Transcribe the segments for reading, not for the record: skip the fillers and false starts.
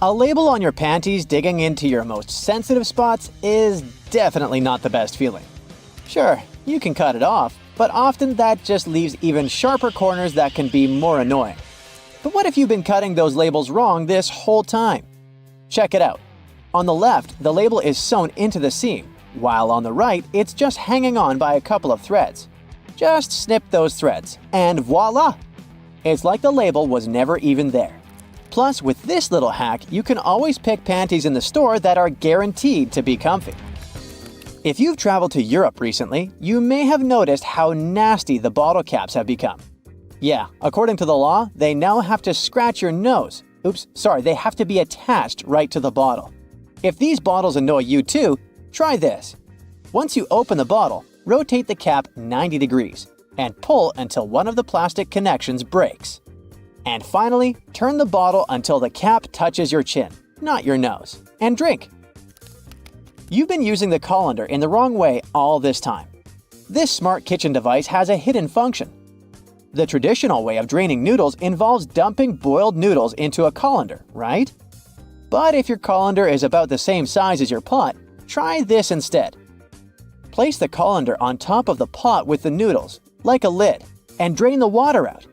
A label on your panties digging into your most sensitive spots is definitely not the best feeling. Sure, you can cut it off, but often that just leaves even sharper corners that can be more annoying. But what if you've been cutting those labels wrong this whole time? Check it out. On the left, the label is sewn into the seam, while on the right, it's just hanging on by a couple of threads. Just snip those threads, and voila! It's like the label was never even there. Plus, with this little hack, you can always pick panties in the store that are guaranteed to be comfy. If you've traveled to Europe recently, you may have noticed how nasty the bottle caps have become. Yeah, according to the law, they now have to scratch your nose. They have to be attached right to the bottle. If these bottles annoy you too, try this. Once you open the bottle, rotate the cap 90 degrees and pull until one of the plastic connections breaks. And finally, turn the bottle until the cap touches your chin, not your nose, and drink. You've been using the colander in the wrong way all this time. This smart kitchen device has a hidden function. The traditional way of draining noodles involves dumping boiled noodles into a colander, right? But if your colander is about the same size as your pot, try this instead. Place the colander on top of the pot with the noodles, like a lid, and drain the water out.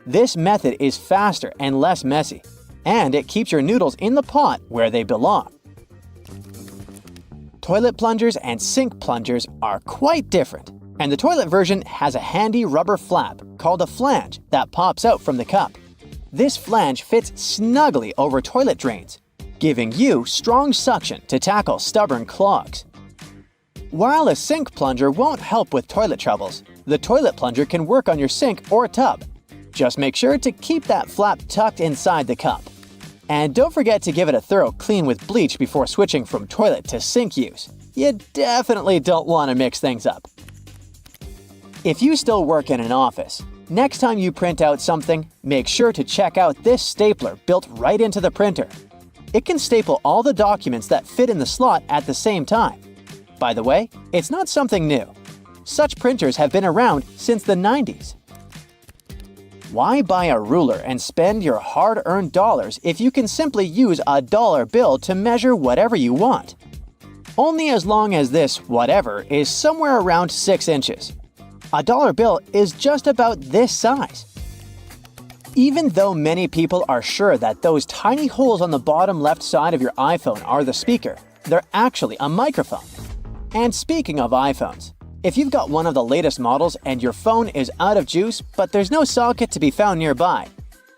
This method is faster and less messy, and it keeps your noodles in the pot where they belong. Toilet plungers and sink plungers are quite different, and the toilet version has a handy rubber flap called a flange that pops out from the cup. This flange fits snugly over toilet drains, giving you strong suction to tackle stubborn clogs. While a sink plunger won't help with toilet troubles, the toilet plunger can work on your sink or tub. Just make sure to keep that flap tucked inside the cup. And don't forget to give it a thorough clean with bleach before switching from toilet to sink use. You definitely don't want to mix things up. If you still work in an office, next time you print out something, make sure to check out this stapler built right into the printer. It can staple all the documents that fit in the slot at the same time. By the way, it's not something new. Such printers have been around since the 90s. Why buy a ruler and spend your hard-earned dollars if you can simply use a dollar bill to measure whatever you want? Only as long as this whatever is somewhere around 6 inches. A dollar bill is just about this size. Even though many people are sure that those tiny holes on the bottom left side of your iPhone are the speaker, they're actually a microphone. And speaking of iPhones, if you've got one of the latest models and your phone is out of juice but there's no socket to be found nearby,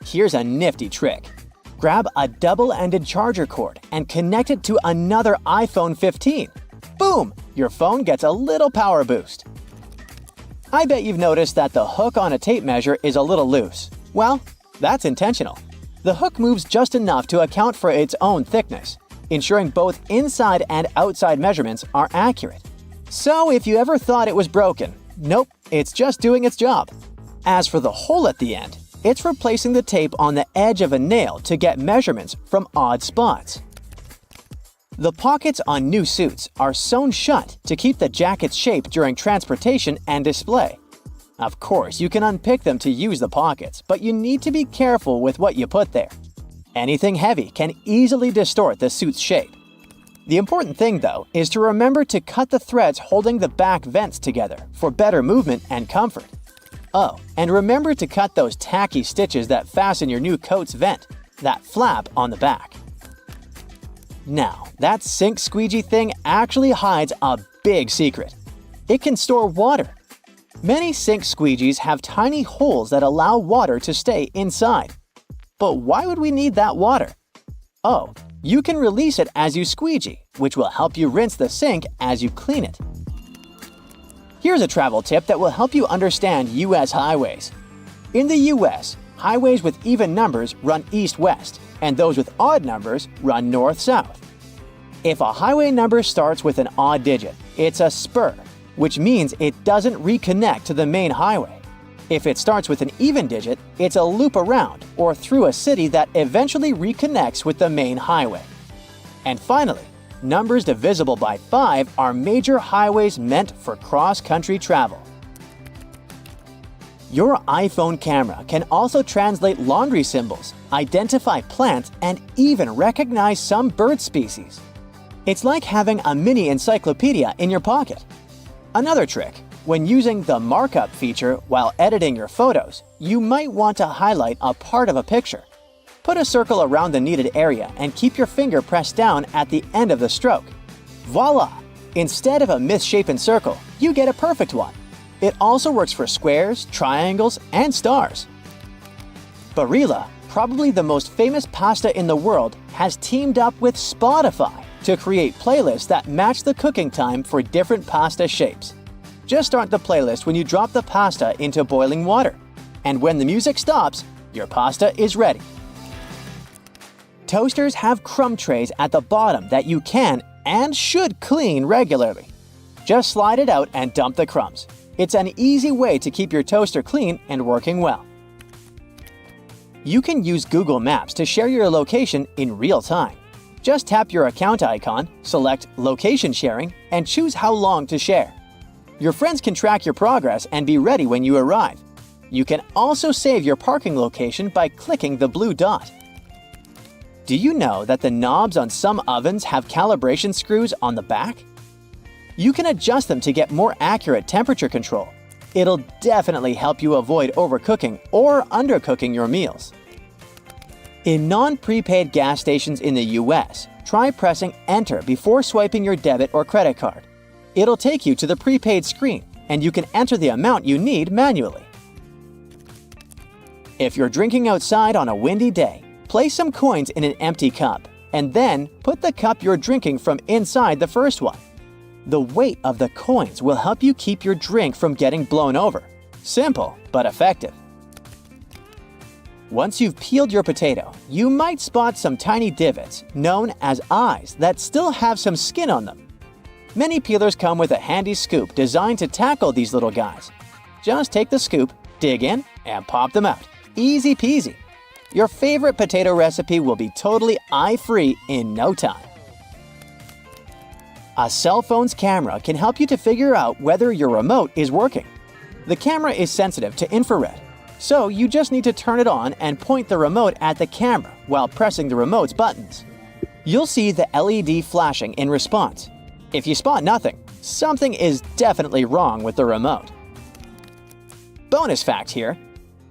here's a nifty trick. Grab a double-ended charger cord and connect it to another iPhone 15. Boom! Your phone gets a little power boost. I bet you've noticed that the hook on a tape measure is a little loose. Well, that's intentional. The hook moves just enough to account for its own thickness, ensuring both inside and outside measurements are accurate. So if you ever thought it was broken, nope, it's just doing its job. As for the hole at the end, it's replacing the tape on the edge of a nail to get measurements from odd spots. The pockets on new suits are sewn shut to keep the jacket's shape during transportation and display. Of course, you can unpick them to use the pockets, but you need to be careful with what you put there. Anything heavy can easily distort the suit's shape. The important thing, though, is to remember to cut the threads holding the back vents together for better movement and comfort. Oh, and remember to cut those tacky stitches that fasten your new coat's vent, that flap on the back. Now, that sink squeegee thing actually hides a big secret. It can store water. Many sink squeegees have tiny holes that allow water to stay inside. But why would we need that water? Oh, you can release it as you squeegee, which will help you rinse the sink as you clean it. Here's a travel tip that will help you understand U.S. highways. In the U.S., highways with even numbers run east-west, and those with odd numbers run north-south. If a highway number starts with an odd digit, it's a spur, which means it doesn't reconnect to the main highway. If it starts with an even digit, it's a loop around or through a city that eventually reconnects with the main highway. And finally, numbers divisible by 5 are major highways meant for cross-country travel. Your iPhone camera can also translate laundry symbols, identify plants, and even recognize some bird species. It's like having a mini encyclopedia in your pocket. Another trick: when using the markup feature while editing your photos, you might want to highlight a part of a picture. Put a circle around the needed area and keep your finger pressed down at the end of the stroke. Voila! Instead of a misshapen circle, you get a perfect one. It also works for squares, triangles, and stars. Barilla, probably the most famous pasta in the world, has teamed up with Spotify to create playlists that match the cooking time for different pasta shapes. Just start the playlist when you drop the pasta into boiling water. And when the music stops, your pasta is ready. Toasters have crumb trays at the bottom that you can and should clean regularly. Just slide it out and dump the crumbs. It's an easy way to keep your toaster clean and working well. You can use Google Maps to share your location in real time. Just tap your account icon, select Location Sharing, and choose how long to share. Your friends can track your progress and be ready when you arrive. You can also save your parking location by clicking the blue dot. Do you know that the knobs on some ovens have calibration screws on the back? You can adjust them to get more accurate temperature control. It'll definitely help you avoid overcooking or undercooking your meals. In non-prepaid gas stations in the US, try pressing Enter before swiping your debit or credit card. It'll take you to the prepaid screen, and you can enter the amount you need manually. If you're drinking outside on a windy day, place some coins in an empty cup, and then put the cup you're drinking from inside the first one. The weight of the coins will help you keep your drink from getting blown over. Simple, but effective. Once you've peeled your potato, you might spot some tiny divots, known as eyes, that still have some skin on them. Many peelers come with a handy scoop designed to tackle these little guys. Just take the scoop, dig in, and pop them out. Easy peasy. Your favorite potato recipe will be totally eye-free in no time. A cell phone's camera can help you to figure out whether your remote is working. The camera is sensitive to infrared, so you just need to turn it on and point the remote at the camera while pressing the remote's buttons. You'll see the LED flashing in response. If you spot nothing, something is definitely wrong with the remote. Bonus fact here: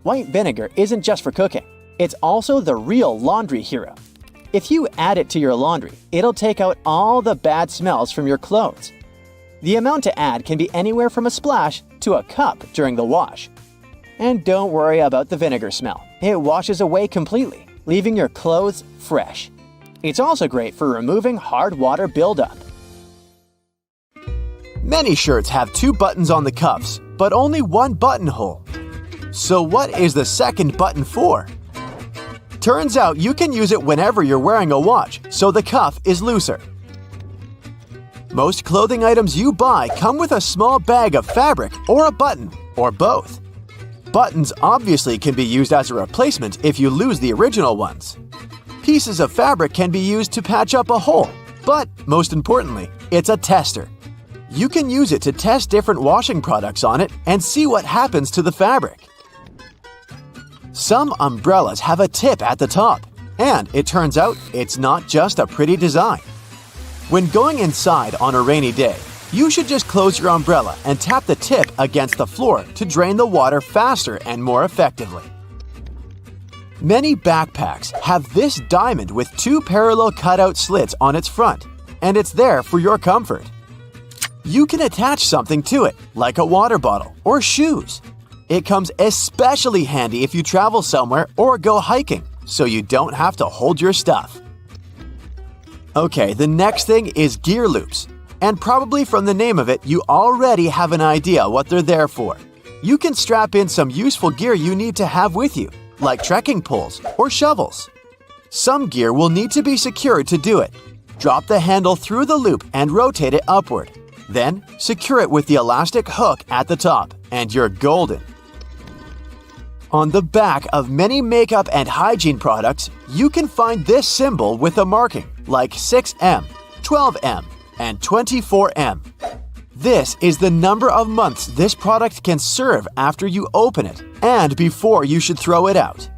white vinegar isn't just for cooking. It's also the real laundry hero. If you add it to your laundry, it'll take out all the bad smells from your clothes. The amount to add can be anywhere from a splash to a cup during the wash. And don't worry about the vinegar smell. It washes away completely, leaving your clothes fresh. It's also great for removing hard water buildup. Many shirts have 2 buttons on the cuffs, but only 1 buttonhole. So what is the second button for? Turns out you can use it whenever you're wearing a watch, so the cuff is looser. Most clothing items you buy come with a small bag of fabric or a button, or both. Buttons obviously can be used as a replacement if you lose the original ones. Pieces of fabric can be used to patch up a hole, but most importantly, it's a tester. You can use it to test different washing products on it and see what happens to the fabric. Some umbrellas have a tip at the top, and it turns out it's not just a pretty design. When going inside on a rainy day, you should just close your umbrella and tap the tip against the floor to drain the water faster and more effectively. Many backpacks have this diamond with 2 parallel cutout slits on its front, and it's there for your comfort. You can attach something to it, like a water bottle or shoes. It comes especially handy if you travel somewhere or go hiking, so you don't have to hold your stuff. Okay, the next thing is gear loops. And probably from the name of it, you already have an idea what they're there for. You can strap in some useful gear you need to have with you, like trekking poles or shovels. Some gear will need to be secured to do it. Drop the handle through the loop and rotate it upward. Then, secure it with the elastic hook at the top, and you're golden. On the back of many makeup and hygiene products, you can find this symbol with a marking, like 6M, 12M, and 24M. This is the number of months this product can serve after you open it and before you should throw it out.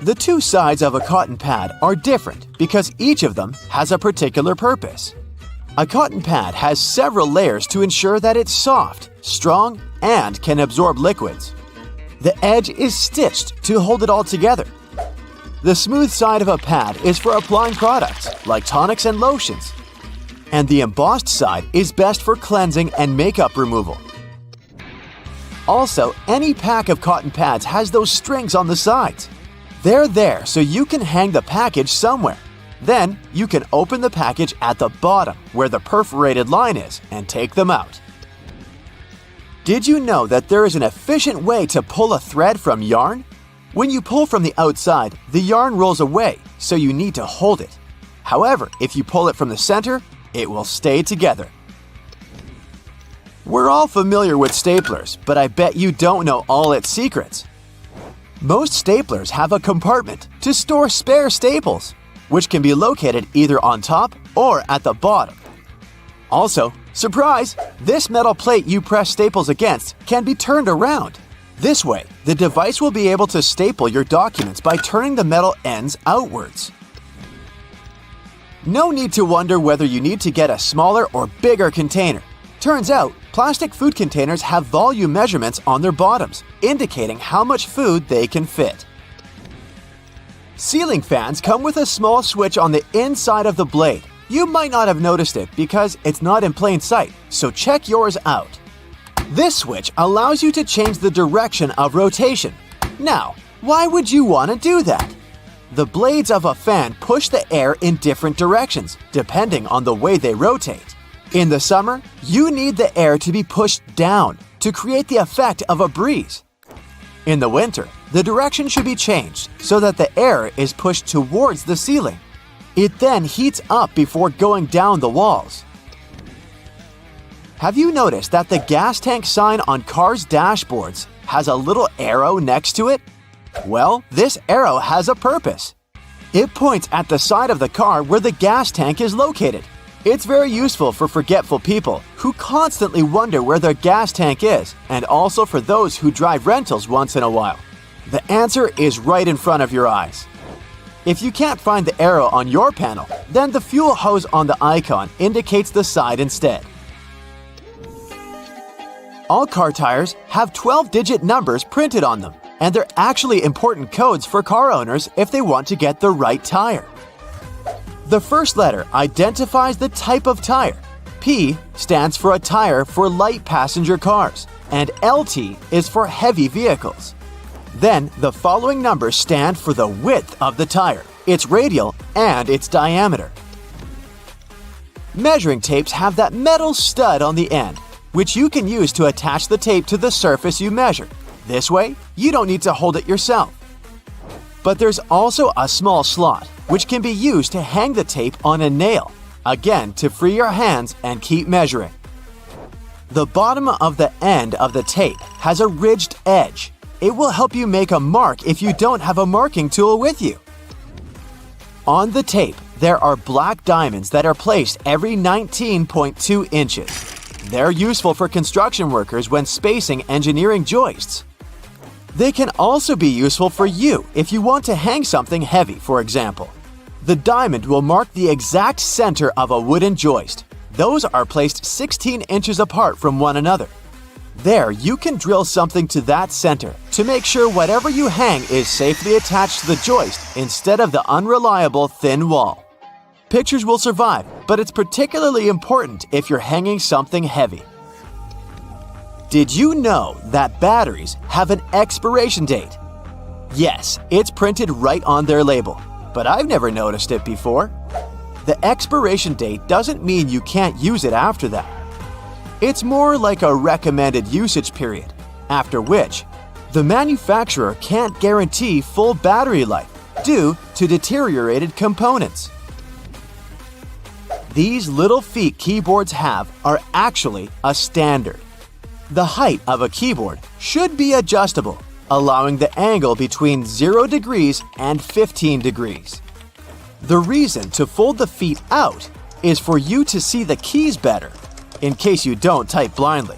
The two sides of a cotton pad are different because each of them has a particular purpose. A cotton pad has several layers to ensure that it's soft, strong, and can absorb liquids. The edge is stitched to hold it all together. The smooth side of a pad is for applying products like tonics and lotions, and the embossed side is best for cleansing and makeup removal. Also, any pack of cotton pads has those strings on the sides. They're there so you can hang the package somewhere. Then, you can open the package at the bottom where the perforated line is and take them out. Did you know that there is an efficient way to pull a thread from yarn? When you pull from the outside, the yarn rolls away, so you need to hold it. However, if you pull it from the center, it will stay together. We're all familiar with staplers, but I bet you don't know all its secrets. Most staplers have a compartment to store spare staples, which can be located either on top or at the bottom. Also, surprise! This metal plate you press staples against can be turned around. This way, the device will be able to staple your documents by turning the metal ends outwards. No need to wonder whether you need to get a smaller or bigger container. Turns out, plastic food containers have volume measurements on their bottoms, indicating how much food they can fit. Ceiling fans come with a small switch on the inside of the blade. You might not have noticed it because it's not in plain sight, so check yours out. This switch allows you to change the direction of rotation. Now, why would you want to do that? The blades of a fan push the air in different directions, depending on the way they rotate. In the summer, you need the air to be pushed down to create the effect of a breeze. In the winter, the direction should be changed so that the air is pushed towards the ceiling. It then heats up before going down the walls. Have you noticed that the gas tank sign on cars' dashboards has a little arrow next to it? Well, this arrow has a purpose. It points at the side of the car where the gas tank is located. It's very useful for forgetful people who constantly wonder where their gas tank is, and also for those who drive rentals once in a while. The answer is right in front of your eyes. If you can't find the arrow on your panel, then the fuel hose on the icon indicates the side instead. All car tires have 12-digit numbers printed on them, and they're actually important codes for car owners if they want to get the right tire. The first letter identifies the type of tire. P stands for a tire for light passenger cars, and LT is for heavy vehicles. Then, the following numbers stand for the width of the tire, its radial, and its diameter. Measuring tapes have that metal stud on the end, which you can use to attach the tape to the surface you measure. This way, you don't need to hold it yourself. But there's also a small slot, which can be used to hang the tape on a nail, again to free your hands and keep measuring. The bottom of the end of the tape has a ridged edge. It will help you make a mark if you don't have a marking tool with you. On the tape, there are black diamonds that are placed every 19.2 inches. They're useful for construction workers when spacing engineering joists. They can also be useful for you if you want to hang something heavy, for example. The diamond will mark the exact center of a wooden joist. Those are placed 16 inches apart from one another. There, you can drill something to that center to make sure whatever you hang is safely attached to the joist instead of the unreliable thin wall. Pictures will survive, but it's particularly important if you're hanging something heavy. Did you know that batteries have an expiration date? Yes, it's printed right on their label, but I've never noticed it before. The expiration date doesn't mean you can't use it after that. It's more like a recommended usage period, after which the manufacturer can't guarantee full battery life due to deteriorated components. These little feet keyboards have are actually a standard. The height of a keyboard should be adjustable, allowing the angle between 0 degrees and 15 degrees. The reason to fold the feet out is for you to see the keys better. in case you don't type blindly.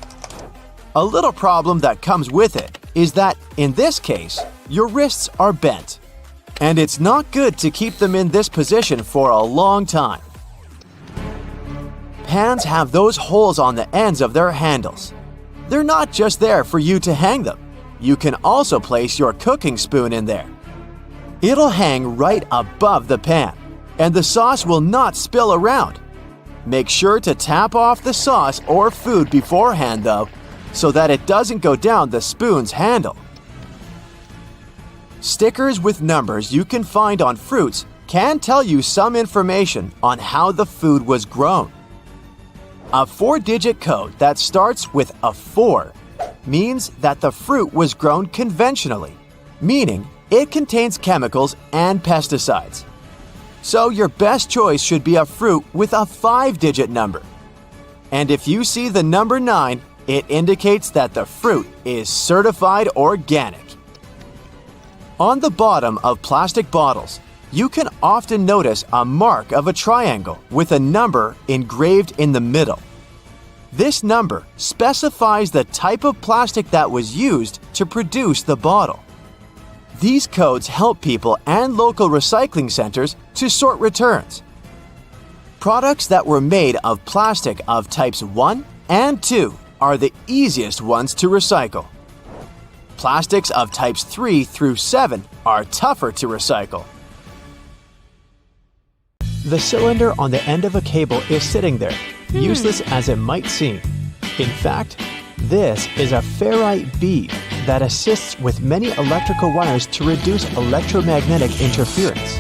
A little problem that comes with it is that, in this case, your wrists are bent, and it's not good to keep them in this position for a long time. Pans have those holes on the ends of their handles. They're not just there for you to hang them. You can also place your cooking spoon in there. It'll hang right above the pan, and the sauce will not spill around. Make sure to tap off the sauce or food beforehand, though, so that it doesn't go down the spoon's handle. Stickers with numbers you can find on fruits can tell you some information on how the food was grown. A 4-digit code that starts with a 4 means that the fruit was grown conventionally, meaning it contains chemicals and pesticides. So your best choice should be a fruit with a 5-digit number. And if you see the number 9, it indicates that the fruit is certified organic. On the bottom of plastic bottles, you can often notice a mark of a triangle with a number engraved in the middle. This number specifies the type of plastic that was used to produce the bottle. These codes help people and local recycling centers to sort returns. Products that were made of plastic of types 1 and 2 are the easiest ones to recycle. Plastics of types 3 through 7 are tougher to recycle. The cylinder on the end of a cable is sitting there, useless as it might seem. In fact, this is a ferrite bead that assists with many electrical wires to reduce electromagnetic interference.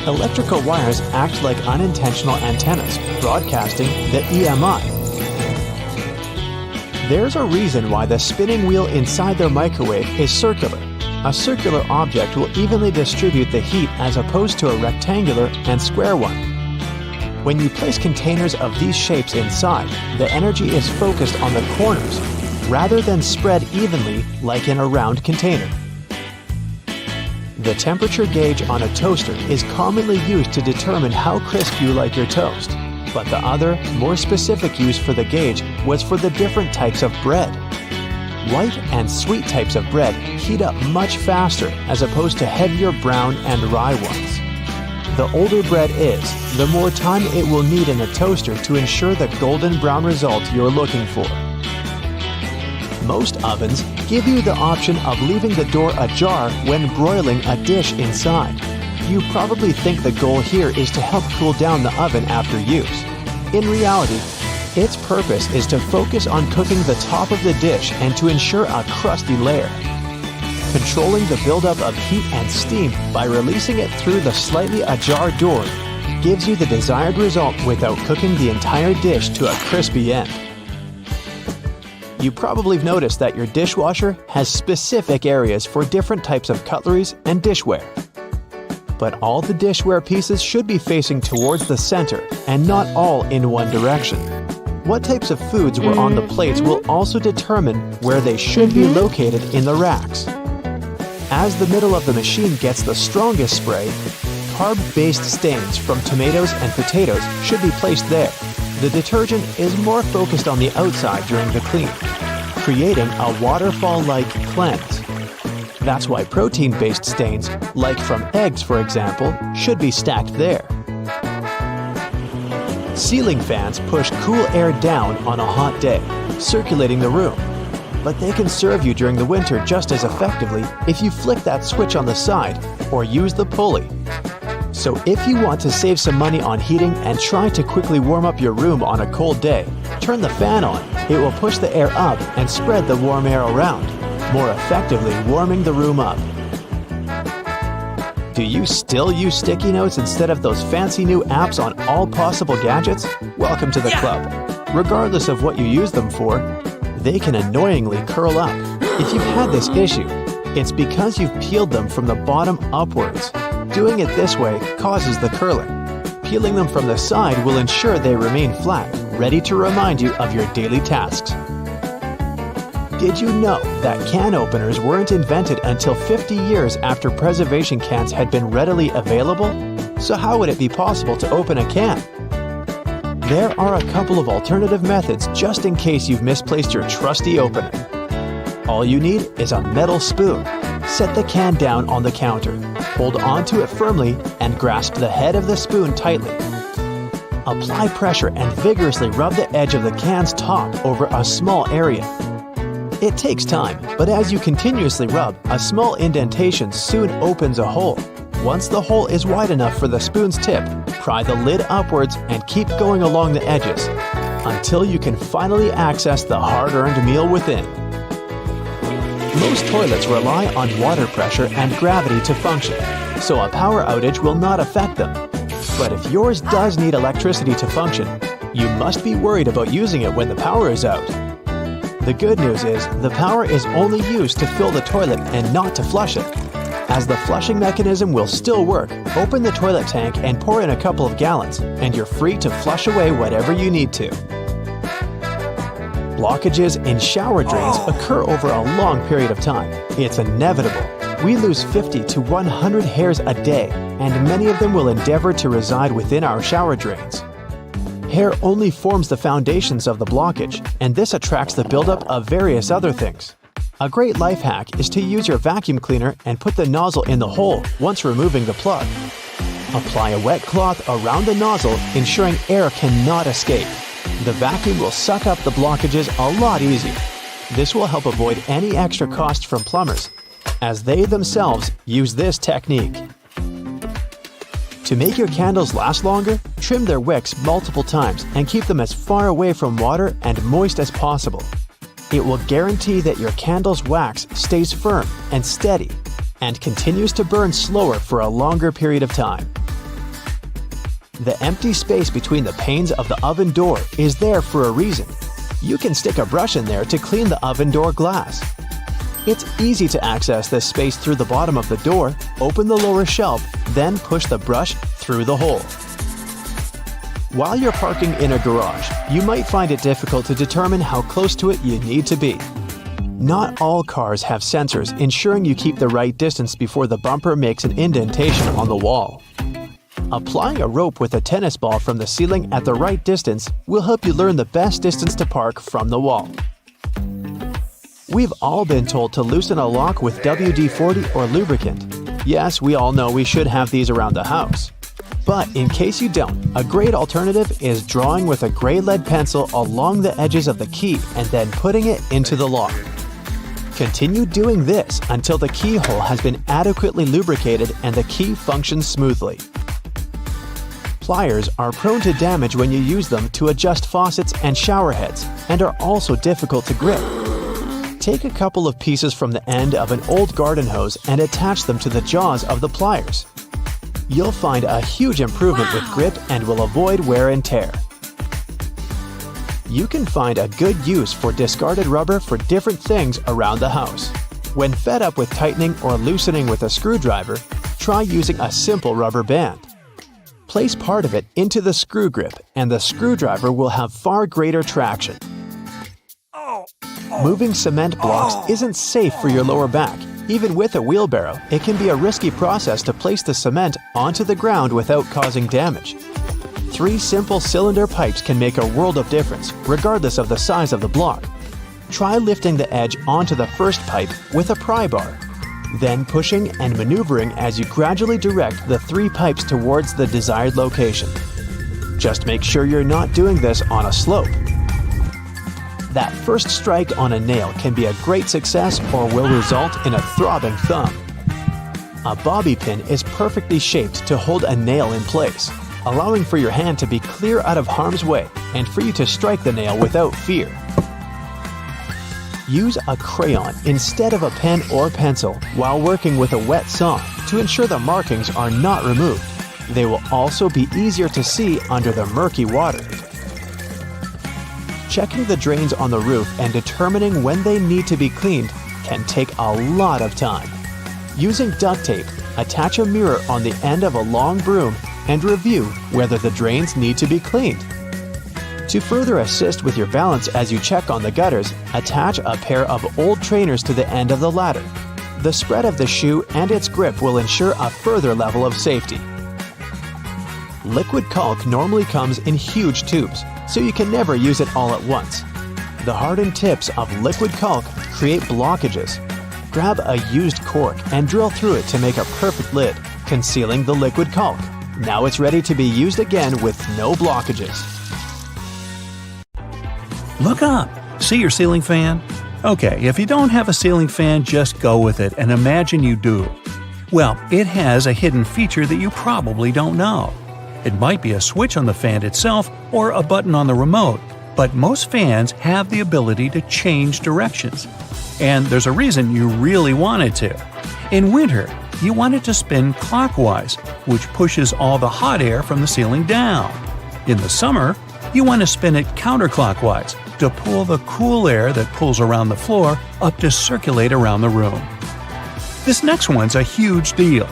Electrical wires act like unintentional antennas, broadcasting the EMI. There's a reason why the spinning wheel inside their microwave is circular. A circular object will evenly distribute the heat as opposed to a rectangular and square one. When you place containers of these shapes inside, the energy is focused on the corners rather than spread evenly like in a round container. The temperature gauge on a toaster is commonly used to determine how crisp you like your toast, but the other, more specific use for the gauge was for the different types of bread. White and sweet types of bread heat up much faster as opposed to heavier brown and rye ones. The older bread is, the more time it will need in a toaster to ensure the golden brown result you're looking for. Most ovens give you the option of leaving the door ajar when broiling a dish inside. You probably think the goal here is to help cool down the oven after use. In reality, its purpose is to focus on cooking the top of the dish and to ensure a crusty layer. Controlling the buildup of heat and steam by releasing it through the slightly ajar door gives you the desired result without cooking the entire dish to a crispy end. You probably have noticed that your dishwasher has specific areas for different types of cutleries and dishware. But all the dishware pieces should be facing towards the center and not all in one direction. What types of foods were on the plates will also determine where they should be located in the racks. As the middle of the machine gets the strongest spray, carb-based stains from tomatoes and potatoes should be placed there. The detergent is more focused on the outside during the clean, creating a waterfall-like cleanse. That's why protein-based stains, like from eggs for example, should be stacked there. Ceiling fans push cool air down on a hot day, circulating the room. But they can serve you during the winter just as effectively if you flick that switch on the side or use the pulley. So if you want to save some money on heating and try to quickly warm up your room on a cold day, turn the fan on. It will push the air up and spread the warm air around, more effectively warming the room up. Do you still use sticky notes instead of those fancy new apps on all possible gadgets? Welcome to the club. Regardless of what you use them for, they can annoyingly curl up. If you've had this issue, it's because you've peeled them from the bottom upwards. Doing it this way causes the curling. Peeling them from the side will ensure they remain flat, ready to remind you of your daily tasks. Did you know that can openers weren't invented until 50 years after preservation cans had been readily available? So how would it be possible to open a can? There are a couple of alternative methods just in case you've misplaced your trusty opener. All you need is a metal spoon. Set the can down on the counter, hold onto it firmly, and grasp the head of the spoon tightly. Apply pressure and vigorously rub the edge of the can's top over a small area. It takes time, but as you continuously rub, a small indentation soon opens a hole. Once the hole is wide enough for the spoon's tip, pry the lid upwards and keep going along the edges until you can finally access the hard-earned meal within. Most toilets rely on water pressure and gravity to function, so a power outage will not affect them. But if yours does need electricity to function, you must be worried about using it when the power is out. The good news is the power is only used to fill the toilet and not to flush it. As the flushing mechanism will still work, open the toilet tank and pour in a couple of gallons, and you're free to flush away whatever you need to. Blockages in shower drains occur over a long period of time. It's inevitable. We lose 50 to 100 hairs a day, and many of them will endeavor to reside within our shower drains. Hair only forms the foundations of the blockage, and this attracts the buildup of various other things. A great life hack is to use your vacuum cleaner and put the nozzle in the hole once removing the plug. Apply a wet cloth around the nozzle, ensuring air cannot escape. The vacuum will suck up the blockages a lot easier. This will help avoid any extra cost from plumbers, as they themselves use this technique. To make your candles last longer, trim their wicks multiple times and keep them as far away from water and moist as possible. It will guarantee that your candle's wax stays firm and steady and continues to burn slower for a longer period of time. The empty space between the panes of the oven door is there for a reason. You can stick a brush in there to clean the oven door glass. It's easy to access this space through the bottom of the door, open the lower shelf, then push the brush through the hole. While you're parking in a garage, you might find it difficult to determine how close to it you need to be. Not all cars have sensors ensuring you keep the right distance before the bumper makes an indentation on the wall. Applying a rope with a tennis ball from the ceiling at the right distance will help you learn the best distance to park from the wall. We've all been told to loosen a lock with WD-40 or lubricant. Yes, we all know we should have these around the house. But in case you don't, a great alternative is drawing with a gray lead pencil along the edges of the key and then putting it into the lock. Continue doing this until the keyhole has been adequately lubricated and the key functions smoothly. Pliers are prone to damage when you use them to adjust faucets and shower heads and are also difficult to grip. Take a couple of pieces from the end of an old garden hose and attach them to the jaws of the pliers. You'll find a huge improvement with grip and will avoid wear and tear. You can find a good use for discarded rubber for different things around the house. When fed up with tightening or loosening with a screwdriver, try using a simple rubber band. Place part of it into the screw grip and the screwdriver will have far greater traction. Moving cement blocks isn't safe for your lower back. Even with a wheelbarrow, it can be a risky process to place the cement onto the ground without causing damage. 3 simple cylinder pipes can make a world of difference, regardless of the size of the block. Try lifting the edge onto the first pipe with a pry bar, then pushing and maneuvering as you gradually direct the 3 pipes towards the desired location. Just make sure you're not doing this on a slope. That first strike on a nail can be a great success or will result in a throbbing thumb. A bobby pin is perfectly shaped to hold a nail in place, allowing for your hand to be clear out of harm's way and for you to strike the nail without fear. Use a crayon instead of a pen or pencil while working with a wet saw to ensure the markings are not removed. They will also be easier to see under the murky water. Checking the drains on the roof and determining when they need to be cleaned can take a lot of time. Using duct tape, attach a mirror on the end of a long broom and review whether the drains need to be cleaned. To further assist with your balance as you check on the gutters, attach a pair of old trainers to the end of the ladder. The spread of the shoe and its grip will ensure a further level of safety. Liquid caulk normally comes in huge tubes, so you can never use it all at once. The hardened tips of liquid caulk create blockages. Grab a used cork and drill through it to make a perfect lid, concealing the liquid caulk. Now it's ready to be used again with no blockages. Look up! See your ceiling fan? Okay, if you don't have a ceiling fan, just go with it and imagine you do. Well, it has a hidden feature that you probably don't know. It might be a switch on the fan itself or a button on the remote, but most fans have the ability to change directions. And there's a reason you really want it to. In winter, you want it to spin clockwise, which pushes all the hot air from the ceiling down. In the summer, you want to spin it counterclockwise to pull the cool air that pulls around the floor up to circulate around the room. This next one's a huge deal.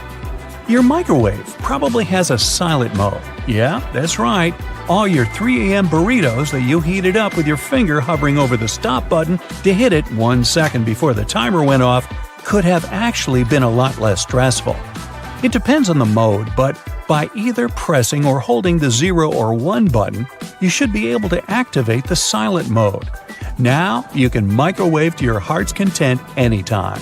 Your microwave probably has a silent mode. Yeah, that's right. All your 3 a.m. burritos that you heated up with your finger hovering over the stop button to hit it 1 second before the timer went off could have actually been a lot less stressful. It depends on the mode, but by either pressing or holding the 0 or 1 button, you should be able to activate the silent mode. Now you can microwave to your heart's content anytime.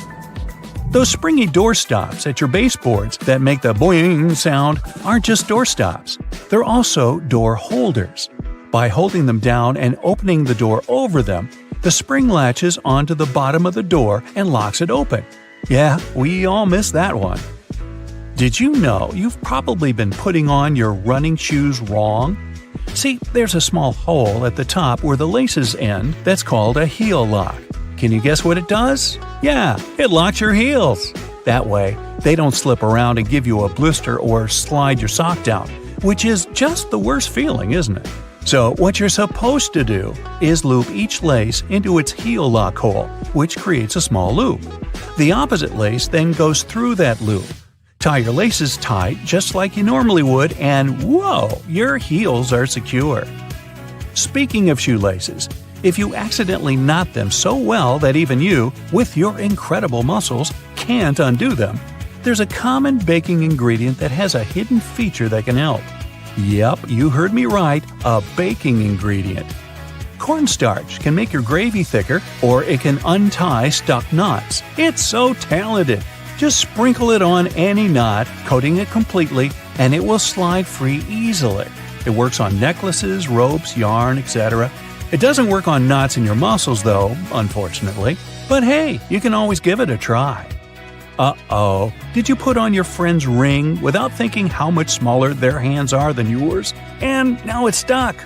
Those springy door stops at your baseboards that make the boing sound aren't just door stops. They're also door holders. By holding them down and opening the door over them, the spring latches onto the bottom of the door and locks it open. Yeah, we all missed that one. Did you know you've probably been putting on your running shoes wrong? See, there's a small hole at the top where the laces end that's called a heel lock. Can you guess what it does? Yeah, it locks your heels. That way, they don't slip around and give you a blister or slide your sock down, which is just the worst feeling, isn't it? So what you're supposed to do is loop each lace into its heel lock hole, which creates a small loop. The opposite lace then goes through that loop. Tie your laces tight just like you normally would, and whoa, your heels are secure. Speaking of shoelaces, if you accidentally knot them so well that even you, with your incredible muscles, can't undo them, there's a common baking ingredient that has a hidden feature that can help. Yep, you heard me right, a baking ingredient. Cornstarch can make your gravy thicker, or it can untie stuck knots. It's so talented! Just sprinkle it on any knot, coating it completely, and it will slide free easily. It works on necklaces, ropes, yarn, etc. It doesn't work on knots in your muscles, though, unfortunately. But hey, you can always give it a try. Uh-oh, did you put on your friend's ring without thinking how much smaller their hands are than yours? And now it's stuck.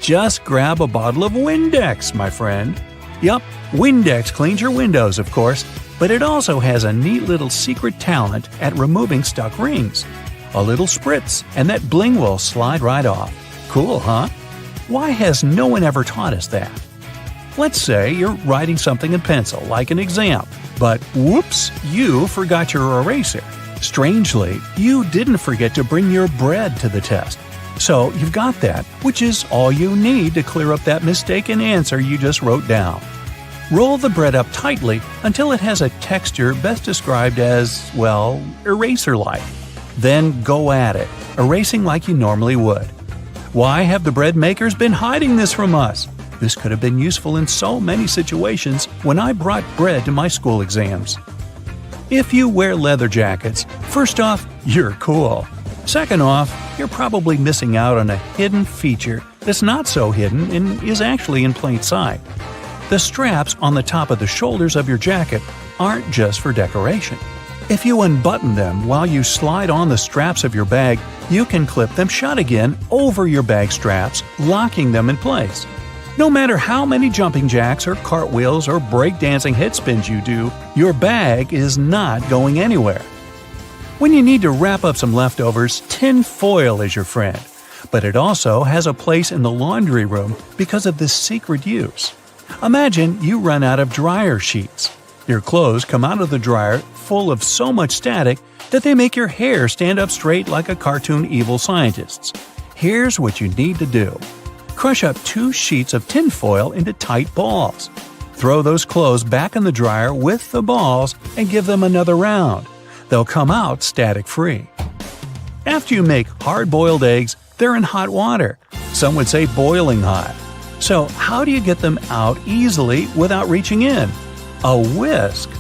Just grab a bottle of Windex, my friend. Yup, Windex cleans your windows, of course, but it also has a neat little secret talent at removing stuck rings. A little spritz, and that bling will slide right off. Cool, huh? Why has no one ever taught us that? Let's say you're writing something in pencil, like an exam, but whoops, you forgot your eraser. Strangely, you didn't forget to bring your bread to the test. So you've got that, which is all you need to clear up that mistaken answer you just wrote down. Roll the bread up tightly until it has a texture best described as, well, eraser-like. Then go at it, erasing like you normally would. Why have the bread makers been hiding this from us? This could have been useful in so many situations when I brought bread to my school exams. If you wear leather jackets, first off, you're cool. Second off, you're probably missing out on a hidden feature that's not so hidden and is actually in plain sight. The straps on the top of the shoulders of your jacket aren't just for decoration. If you unbutton them while you slide on the straps of your bag, you can clip them shut again over your bag straps, locking them in place. No matter how many jumping jacks or cartwheels or breakdancing head spins you do, your bag is not going anywhere. When you need to wrap up some leftovers, tin foil is your friend. But it also has a place in the laundry room because of this secret use. Imagine you run out of dryer sheets. Your clothes come out of the dryer full of so much static that they make your hair stand up straight like a cartoon evil scientist's. Here's what you need to do. Crush up 2 sheets of tinfoil into tight balls. Throw those clothes back in the dryer with the balls and give them another round. They'll come out static-free. After you make hard-boiled eggs, They're in hot water. Some would say boiling hot. So how do you get them out easily without reaching in? A whisk.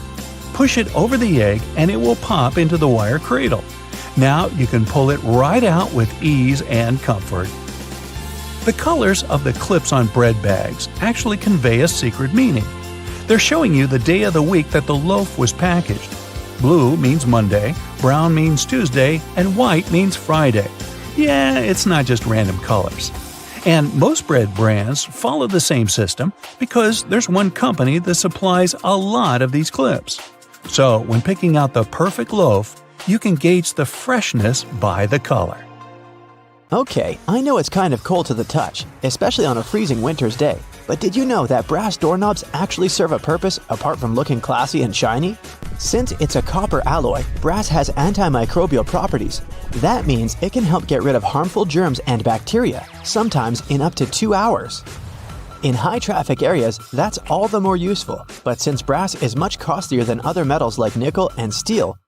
Push it over the egg and it will pop into the wire cradle. Now you can pull it right out with ease and comfort. The colors of the clips on bread bags actually convey a secret meaning. They're showing you the day of the week that the loaf was packaged. Blue means Monday, brown means Tuesday, and white means Friday. Yeah, it's not just random colors. And most bread brands follow the same system because there's one company that supplies a lot of these clips. So when picking out the perfect loaf, you can gauge the freshness by the color. Okay, I know it's kind of cold to the touch, especially on a freezing winter's day, but did you know that brass doorknobs actually serve a purpose apart from looking classy and shiny? Since it's a copper alloy, brass has antimicrobial properties. That means it can help get rid of harmful germs and bacteria, sometimes in up to 2 hours. In high-traffic areas, that's all the more useful, but since brass is much costlier than other metals like nickel and steel,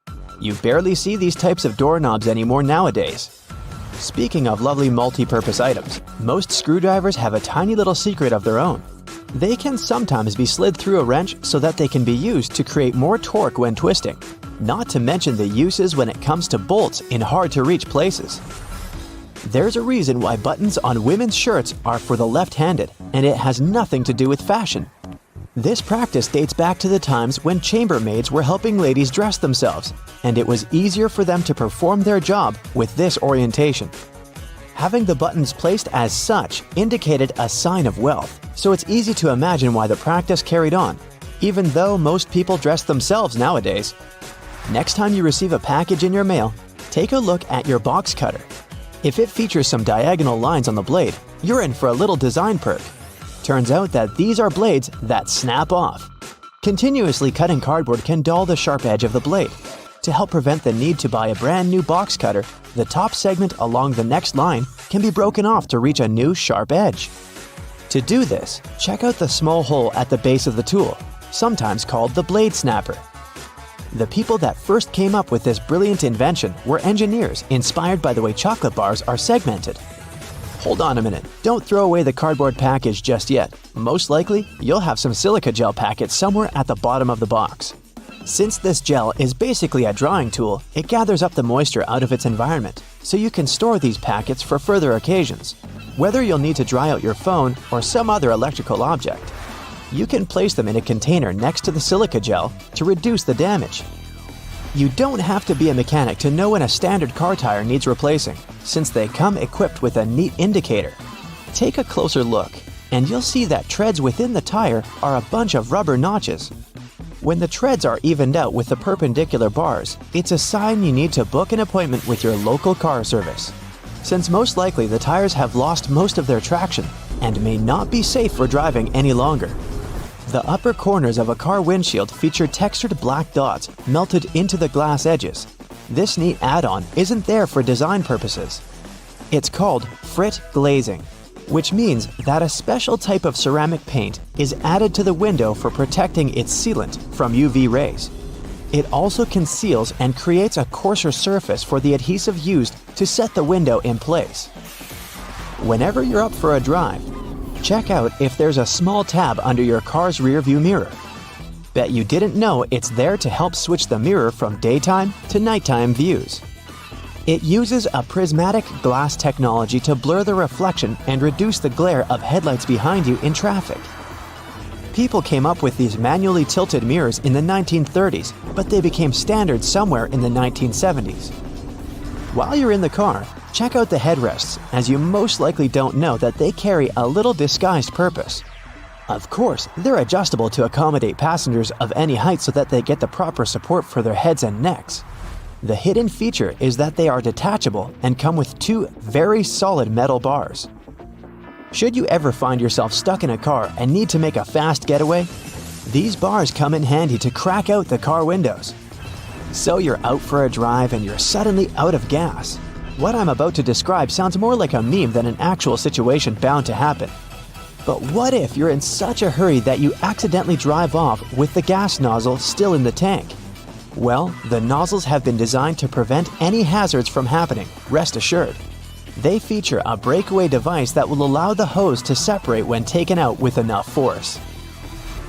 you barely see these types of doorknobs anymore nowadays. Speaking of lovely multi-purpose items, most screwdrivers have a tiny little secret of their own. They can sometimes be slid through a wrench so that they can be used to create more torque when twisting, not to mention the uses when it comes to bolts in hard-to-reach places. There's a reason why buttons on women's shirts are for the left-handed, and it has nothing to do with fashion. This practice dates back to the times when chambermaids were helping ladies dress themselves, and it was easier for them to perform their job with this orientation. Having the buttons placed as such indicated a sign of wealth, so it's easy to imagine why the practice carried on, even though most people dress themselves nowadays. Next time you receive a package in your mail, take a look at your box cutter. If it features some diagonal lines on the blade, you're in for a little design perk. Turns out that these are blades that snap off. Continuously cutting cardboard can dull the sharp edge of the blade. To help prevent the need to buy a brand new box cutter, the top segment along the next line can be broken off to reach a new sharp edge. To do this, check out the small hole at the base of the tool, sometimes called the blade snapper. The people that first came up with this brilliant invention were engineers inspired by the way chocolate bars are segmented. Hold on a minute, don't throw away the cardboard package just yet. Most likely, you'll have some silica gel packets somewhere at the bottom of the box. Since this gel is basically a drawing tool, it gathers up the moisture out of its environment, so you can store these packets for further occasions, whether you'll need to dry out your phone or some other electrical object. You can place them in a container next to the silica gel to reduce the damage. You don't have to be a mechanic to know when a standard car tire needs replacing, since they come equipped with a neat indicator. Take a closer look, and you'll see that treads within the tire are a bunch of rubber notches. When the treads are evened out with the perpendicular bars, it's a sign you need to book an appointment with your local car service, since most likely the tires have lost most of their traction and may not be safe for driving any longer. The upper corners of a car windshield feature textured black dots melted into the glass edges. This neat add-on isn't there for design purposes. It's called frit glazing, which means that a special type of ceramic paint is added to the window for protecting its sealant from UV rays. It also conceals and creates a coarser surface for the adhesive used to set the window in place. Whenever you're up for a drive, check out if there's a small tab under your car's rearview mirror. Bet you didn't know it's there to help switch the mirror from daytime to nighttime views. It uses a prismatic glass technology to blur the reflection and reduce the glare of headlights behind you in traffic. People came up with these manually tilted mirrors in the 1930s, but they became standard somewhere in the 1970s. While you're in the car, check out the headrests, as you most likely don't know that they carry a little disguised purpose. Of course, they're adjustable to accommodate passengers of any height so that they get the proper support for their heads and necks. The hidden feature is that they are detachable and come with two very solid metal bars. Should you ever find yourself stuck in a car and need to make a fast getaway, these bars come in handy to crack out the car windows. So you're out for a drive and you're suddenly out of gas. What I'm about to describe sounds more like a meme than an actual situation bound to happen. But what if you're in such a hurry that you accidentally drive off with the gas nozzle still in the tank? Well, the nozzles have been designed to prevent any hazards from happening, rest assured. They feature a breakaway device that will allow the hose to separate when taken out with enough force.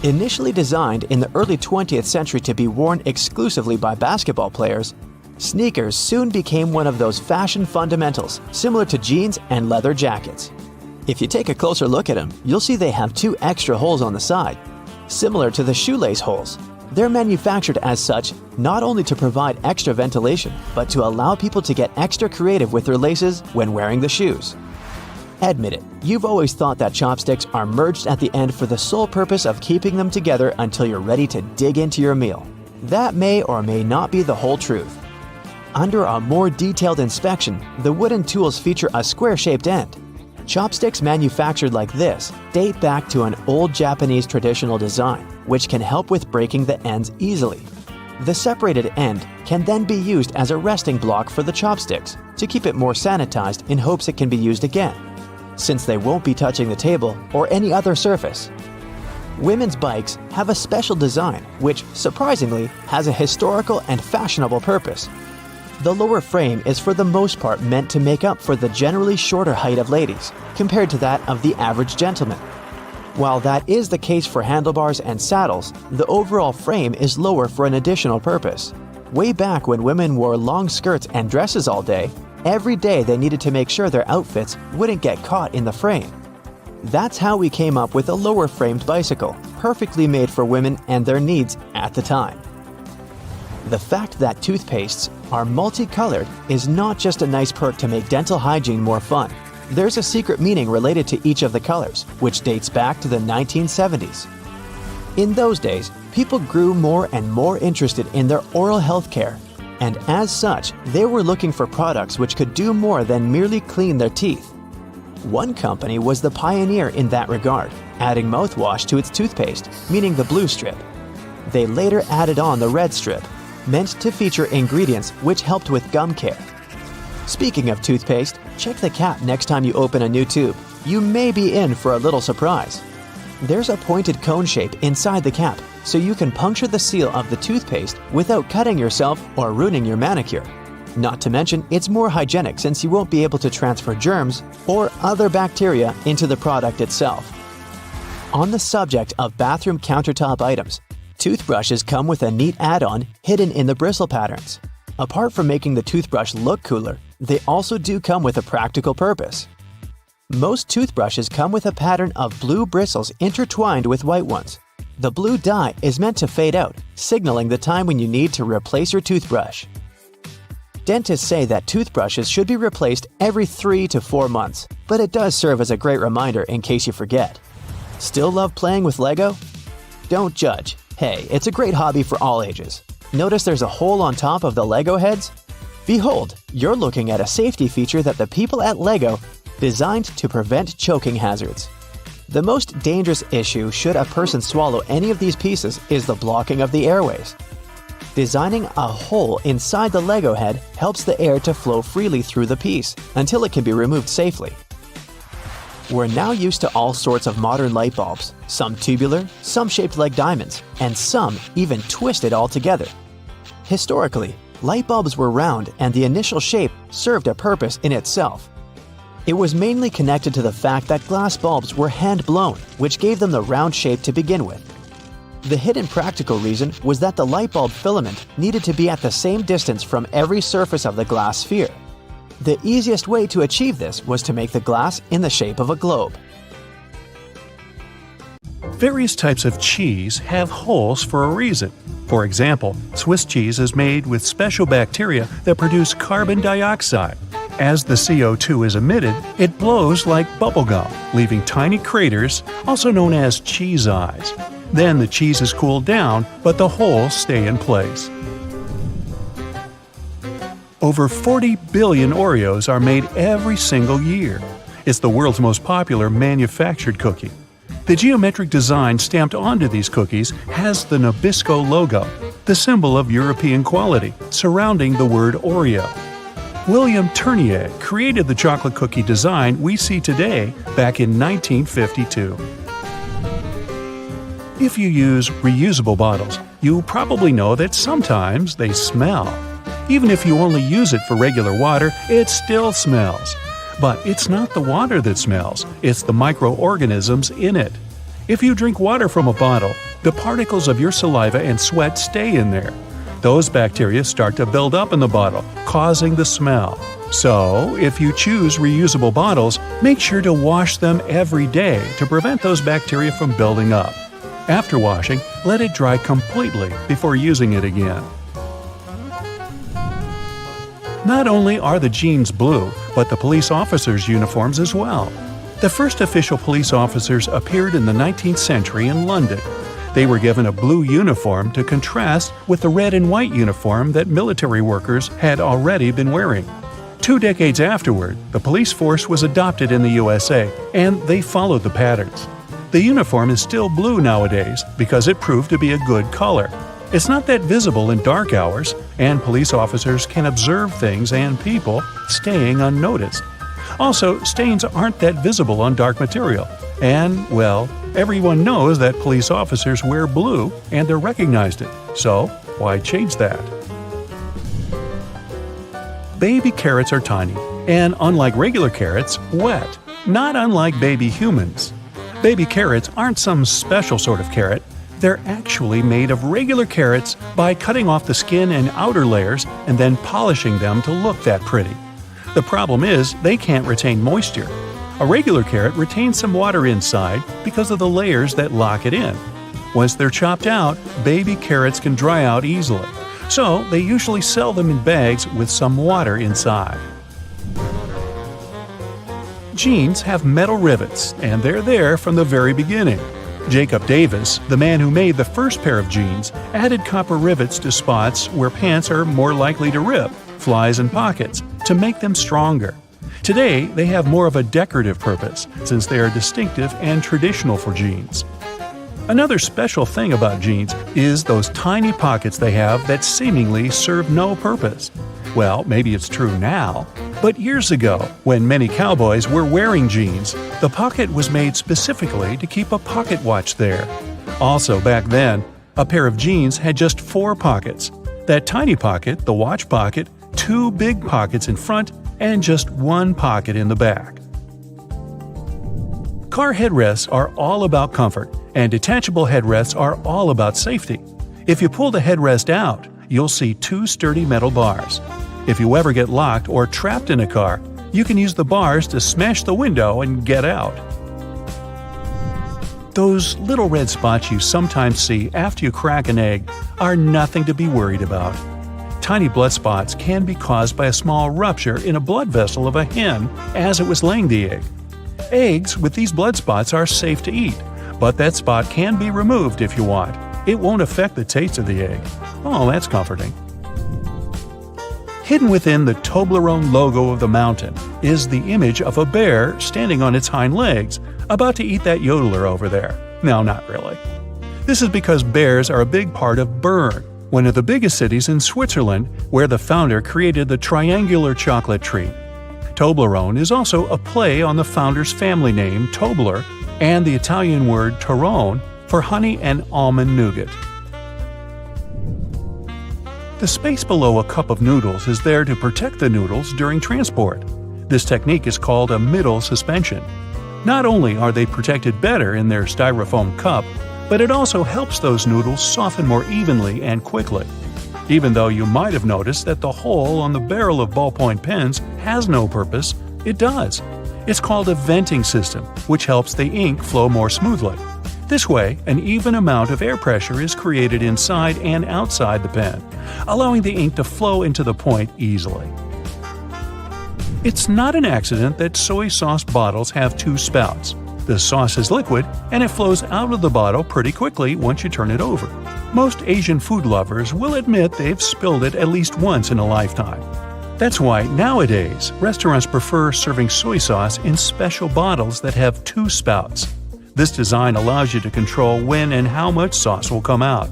Initially designed in the early 20th century to be worn exclusively by basketball players, sneakers soon became one of those fashion fundamentals similar to jeans and leather jackets. If you take a closer look at them, you'll see they have 2 extra holes on the side, similar to the shoelace holes. They're manufactured as such not only to provide extra ventilation, but to allow people to get extra creative with their laces when wearing the shoes. Admit it, you've always thought that chopsticks are merged at the end for the sole purpose of keeping them together until you're ready to dig into your meal. That may or may not be the whole truth. Under a more detailed inspection, the wooden tools feature a square-shaped end. Chopsticks manufactured like this date back to an old Japanese traditional design, which can help with breaking the ends easily. The separated end can then be used as a resting block for the chopsticks to keep it more sanitized in hopes it can be used again, since they won't be touching the table or any other surface. Women's bikes have a special design which, surprisingly, has a historical and fashionable purpose. The lower frame is for the most part meant to make up for the generally shorter height of ladies, compared to that of the average gentleman. While that is the case for handlebars and saddles, the overall frame is lower for an additional purpose. Way back when women wore long skirts and dresses all day, every day they needed to make sure their outfits wouldn't get caught in the frame. That's how we came up with a lower-framed bicycle, perfectly made for women and their needs at the time. The fact that toothpastes are multicolored is not just a nice perk to make dental hygiene more fun. There's a secret meaning related to each of the colors, which dates back to the 1970s. In those days, people grew more and more interested in their oral health care, and as such, they were looking for products which could do more than merely clean their teeth. One company was the pioneer in that regard, adding mouthwash to its toothpaste, meaning the blue strip. They later added on the red strip, meant to feature ingredients which helped with gum care. Speaking of toothpaste, check the cap next time you open a new tube. You may be in for a little surprise. There's a pointed cone shape inside the cap, so you can puncture the seal of the toothpaste without cutting yourself or ruining your manicure. Not to mention, it's more hygienic since you won't be able to transfer germs or other bacteria into the product itself. On the subject of bathroom countertop items, toothbrushes come with a neat add-on hidden in the bristle patterns. Apart from making the toothbrush look cooler, they also do come with a practical purpose. Most toothbrushes come with a pattern of blue bristles intertwined with white ones. The blue dye is meant to fade out, signaling the time when you need to replace your toothbrush. Dentists say that toothbrushes should be replaced every 3 to 4 months, but it does serve as a great reminder in case you forget. Still love playing with Lego? Don't judge. Hey, it's a great hobby for all ages. Notice there's a hole on top of the Lego heads? Behold, you're looking at a safety feature that the people at Lego designed to prevent choking hazards. The most dangerous issue should a person swallow any of these pieces is the blocking of the airways. Designing a hole inside the Lego head helps the air to flow freely through the piece until it can be removed safely. We're now used to all sorts of modern light bulbs, some tubular, some shaped like diamonds, and some even twisted altogether. Historically, light bulbs were round and the initial shape served a purpose in itself. It was mainly connected to the fact that glass bulbs were hand-blown, which gave them the round shape to begin with. The hidden practical reason was that the light bulb filament needed to be at the same distance from every surface of the glass sphere. The easiest way to achieve this was to make the glass in the shape of a globe. Various types of cheese have holes for a reason. For example, Swiss cheese is made with special bacteria that produce carbon dioxide. As the CO2 is emitted, it blows like bubblegum, leaving tiny craters, also known as cheese eyes. Then the cheese is cooled down, but the holes stay in place. Over 40 billion Oreos are made every single year. It's the world's most popular manufactured cookie. The geometric design stamped onto these cookies has the Nabisco logo, the symbol of European quality, surrounding the word Oreo. William Tournier created the chocolate cookie design we see today back in 1952. If you use reusable bottles, you probably know that sometimes they smell. Even if you only use it for regular water, it still smells. But it's not the water that smells, it's the microorganisms in it. If you drink water from a bottle, the particles of your saliva and sweat stay in there. Those bacteria start to build up in the bottle, causing the smell. So, if you choose reusable bottles, make sure to wash them every day to prevent those bacteria from building up. After washing, let it dry completely before using it again. Not only are the jeans blue, but the police officers' uniforms as well. The first official police officers appeared in the 19th century in London. They were given a blue uniform to contrast with the red and white uniform that military workers had already been wearing. 2 decades afterward, the police force was adopted in the USA, and they followed the patterns. The uniform is still blue nowadays because it proved to be a good color. It's not that visible in dark hours, and police officers can observe things and people staying unnoticed. Also, stains aren't that visible on dark material. And, well, everyone knows that police officers wear blue and they're recognized it. So, why change that? Baby carrots are tiny, and unlike regular carrots, wet, not unlike baby humans. Baby carrots aren't some special sort of carrot. They're actually made of regular carrots by cutting off the skin and outer layers and then polishing them to look that pretty. The problem is they can't retain moisture. A regular carrot retains some water inside because of the layers that lock it in. Once they're chopped out, baby carrots can dry out easily. So they usually sell them in bags with some water inside. Jeans have metal rivets, and they're there from the very beginning. Jacob Davis, the man who made the first pair of jeans, added copper rivets to spots where pants are more likely to rip, flies and pockets, to make them stronger. Today, they have more of a decorative purpose, since they are distinctive and traditional for jeans. Another special thing about jeans is those tiny pockets they have that seemingly serve no purpose. Well, maybe it's true now, but years ago, when many cowboys were wearing jeans, the pocket was made specifically to keep a pocket watch there. Also, back then, a pair of jeans had just 4 pockets. That tiny pocket, the watch pocket, 2 big pockets in front, and just 1 pocket in the back. Car headrests are all about comfort, and detachable headrests are all about safety. If you pull the headrest out, you'll see 2 sturdy metal bars. If you ever get locked or trapped in a car, you can use the bars to smash the window and get out. Those little red spots you sometimes see after you crack an egg are nothing to be worried about. Tiny blood spots can be caused by a small rupture in a blood vessel of a hen as it was laying the egg. Eggs with these blood spots are safe to eat, but that spot can be removed if you want. It won't affect the taste of the egg. Oh, that's comforting. Hidden within the Toblerone logo of the mountain is the image of a bear standing on its hind legs, about to eat that yodeler over there. No, not really. This is because bears are a big part of Bern, one of the biggest cities in Switzerland, where the founder created the triangular chocolate treat. Toblerone is also a play on the founder's family name, Tobler, and the Italian word Torrone for honey and almond nougat. The space below a cup of noodles is there to protect the noodles during transport. This technique is called a middle suspension. Not only are they protected better in their styrofoam cup, but it also helps those noodles soften more evenly and quickly. Even though you might have noticed that the hole on the barrel of ballpoint pens has no purpose, it does. It's called a venting system, which helps the ink flow more smoothly. This way, an even amount of air pressure is created inside and outside the pen, allowing the ink to flow into the point easily. It's not an accident that soy sauce bottles have 2 spouts. The sauce is liquid, and it flows out of the bottle pretty quickly once you turn it over. Most Asian food lovers will admit they've spilled it at least once in a lifetime. That's why nowadays, restaurants prefer serving soy sauce in special bottles that have 2 spouts. This design allows you to control when and how much sauce will come out.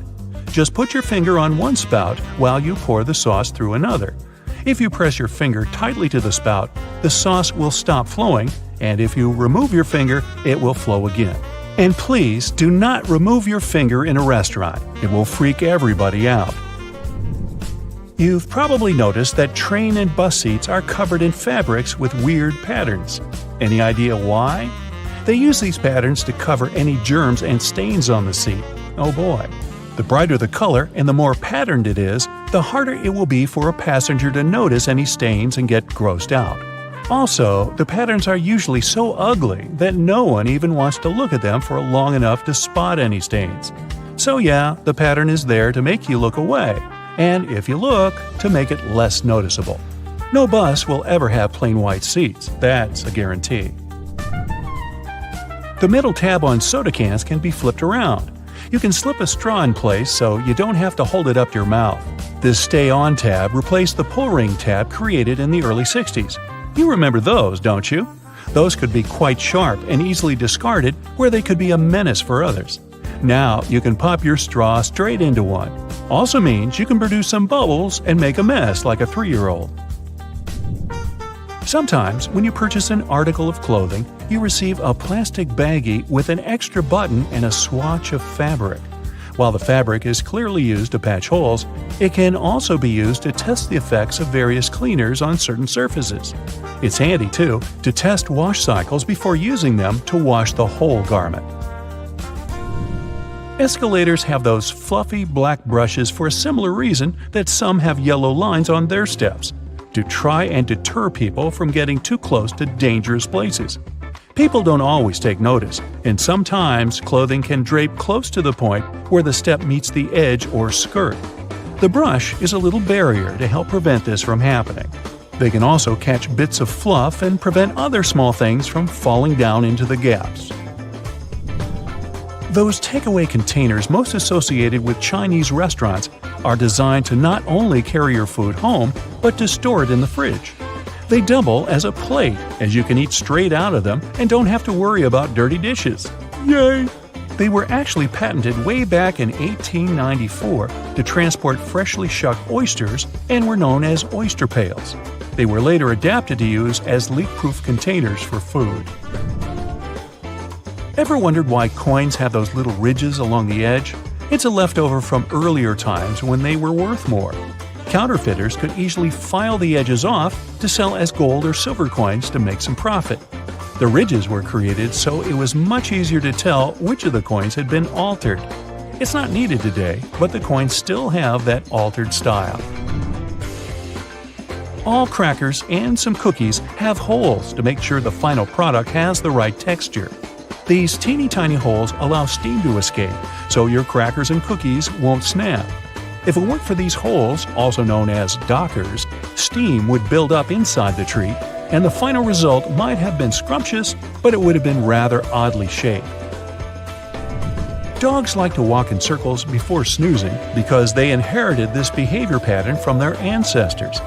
Just put your finger on one spout while you pour the sauce through another. If you press your finger tightly to the spout, the sauce will stop flowing, and if you remove your finger, it will flow again. And please do not remove your finger in a restaurant. It will freak everybody out. You've probably noticed that train and bus seats are covered in fabrics with weird patterns. Any idea why? They use these patterns to cover any germs and stains on the seat. Oh boy. The brighter the color and the more patterned it is, the harder it will be for a passenger to notice any stains and get grossed out. Also, the patterns are usually so ugly that no one even wants to look at them for long enough to spot any stains. So yeah, the pattern is there to make you look away, and if you look, to make it less noticeable. No bus will ever have plain white seats, that's a guarantee. The middle tab on soda cans can be flipped around. You can slip a straw in place so you don't have to hold it up to your mouth. This stay-on tab replaced the pull ring tab created in the early 60s. You remember those, don't you? Those could be quite sharp and easily discarded where they could be a menace for others. Now you can pop your straw straight into one. Also means you can produce some bubbles and make a mess like a 3-year-old. Sometimes, when you purchase an article of clothing, you receive a plastic baggie with an extra button and a swatch of fabric. While the fabric is clearly used to patch holes, it can also be used to test the effects of various cleaners on certain surfaces. It's handy, too, to test wash cycles before using them to wash the whole garment. Escalators have those fluffy black brushes for a similar reason that some have yellow lines on their steps, to try and deter people from getting too close to dangerous places. People don't always take notice, and sometimes clothing can drape close to the point where the step meets the edge or skirt. The brush is a little barrier to help prevent this from happening. They can also catch bits of fluff and prevent other small things from falling down into the gaps. Those takeaway containers most associated with Chinese restaurants are designed to not only carry your food home, but to store it in the fridge. They double as a plate, as you can eat straight out of them and don't have to worry about dirty dishes. Yay! They were actually patented way back in 1894 to transport freshly shucked oysters and were known as oyster pails. They were later adapted to use as leak-proof containers for food. Ever wondered why coins have those little ridges along the edge? It's a leftover from earlier times when they were worth more. Counterfeiters could easily file the edges off to sell as gold or silver coins to make some profit. The ridges were created so it was much easier to tell which of the coins had been altered. It's not needed today, but the coins still have that altered style. All crackers and some cookies have holes to make sure the final product has the right texture. These teeny tiny holes allow steam to escape, so your crackers and cookies won't snap. If it weren't for these holes, also known as dockers, steam would build up inside the treat, and the final result might have been scrumptious, but it would have been rather oddly shaped. Dogs like to walk in circles before snoozing because they inherited this behavior pattern from their ancestors.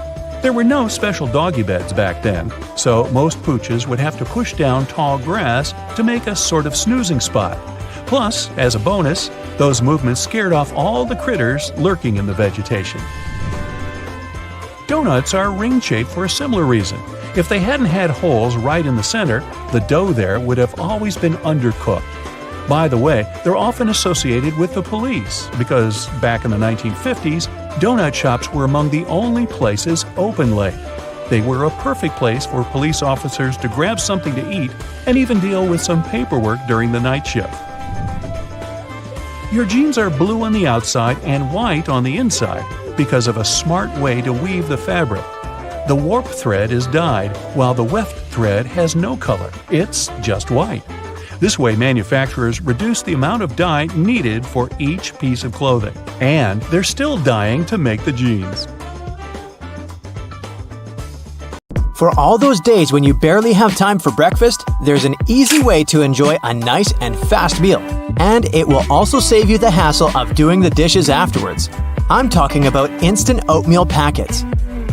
There were no special doggy beds back then, so most pooches would have to push down tall grass to make a sort of snoozing spot. Plus, as a bonus, those movements scared off all the critters lurking in the vegetation. Donuts are ring-shaped for a similar reason. If they hadn't had holes right in the center, the dough there would have always been undercooked. By the way, they're often associated with the police because back in the 1950s, donut shops were among the only places open late. They were a perfect place for police officers to grab something to eat and even deal with some paperwork during the night shift. Your jeans are blue on the outside and white on the inside because of a smart way to weave the fabric. The warp thread is dyed, while the weft thread has no color. It's just white. This way, manufacturers reduce the amount of dye needed for each piece of clothing. And they're still dyeing to make the jeans. For all those days when you barely have time for breakfast, there's an easy way to enjoy a nice and fast meal. And it will also save you the hassle of doing the dishes afterwards. I'm talking about instant oatmeal packets.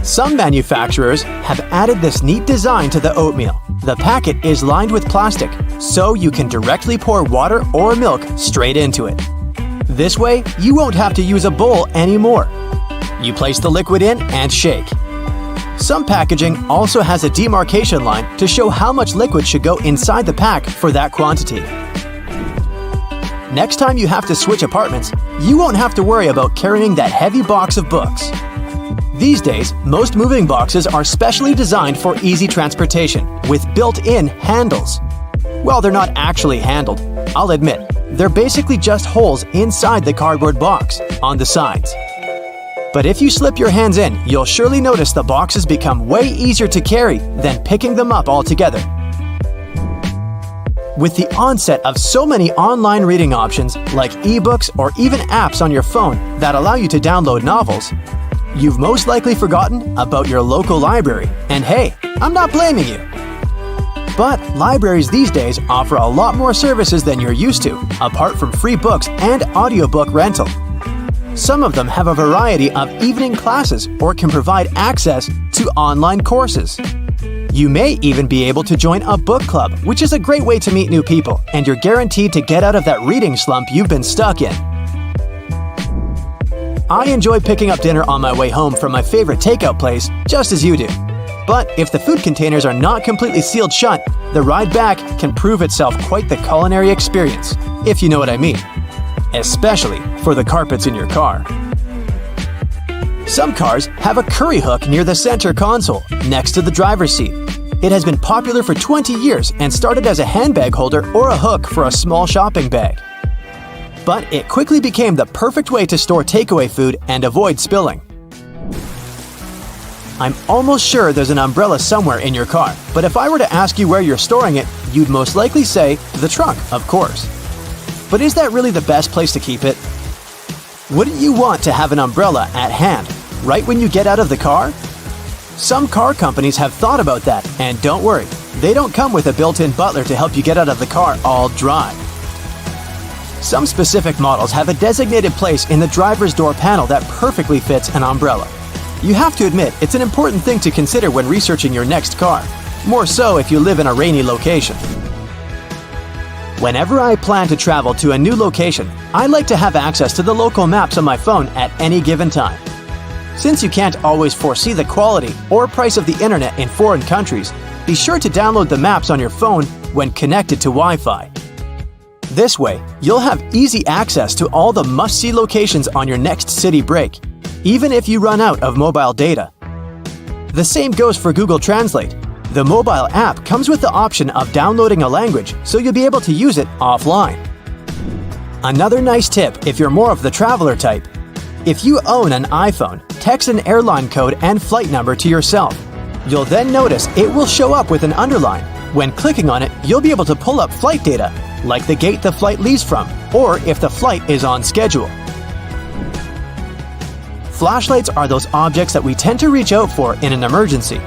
Some manufacturers have added this neat design to the oatmeal. The packet is lined with plastic, so you can directly pour water or milk straight into it. This way, you won't have to use a bowl anymore. You place the liquid in and shake. Some packaging also has a demarcation line to show how much liquid should go inside the pack for that quantity. Next time you have to switch apartments, you won't have to worry about carrying that heavy box of books. These days, most moving boxes are specially designed for easy transportation with built-in handles. Well, they're not actually handled, I'll admit. They're basically just holes inside the cardboard box, on the sides. But if you slip your hands in, you'll surely notice the boxes become way easier to carry than picking them up altogether. With the onset of so many online reading options like ebooks or even apps on your phone that allow you to download novels, you've most likely forgotten about your local library. And hey, I'm not blaming you. But libraries these days offer a lot more services than you're used to, apart from free books and audiobook rental. Some of them have a variety of evening classes or can provide access to online courses. You may even be able to join a book club, which is a great way to meet new people, and you're guaranteed to get out of that reading slump you've been stuck in. I enjoy picking up dinner on my way home from my favorite takeout place, just as you do. But if the food containers are not completely sealed shut, the ride back can prove itself quite the culinary experience, if you know what I mean. Especially for the carpets in your car. Some cars have a curry hook near the center console, next to the driver's seat. It has been popular for 20 years and started as a handbag holder or a hook for a small shopping bag. But it quickly became the perfect way to store takeaway food and avoid spilling. I'm almost sure there's an umbrella somewhere in your car, but if I were to ask you where you're storing it, you'd most likely say the trunk, of course. But is that really the best place to keep it? Wouldn't you want to have an umbrella at hand, right when you get out of the car? Some car companies have thought about that, and don't worry, they don't come with a built-in butler to help you get out of the car all dry. Some specific models have a designated place in the driver's door panel that perfectly fits an umbrella. You have to admit, it's an important thing to consider when researching your next car, more so if you live in a rainy location. Whenever I plan to travel to a new location, I like to have access to the local maps on my phone at any given time. Since you can't always foresee the quality or price of the internet in foreign countries, be sure to download the maps on your phone when connected to Wi-Fi. This way, you'll have easy access to all the must-see locations on your next city break, even if you run out of mobile data. The same goes for Google Translate. The mobile app comes with the option of downloading a language, so you'll be able to use it offline. Another nice tip if you're more of the traveler type. If you own an iPhone, text an airline code and flight number to yourself. You'll then notice it will show up with an underline. When clicking on it, you'll be able to pull up flight data, like the gate the flight leaves from, or if the flight is on schedule. Flashlights are those objects that we tend to reach out for in an emergency,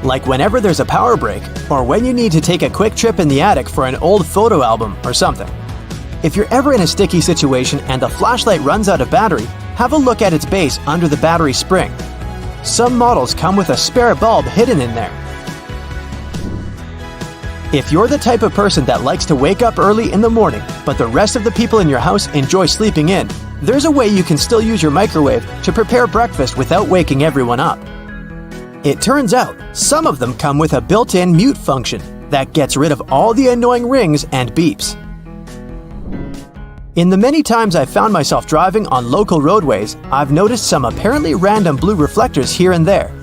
like whenever there's a power break or when you need to take a quick trip in the attic for an old photo album or something. If you're ever in a sticky situation and the flashlight runs out of battery, have a look at its base under the battery spring. Some models come with a spare bulb hidden in there. If you're the type of person that likes to wake up early in the morning, but the rest of the people in your house enjoy sleeping in, there's a way you can still use your microwave to prepare breakfast without waking everyone up. It turns out, some of them come with a built-in mute function that gets rid of all the annoying rings and beeps. In the many times I've found myself driving on local roadways, I've noticed some apparently random blue reflectors here and there.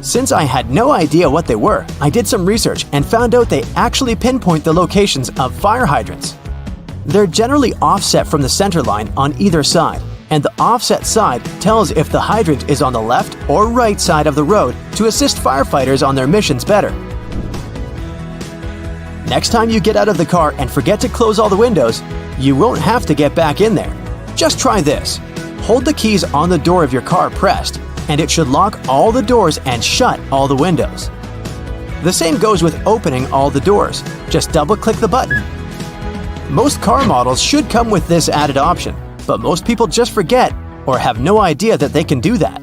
Since I had no idea what they were, I did some research and found out they actually pinpoint the locations of fire hydrants. They're generally offset from the center line on either side, and the offset side tells if the hydrant is on the left or right side of the road to assist firefighters on their missions better. Next time you get out of the car and forget to close all the windows, you won't have to get back in there. Just try this. Hold the keys on the door of your car pressed, and it should lock all the doors and shut all the windows. The same goes with opening all the doors. Just double-click the button. Most car models should come with this added option, but most people just forget or have no idea that they can do that.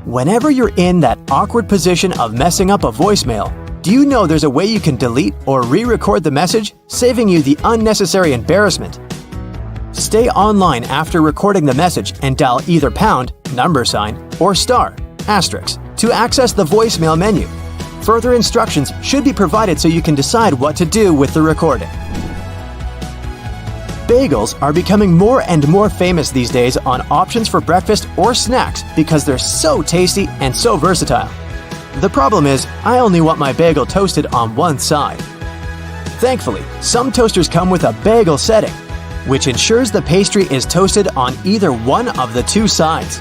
Whenever you're in that awkward position of messing up a voicemail, do you know there's a way you can delete or re-record the message, saving you the unnecessary embarrassment? Stay online after recording the message and dial either pound, number sign, or star, asterisk, to access the voicemail menu. Further instructions should be provided so you can decide what to do with the recording. Bagels are becoming more and more famous these days on options for breakfast or snacks because they're so tasty and so versatile. The problem is, I only want my bagel toasted on one side. Thankfully, some toasters come with a bagel setting, which ensures the pastry is toasted on either one of the two sides.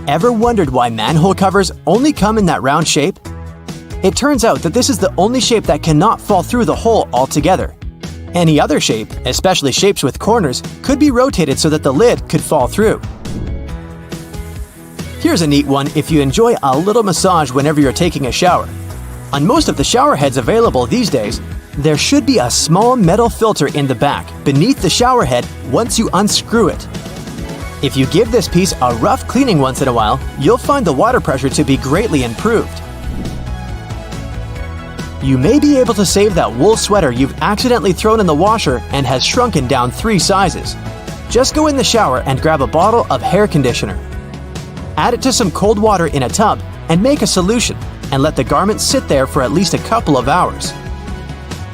Ever wondered why manhole covers only come in that round shape? It turns out that this is the only shape that cannot fall through the hole altogether. Any other shape, especially shapes with corners, could be rotated so that the lid could fall through. Here's a neat one if you enjoy a little massage whenever you're taking a shower. On most of the shower heads available these days, there should be a small metal filter in the back beneath the shower head once you unscrew it. If you give this piece a rough cleaning once in a while, you'll find the water pressure to be greatly improved. You may be able to save that wool sweater you've accidentally thrown in the washer and has shrunken down 3 sizes. Just go in the shower and grab a bottle of hair conditioner. Add it to some cold water in a tub and make a solution, and let the garment sit there for at least a couple of hours.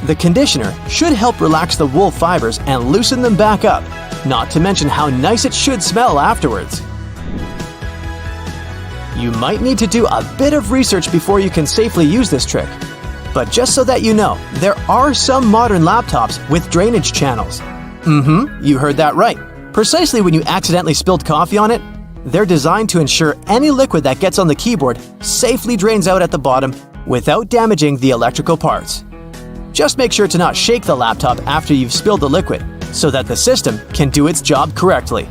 The conditioner should help relax the wool fibers and loosen them back up, not to mention how nice it should smell afterwards. You might need to do a bit of research before you can safely use this trick. But just so that you know, there are some modern laptops with drainage channels. You heard that right. Precisely when you accidentally spilled coffee on it, they're designed to ensure any liquid that gets on the keyboard safely drains out at the bottom without damaging the electrical parts. Just make sure to not shake the laptop after you've spilled the liquid so that the system can do its job correctly.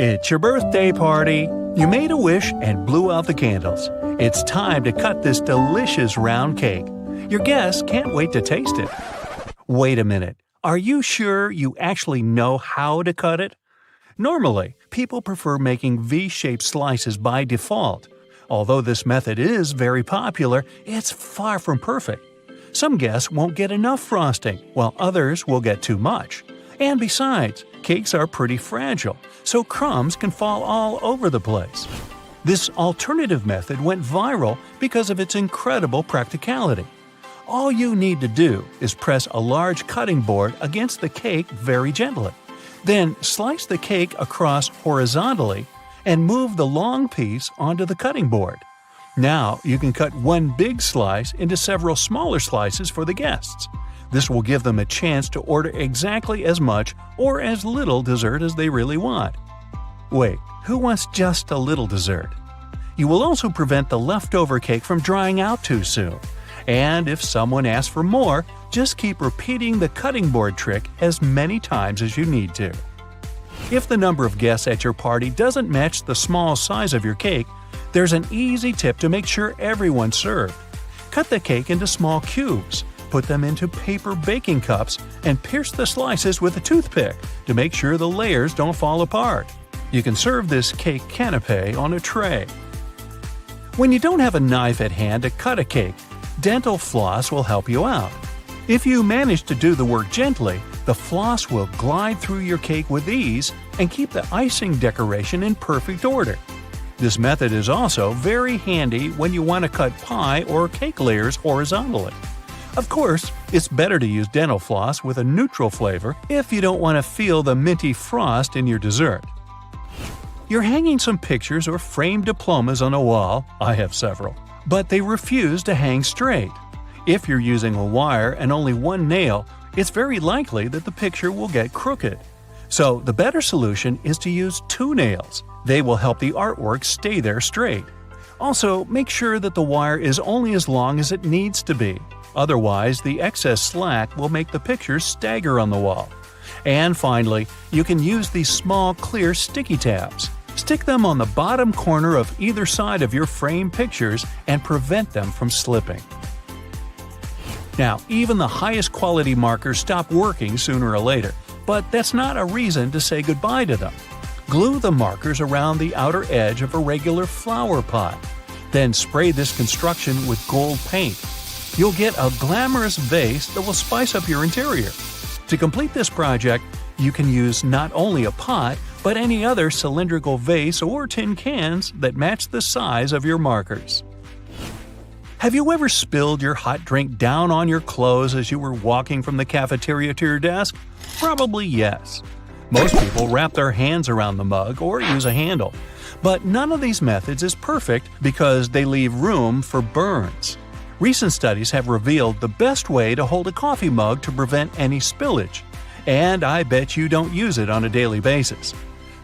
It's your birthday party. You made a wish and blew out the candles. It's time to cut this delicious round cake. Your guests can't wait to taste it. Wait a minute. Are you sure you actually know how to cut it? Normally, people prefer making V-shaped slices by default. Although this method is very popular, it's far from perfect. Some guests won't get enough frosting, while others will get too much. And besides, cakes are pretty fragile, so crumbs can fall all over the place. This alternative method went viral because of its incredible practicality. All you need to do is press a large cutting board against the cake very gently. Then slice the cake across horizontally and move the long piece onto the cutting board. Now you can cut one big slice into several smaller slices for the guests. This will give them a chance to order exactly as much or as little dessert as they really want. Wait, who wants just a little dessert? You will also prevent the leftover cake from drying out too soon. And if someone asks for more, just keep repeating the cutting board trick as many times as you need to. If the number of guests at your party doesn't match the small size of your cake, there's an easy tip to make sure everyone's served. Cut the cake into small cubes, put them into paper baking cups, and pierce the slices with a toothpick to make sure the layers don't fall apart. You can serve this cake canapé on a tray. When you don't have a knife at hand to cut a cake, dental floss will help you out. If you manage to do the work gently, the floss will glide through your cake with ease and keep the icing decoration in perfect order. This method is also very handy when you want to cut pie or cake layers horizontally. Of course, it's better to use dental floss with a neutral flavor if you don't want to feel the minty frost in your dessert. You're hanging some pictures or framed diplomas on a wall. I have several. But they refuse to hang straight. If you're using a wire and only one nail, it's very likely that the picture will get crooked. So the better solution is to use 2 nails. They will help the artwork stay there straight. Also, make sure that the wire is only as long as it needs to be. Otherwise, the excess slack will make the picture stagger on the wall. And finally, you can use these small clear sticky tabs. Stick them on the bottom corner of either side of your frame pictures and prevent them from slipping. Now, even the highest quality markers stop working sooner or later, but that's not a reason to say goodbye to them. Glue the markers around the outer edge of a regular flower pot. Then spray this construction with gold paint. You'll get a glamorous vase that will spice up your interior. To complete this project, you can use not only a pot, but any other cylindrical vase or tin cans that match the size of your markers. Have you ever spilled your hot drink down on your clothes as you were walking from the cafeteria to your desk? Probably yes. Most people wrap their hands around the mug or use a handle. But none of these methods is perfect because they leave room for burns. Recent studies have revealed the best way to hold a coffee mug to prevent any spillage. And I bet you don't use it on a daily basis.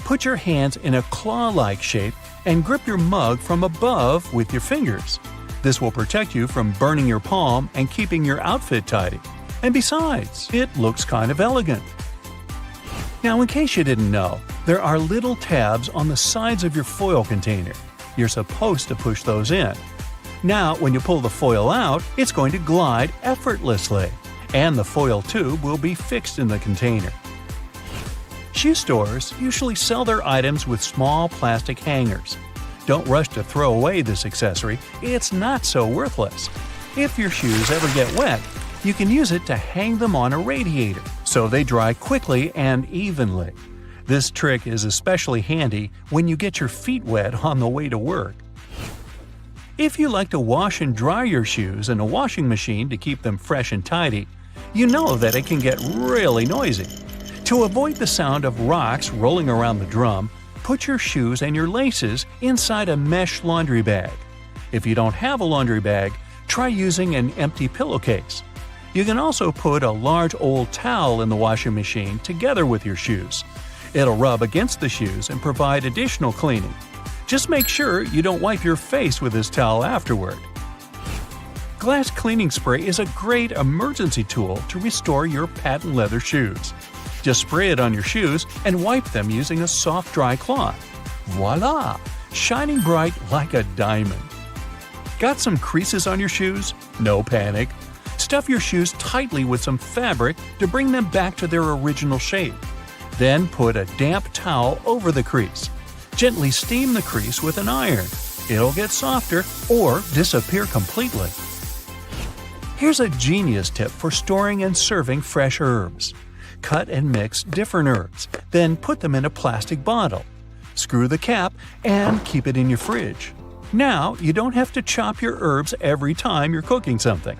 Put your hands in a claw-like shape and grip your mug from above with your fingers. This will protect you from burning your palm and keeping your outfit tidy. And besides, it looks kind of elegant. Now, in case you didn't know, there are little tabs on the sides of your foil container. You're supposed to push those in. Now, when you pull the foil out, it's going to glide effortlessly, and the foil tube will be fixed in the container. Shoe stores usually sell their items with small plastic hangers. Don't rush to throw away this accessory, it's not so worthless. If your shoes ever get wet, you can use it to hang them on a radiator, so they dry quickly and evenly. This trick is especially handy when you get your feet wet on the way to work. If you like to wash and dry your shoes in a washing machine to keep them fresh and tidy, you know that it can get really noisy. To avoid the sound of rocks rolling around the drum, put your shoes and your laces inside a mesh laundry bag. If you don't have a laundry bag, try using an empty pillowcase. You can also put a large old towel in the washing machine together with your shoes. It'll rub against the shoes and provide additional cleaning. Just make sure you don't wipe your face with this towel afterward. Glass cleaning spray is a great emergency tool to restore your patent leather shoes. Just spray it on your shoes and wipe them using a soft, dry cloth. Voila! Shining bright like a diamond. Got some creases on your shoes? No panic. Stuff your shoes tightly with some fabric to bring them back to their original shape. Then put a damp towel over the crease. Gently steam the crease with an iron. It'll get softer or disappear completely. Here's a genius tip for storing and serving fresh herbs. Cut and mix different herbs, then put them in a plastic bottle. Screw the cap and keep it in your fridge. Now, you don't have to chop your herbs every time you're cooking something.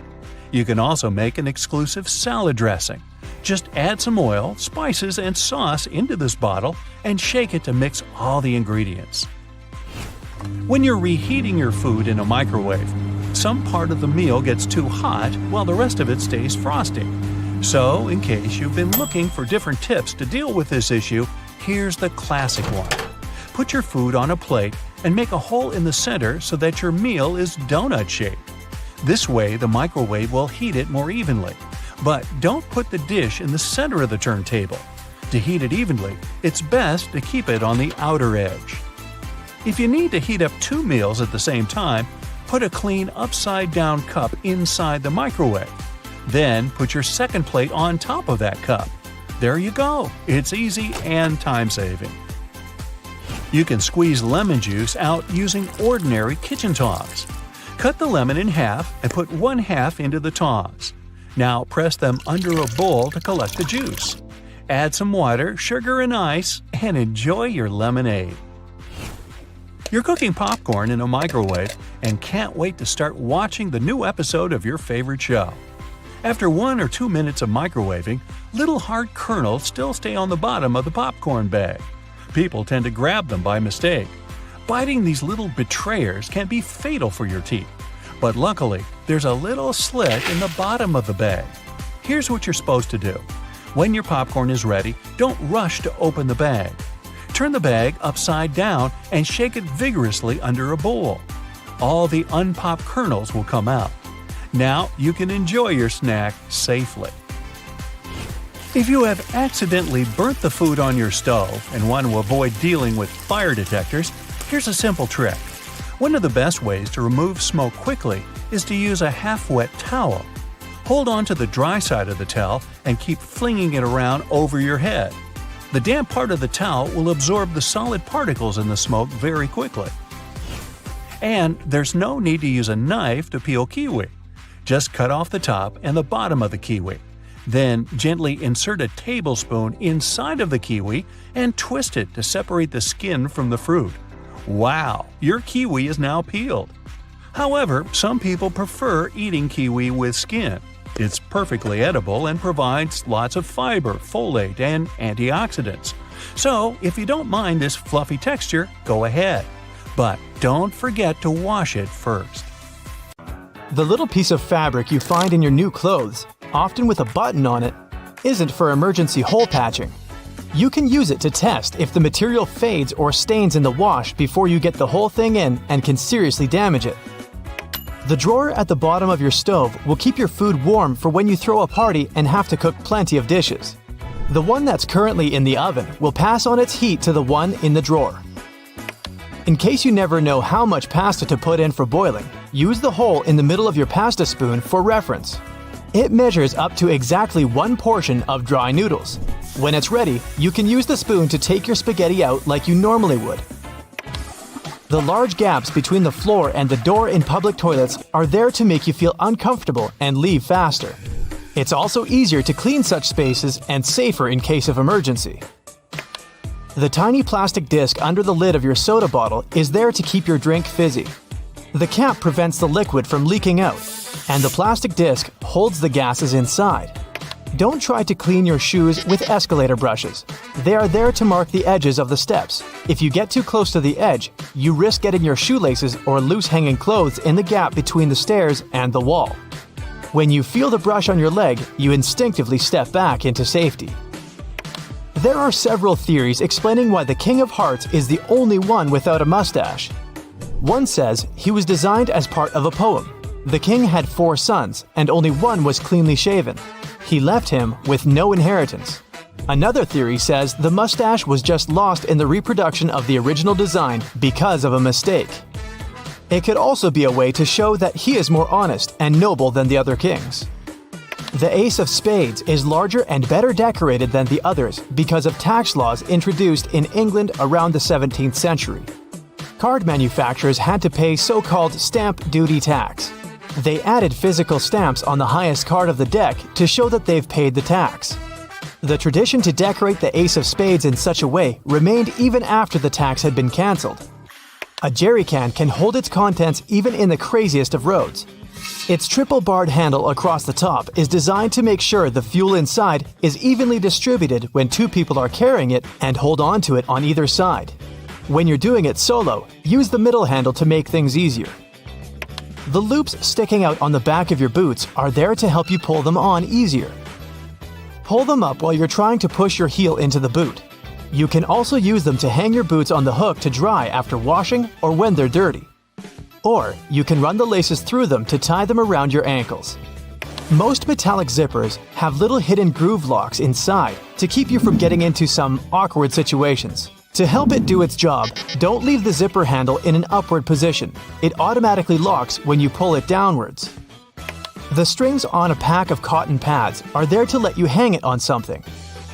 You can also make an exclusive salad dressing. Just add some oil, spices, and sauce into this bottle and shake it to mix all the ingredients. When you're reheating your food in a microwave, some part of the meal gets too hot while the rest of it stays frosty. So, in case you've been looking for different tips to deal with this issue, here's the classic one. Put your food on a plate and make a hole in the center so that your meal is donut-shaped. This way, the microwave will heat it more evenly. But don't put the dish in the center of the turntable. To heat it evenly, it's best to keep it on the outer edge. If you need to heat up 2 meals at the same time, put a clean upside-down cup inside the microwave. Then put your second plate on top of that cup. There you go. It's easy and time-saving. You can squeeze lemon juice out using ordinary kitchen tongs. Cut the lemon in half and put 1/2 into the tongs. Now press them under a bowl to collect the juice. Add some water, sugar, and ice, and enjoy your lemonade. You're cooking popcorn in a microwave and can't wait to start watching the new episode of your favorite show. After 1 or 2 minutes of microwaving, little hard kernels still stay on the bottom of the popcorn bag. People tend to grab them by mistake. Biting these little betrayers can be fatal for your teeth. But luckily, there's a little slit in the bottom of the bag. Here's what you're supposed to do. When your popcorn is ready, don't rush to open the bag. Turn the bag upside down and shake it vigorously under a bowl. All the unpopped kernels will come out. Now you can enjoy your snack safely. If you have accidentally burnt the food on your stove and want to avoid dealing with fire detectors, here's a simple trick. One of the best ways to remove smoke quickly is to use a half-wet towel. Hold on to the dry side of the towel and keep flinging it around over your head. The damp part of the towel will absorb the solid particles in the smoke very quickly. And there's no need to use a knife to peel kiwi. Just cut off the top and the bottom of the kiwi. Then gently insert a tablespoon inside of the kiwi and twist it to separate the skin from the fruit. Wow, your kiwi is now peeled. However, some people prefer eating kiwi with skin. It's perfectly edible and provides lots of fiber, folate, and antioxidants. So, if you don't mind this fluffy texture, go ahead. But don't forget to wash it first. The little piece of fabric you find in your new clothes, often with a button on it, isn't for emergency hole patching. You can use it to test if the material fades or stains in the wash before you get the whole thing in and can seriously damage it. The drawer at the bottom of your stove will keep your food warm for when you throw a party and have to cook plenty of dishes. The one that's currently in the oven will pass on its heat to the one in the drawer. In case you never know how much pasta to put in for boiling, use the hole in the middle of your pasta spoon for reference. It measures up to exactly 1 portion of dry noodles. When it's ready, you can use the spoon to take your spaghetti out like you normally would. The large gaps between the floor and the door in public toilets are there to make you feel uncomfortable and leave faster. It's also easier to clean such spaces and safer in case of emergency. The tiny plastic disc under the lid of your soda bottle is there to keep your drink fizzy. The cap prevents the liquid from leaking out, and the plastic disc holds the gases inside. Don't try to clean your shoes with escalator brushes. They are there to mark the edges of the steps. If you get too close to the edge, you risk getting your shoelaces or loose hanging clothes in the gap between the stairs and the wall. When you feel the brush on your leg, you instinctively step back into safety. There are several theories explaining why the King of Hearts is the only one without a mustache. One says he was designed as part of a poem. The king had 4 sons, and only one was cleanly shaven. He left him with no inheritance. Another theory says the mustache was just lost in the reproduction of the original design because of a mistake. It could also be a way to show that he is more honest and noble than the other kings. The Ace of Spades is larger and better decorated than the others because of tax laws introduced in England around the 17th century. Card manufacturers had to pay so-called stamp duty tax. They added physical stamps on the highest card of the deck to show that they've paid the tax. The tradition to decorate the Ace of Spades in such a way remained even after the tax had been cancelled. A jerry can hold its contents even in the craziest of roads. Its triple-barred handle across the top is designed to make sure the fuel inside is evenly distributed when 2 people are carrying it and hold on to it on either side. When you're doing it solo, use the middle handle to make things easier. The loops sticking out on the back of your boots are there to help you pull them on easier. Pull them up while you're trying to push your heel into the boot. You can also use them to hang your boots on the hook to dry after washing or when they're dirty. Or you can run the laces through them to tie them around your ankles. Most metallic zippers have little hidden groove locks inside to keep you from getting into some awkward situations. To help it do its job, don't leave the zipper handle in an upward position. It automatically locks when you pull it downwards. The strings on a pack of cotton pads are there to let you hang it on something.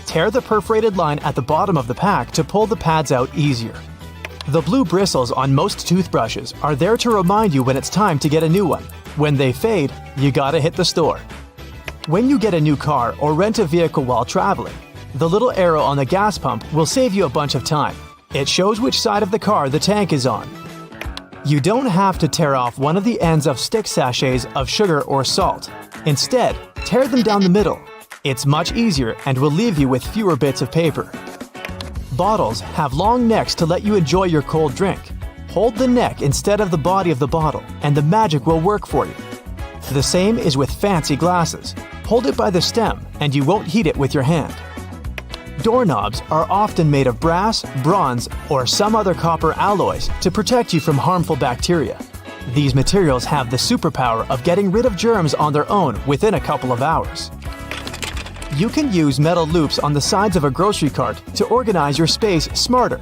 Tear the perforated line at the bottom of the pack to pull the pads out easier. The blue bristles on most toothbrushes are there to remind you when it's time to get a new one. When they fade, you gotta hit the store. When you get a new car or rent a vehicle while traveling, the little arrow on the gas pump will save you a bunch of time. It shows which side of the car the tank is on. You don't have to tear off one of the ends of stick sachets of sugar or salt. Instead, tear them down the middle. It's much easier and will leave you with fewer bits of paper. Bottles have long necks to let you enjoy your cold drink. Hold the neck instead of the body of the bottle, and the magic will work for you. The same is with fancy glasses. Hold it by the stem, and you won't heat it with your hand. Doorknobs are often made of brass, bronze, or some other copper alloys to protect you from harmful bacteria. These materials have the superpower of getting rid of germs on their own within a couple of hours. You can use metal loops on the sides of a grocery cart to organize your space smarter.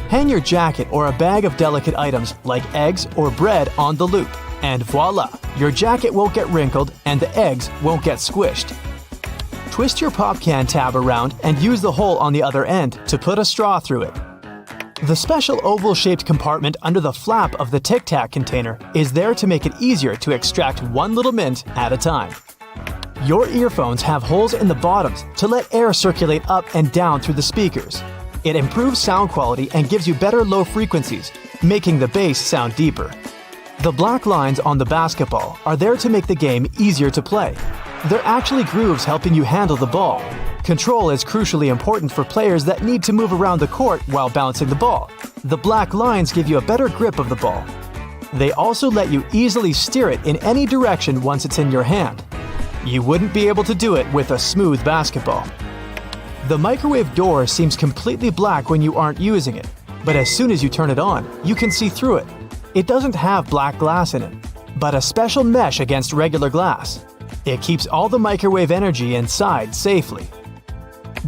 Hang your jacket or a bag of delicate items like eggs or bread on the loop, and voila! Your jacket won't get wrinkled and the eggs won't get squished. Twist your pop can tab around and use the hole on the other end to put a straw through it. The special oval-shaped compartment under the flap of the Tic Tac container is there to make it easier to extract one little mint at a time. Your earphones have holes in the bottoms to let air circulate up and down through the speakers. It improves sound quality and gives you better low frequencies, making the bass sound deeper. The black lines on the basketball are there to make the game easier to play. They're actually grooves helping you handle the ball. Control is crucially important for players that need to move around the court while bouncing the ball. The black lines give you a better grip of the ball. They also let you easily steer it in any direction once it's in your hand. You wouldn't be able to do it with a smooth basketball. The microwave door seems completely black when you aren't using it, but as soon as you turn it on, you can see through it. It doesn't have black glass in it, but a special mesh against regular glass. It keeps all the microwave energy inside safely.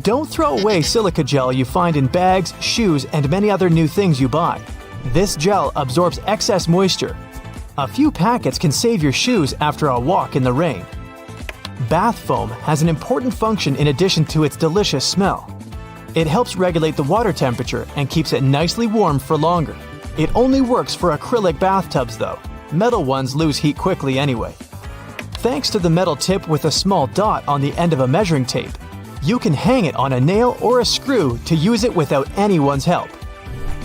Don't throw away silica gel you find in bags, shoes, and many other new things you buy. This gel absorbs excess moisture. A few packets can save your shoes after a walk in the rain. Bath foam has an important function in addition to its delicious smell. It helps regulate the water temperature and keeps it nicely warm for longer. It only works for acrylic bathtubs though. Metal ones lose heat quickly anyway. Thanks to the metal tip with a small dot on the end of a measuring tape, you can hang it on a nail or a screw to use it without anyone's help.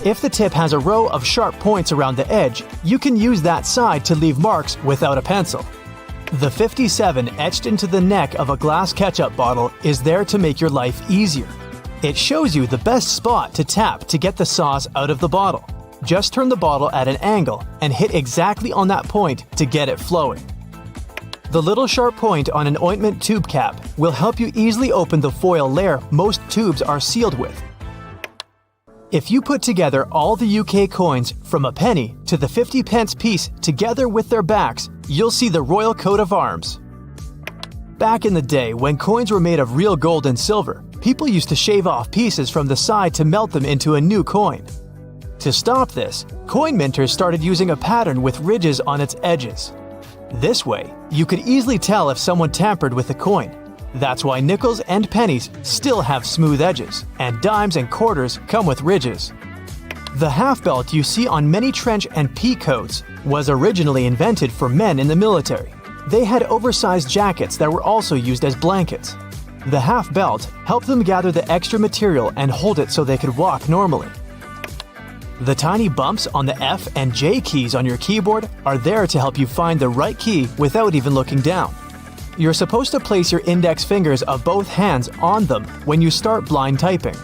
If the tip has a row of sharp points around the edge, you can use that side to leave marks without a pencil. The 57 etched into the neck of a glass ketchup bottle is there to make your life easier. It shows you the best spot to tap to get the sauce out of the bottle. Just turn the bottle at an angle and hit exactly on that point to get it flowing. The little sharp point on an ointment tube cap will help you easily open the foil layer most tubes are sealed with. If you put together all the UK coins from a penny to the 50p piece together with their backs, you'll see the royal coat of arms. Back in the day when coins were made of real gold and silver, people used to shave off pieces from the side to melt them into a new coin. To stop this, coin minters started using a pattern with ridges on its edges. This way, you could easily tell if someone tampered with the coin. That's why nickels and pennies still have smooth edges, and dimes and quarters come with ridges. The half belt you see on many trench and pea coats was originally invented for men in the military. They had oversized jackets that were also used as blankets. The half belt helped them gather the extra material and hold it so they could walk normally. The tiny bumps on the F and J keys on your keyboard are there to help you find the right key without even looking down. You're supposed to place your index fingers of both hands on them when you start blind typing.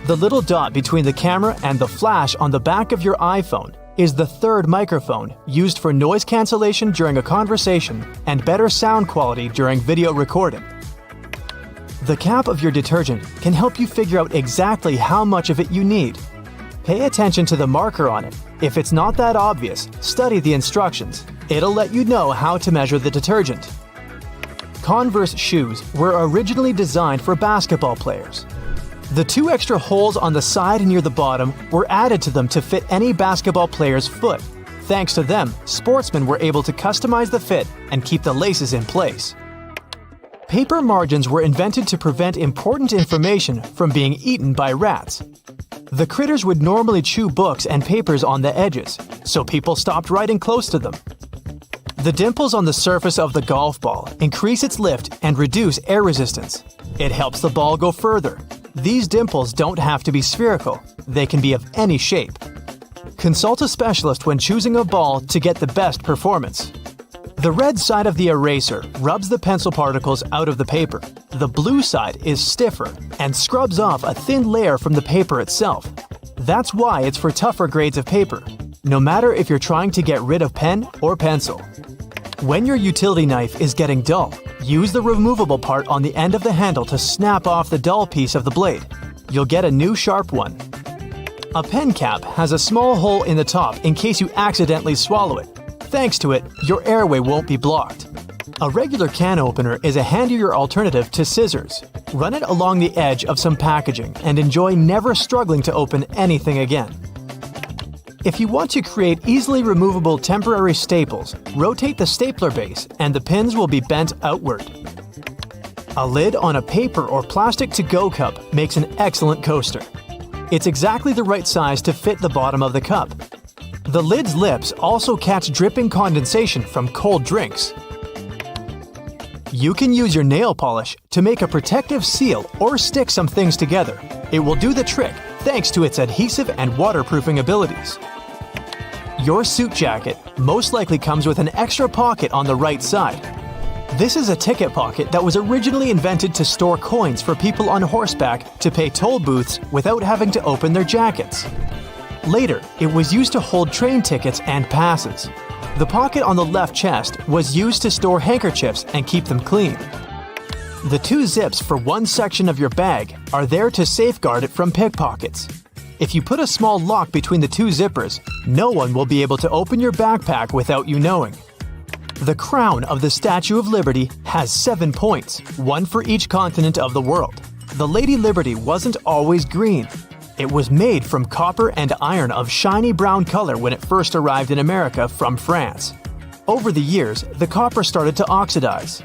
The little dot between the camera and the flash on the back of your iPhone is the third microphone used for noise cancellation during a conversation and better sound quality during video recording. The cap of your detergent can help you figure out exactly how much of it you need. Pay attention to the marker on it. If it's not that obvious, study the instructions. It'll let you know how to measure the detergent. Converse shoes were originally designed for basketball players. The 2 extra holes on the side near the bottom were added to them to fit any basketball player's foot. Thanks to them, sportsmen were able to customize the fit and keep the laces in place. Paper margins were invented to prevent important information from being eaten by rats. The critters would normally chew books and papers on the edges, so people stopped writing close to them. The dimples on the surface of the golf ball increase its lift and reduce air resistance. It helps the ball go further. These dimples don't have to be spherical. They can be of any shape. Consult a specialist when choosing a ball to get the best performance. The red side of the eraser rubs the pencil particles out of the paper. The blue side is stiffer and scrubs off a thin layer from the paper itself. That's why it's for tougher grades of paper, no matter if you're trying to get rid of pen or pencil. When your utility knife is getting dull, use the removable part on the end of the handle to snap off the dull piece of the blade. You'll get a new sharp one. A pen cap has a small hole in the top in case you accidentally swallow it. Thanks to it, your airway won't be blocked. A regular can opener is a handier alternative to scissors. Run it along the edge of some packaging and enjoy never struggling to open anything again. If you want to create easily removable temporary staples, rotate the stapler base and the pins will be bent outward. A lid on a paper or plastic to-go cup makes an excellent coaster. It's exactly the right size to fit the bottom of the cup. The lid's lips also catch dripping condensation from cold drinks. You can use your nail polish to make a protective seal or stick some things together. It will do the trick thanks to its adhesive and waterproofing abilities. Your suit jacket most likely comes with an extra pocket on the right side. This is a ticket pocket that was originally invented to store coins for people on horseback to pay toll booths without having to open their jackets. Later, it was used to hold train tickets and passes. The pocket on the left chest was used to store handkerchiefs and keep them clean. The two zips for one section of your bag are there to safeguard it from pickpockets. If you put a small lock between the two zippers, no one will be able to open your backpack without you knowing. The crown of the Statue of Liberty has 7 points, one for each continent of the world. The Lady Liberty wasn't always green. It was made from copper and iron of shiny brown color when it first arrived in America from France. Over the years, the copper started to oxidize,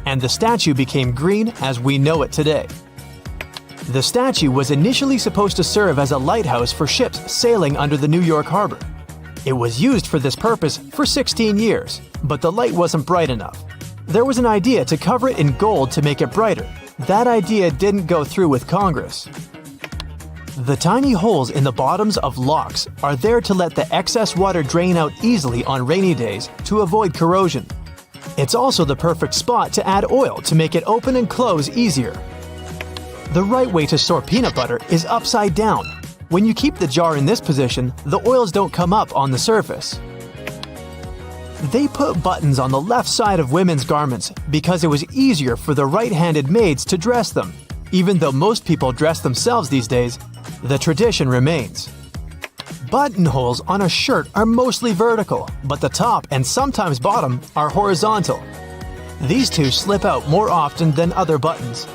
and the statue became green as we know it today. The statue was initially supposed to serve as a lighthouse for ships sailing under the New York harbor. It was used for this purpose for 16 years, but the light wasn't bright enough. There was an idea to cover it in gold to make it brighter. That idea didn't go through with Congress. The tiny holes in the bottoms of locks are there to let the excess water drain out easily on rainy days to avoid corrosion. It's also the perfect spot to add oil to make it open and close easier. The right way to store peanut butter is upside down. When you keep the jar in this position, the oils don't come up on the surface. They put buttons on the left side of women's garments because it was easier for the right-handed maids to dress them. Even though most people dress themselves these days, the tradition remains. Buttonholes on a shirt are mostly vertical, but the top and sometimes bottom are horizontal. These two slip out more often than other buttons.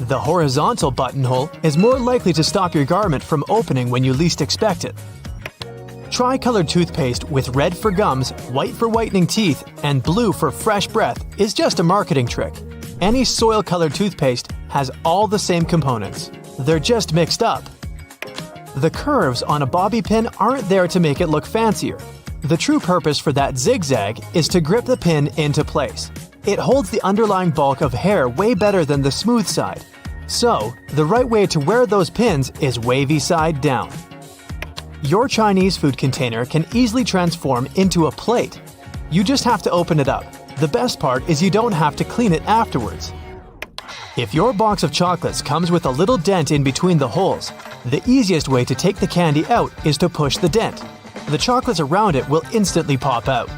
The horizontal buttonhole is more likely to stop your garment from opening when you least expect it. Tri-colored toothpaste with red for gums, white for whitening teeth, and blue for fresh breath is just a marketing trick. Any soil-colored toothpaste has all the same components. They're just mixed up. The curves on a bobby pin aren't there to make it look fancier. The true purpose for that zigzag is to grip the pin into place. It holds the underlying bulk of hair way better than the smooth side. So, the right way to wear those pins is wavy side down. Your Chinese food container can easily transform into a plate. You just have to open it up. The best part is you don't have to clean it afterwards. If your box of chocolates comes with a little dent in between the holes, the easiest way to take the candy out is to push the dent. The chocolates around it will instantly pop out.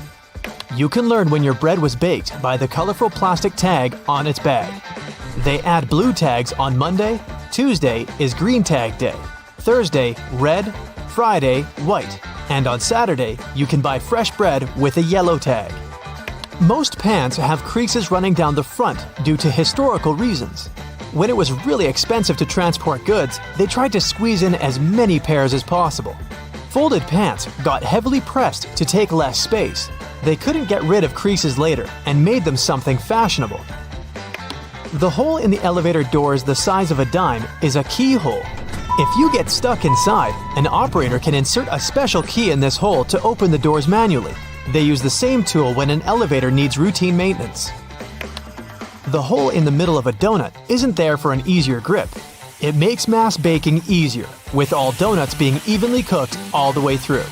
You can learn when your bread was baked by the colorful plastic tag on its bag. They add blue tags on Monday, Tuesday is green tag day, Thursday, red, Friday, white, and on Saturday, you can buy fresh bread with a yellow tag. Most pants have creases running down the front due to historical reasons. When it was really expensive to transport goods, they tried to squeeze in as many pairs as possible. Folded pants got heavily pressed to take less space. They couldn't get rid of creases later and made them something fashionable. The hole in the elevator doors the size of a dime is a keyhole. If you get stuck inside, an operator can insert a special key in this hole to open the doors manually. They use the same tool when an elevator needs routine maintenance. The hole in the middle of a donut isn't there for an easier grip. It makes mass baking easier, with all donuts being evenly cooked all the way through.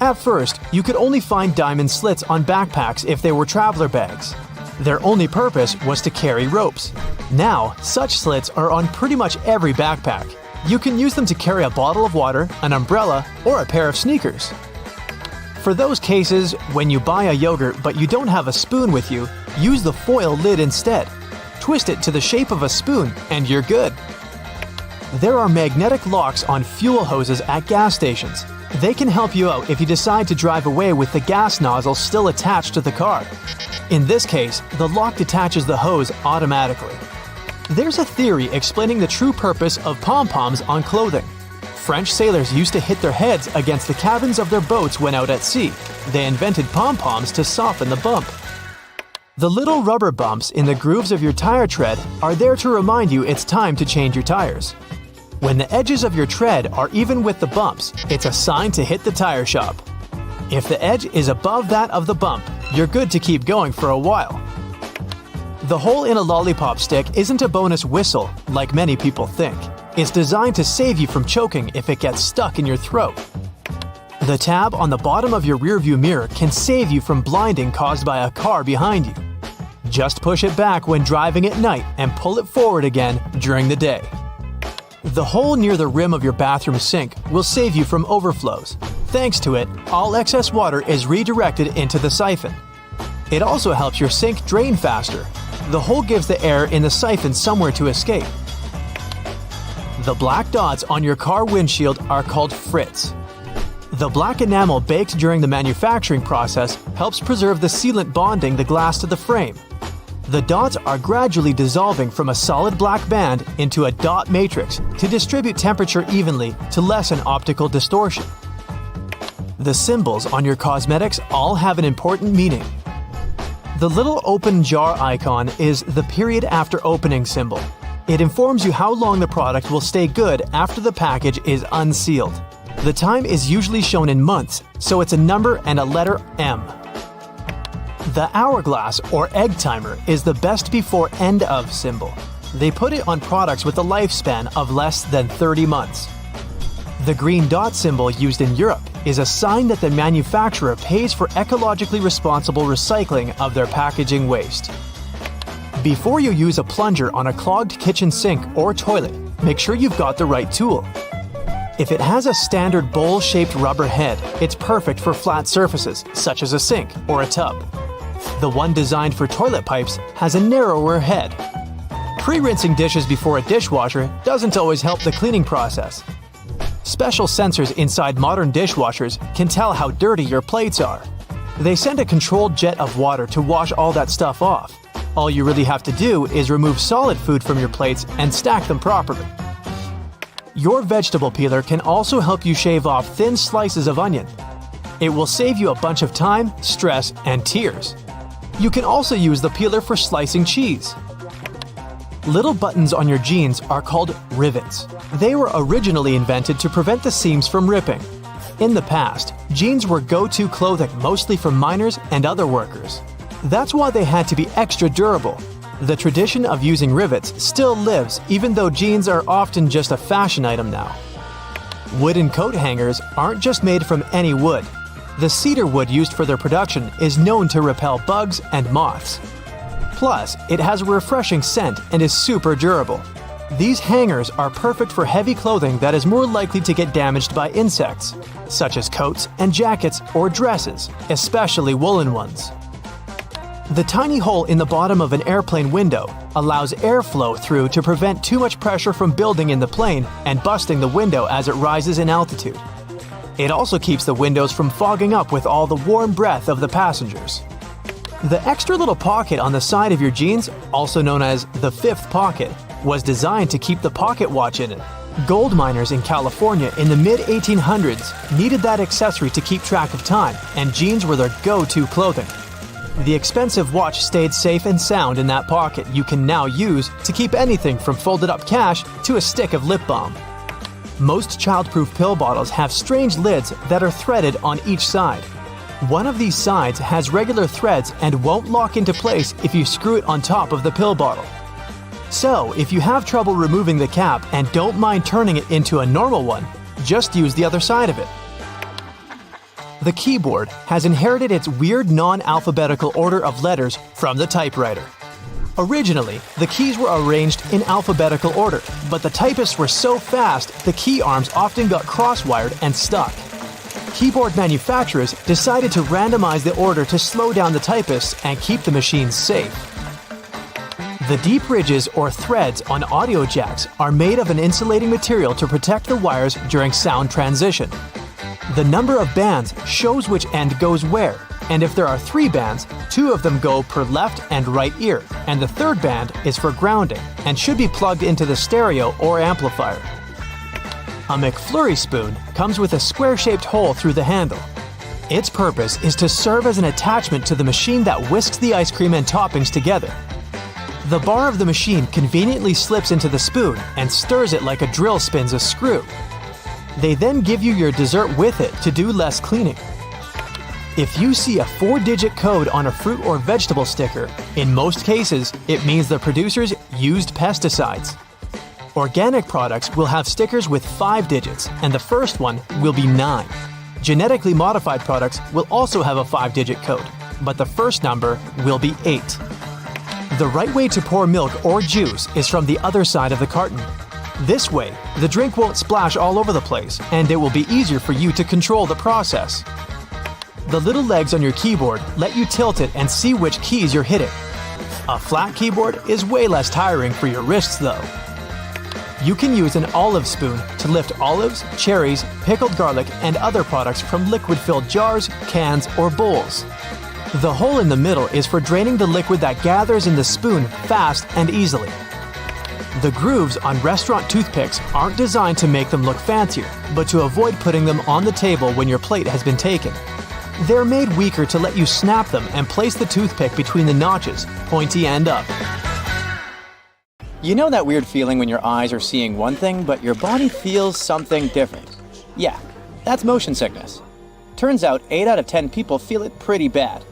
At first, you could only find diamond slits on backpacks if they were traveler bags. Their only purpose was to carry ropes. Now, such slits are on pretty much every backpack. You can use them to carry a bottle of water, an umbrella, or a pair of sneakers. For those cases when you buy a yogurt but you don't have a spoon with you, use the foil lid instead. Twist it to the shape of a spoon and you're good. There are magnetic locks on fuel hoses at gas stations. They can help you out if you decide to drive away with the gas nozzle still attached to the car. In this case, the lock detaches the hose automatically. There's a theory explaining the true purpose of pom-poms on clothing. French sailors used to hit their heads against the cabins of their boats when out at sea. They invented pom-poms to soften the bump. The little rubber bumps in the grooves of your tire tread are there to remind you it's time to change your tires. When the edges of your tread are even with the bumps, it's a sign to hit the tire shop. If the edge is above that of the bump, you're good to keep going for a while. The hole in a lollipop stick isn't a bonus whistle, like many people think. It's designed to save you from choking if it gets stuck in your throat. The tab on the bottom of your rearview mirror can save you from blinding caused by a car behind you. Just push it back when driving at night and pull it forward again during the day. The hole near the rim of your bathroom sink will save you from overflows. Thanks to it, all excess water is redirected into the siphon. It also helps your sink drain faster. The hole gives the air in the siphon somewhere to escape. The black dots on your car windshield are called frits. The black enamel baked during the manufacturing process helps preserve the sealant bonding the glass to the frame. The dots are gradually dissolving from a solid black band into a dot matrix to distribute temperature evenly to lessen optical distortion. The symbols on your cosmetics all have an important meaning. The little open jar icon is the period after opening symbol. It informs you how long the product will stay good after the package is unsealed. The time is usually shown in months, so it's a number and a letter M. The hourglass or egg timer is the best before end of symbol. They put it on products with a lifespan of less than 30 months. The green dot symbol used in Europe is a sign that the manufacturer pays for ecologically responsible recycling of their packaging waste. Before you use a plunger on a clogged kitchen sink or toilet, make sure you've got the right tool. If it has a standard bowl-shaped rubber head, it's perfect for flat surfaces, such as a sink or a tub. The one designed for toilet pipes has a narrower head. Pre-rinsing dishes before a dishwasher doesn't always help the cleaning process. Special sensors inside modern dishwashers can tell how dirty your plates are. They send a controlled jet of water to wash all that stuff off. All you really have to do is remove solid food from your plates and stack them properly. Your vegetable peeler can also help you shave off thin slices of onion. It will save you a bunch of time, stress, and tears. You can also use the peeler for slicing cheese. Little buttons on your jeans are called rivets. They were originally invented to prevent the seams from ripping. In the past, jeans were go-to clothing mostly for miners and other workers. That's why they had to be extra durable. The tradition of using rivets still lives even though jeans are often just a fashion item now. Wooden coat hangers aren't just made from any wood. The cedar wood used for their production is known to repel bugs and moths. Plus, it has a refreshing scent and is super durable. These hangers are perfect for heavy clothing that is more likely to get damaged by insects, such as coats and jackets or dresses, especially woolen ones. The tiny hole in the bottom of an airplane window allows airflow through to prevent too much pressure from building in the plane and busting the window as it rises in altitude. It also keeps the windows from fogging up with all the warm breath of the passengers. The extra little pocket on the side of your jeans, also known as the fifth pocket, was designed to keep the pocket watch in it. Gold miners in California in the mid-1800s needed that accessory to keep track of time, and jeans were their go-to clothing. The expensive watch stayed safe and sound in that pocket you can now use to keep anything from folded up cash to a stick of lip balm. Most childproof pill bottles have strange lids that are threaded on each side. One of these sides has regular threads and won't lock into place if you screw it on top of the pill bottle. So, if you have trouble removing the cap and don't mind turning it into a normal one, just use the other side of it. The keyboard has inherited its weird non-alphabetical order of letters from the typewriter. Originally, the keys were arranged in alphabetical order, but the typists were so fast the key arms often got cross-wired and stuck. Keyboard manufacturers decided to randomize the order to slow down the typists and keep the machines safe. The deep ridges or threads on audio jacks are made of an insulating material to protect the wires during sound transition. The number of bands shows which end goes where, and if there are 3 bands, 2 of them go per left and right ear, and the third band is for grounding and should be plugged into the stereo or amplifier. A McFlurry spoon comes with a square-shaped hole through the handle. Its purpose is to serve as an attachment to the machine that whisks the ice cream and toppings together. The bar of the machine conveniently slips into the spoon and stirs it like a drill spins a screw. They then give you your dessert with it to do less cleaning. If you see a 4-digit code on a fruit or vegetable sticker, in most cases, it means the producers used pesticides. Organic products will have stickers with 5 digits, and the first one will be 9. Genetically modified products will also have a 5-digit code, but the first number will be 8. The right way to pour milk or juice is from the other side of the carton. This way, the drink won't splash all over the place, and it will be easier for you to control the process. The little legs on your keyboard let you tilt it and see which keys you're hitting. A flat keyboard is way less tiring for your wrists though. You can use an olive spoon to lift olives, cherries, pickled garlic, and other products from liquid-filled jars, cans, or bowls. The hole in the middle is for draining the liquid that gathers in the spoon fast and easily. The grooves on restaurant toothpicks aren't designed to make them look fancier, but to avoid putting them on the table when your plate has been taken. They're made weaker to let you snap them and place the toothpick between the notches, pointy end up. You know that weird feeling when your eyes are seeing one thing, but your body feels something different? Yeah, that's motion sickness. Turns out 8 out of 10 people feel it pretty bad.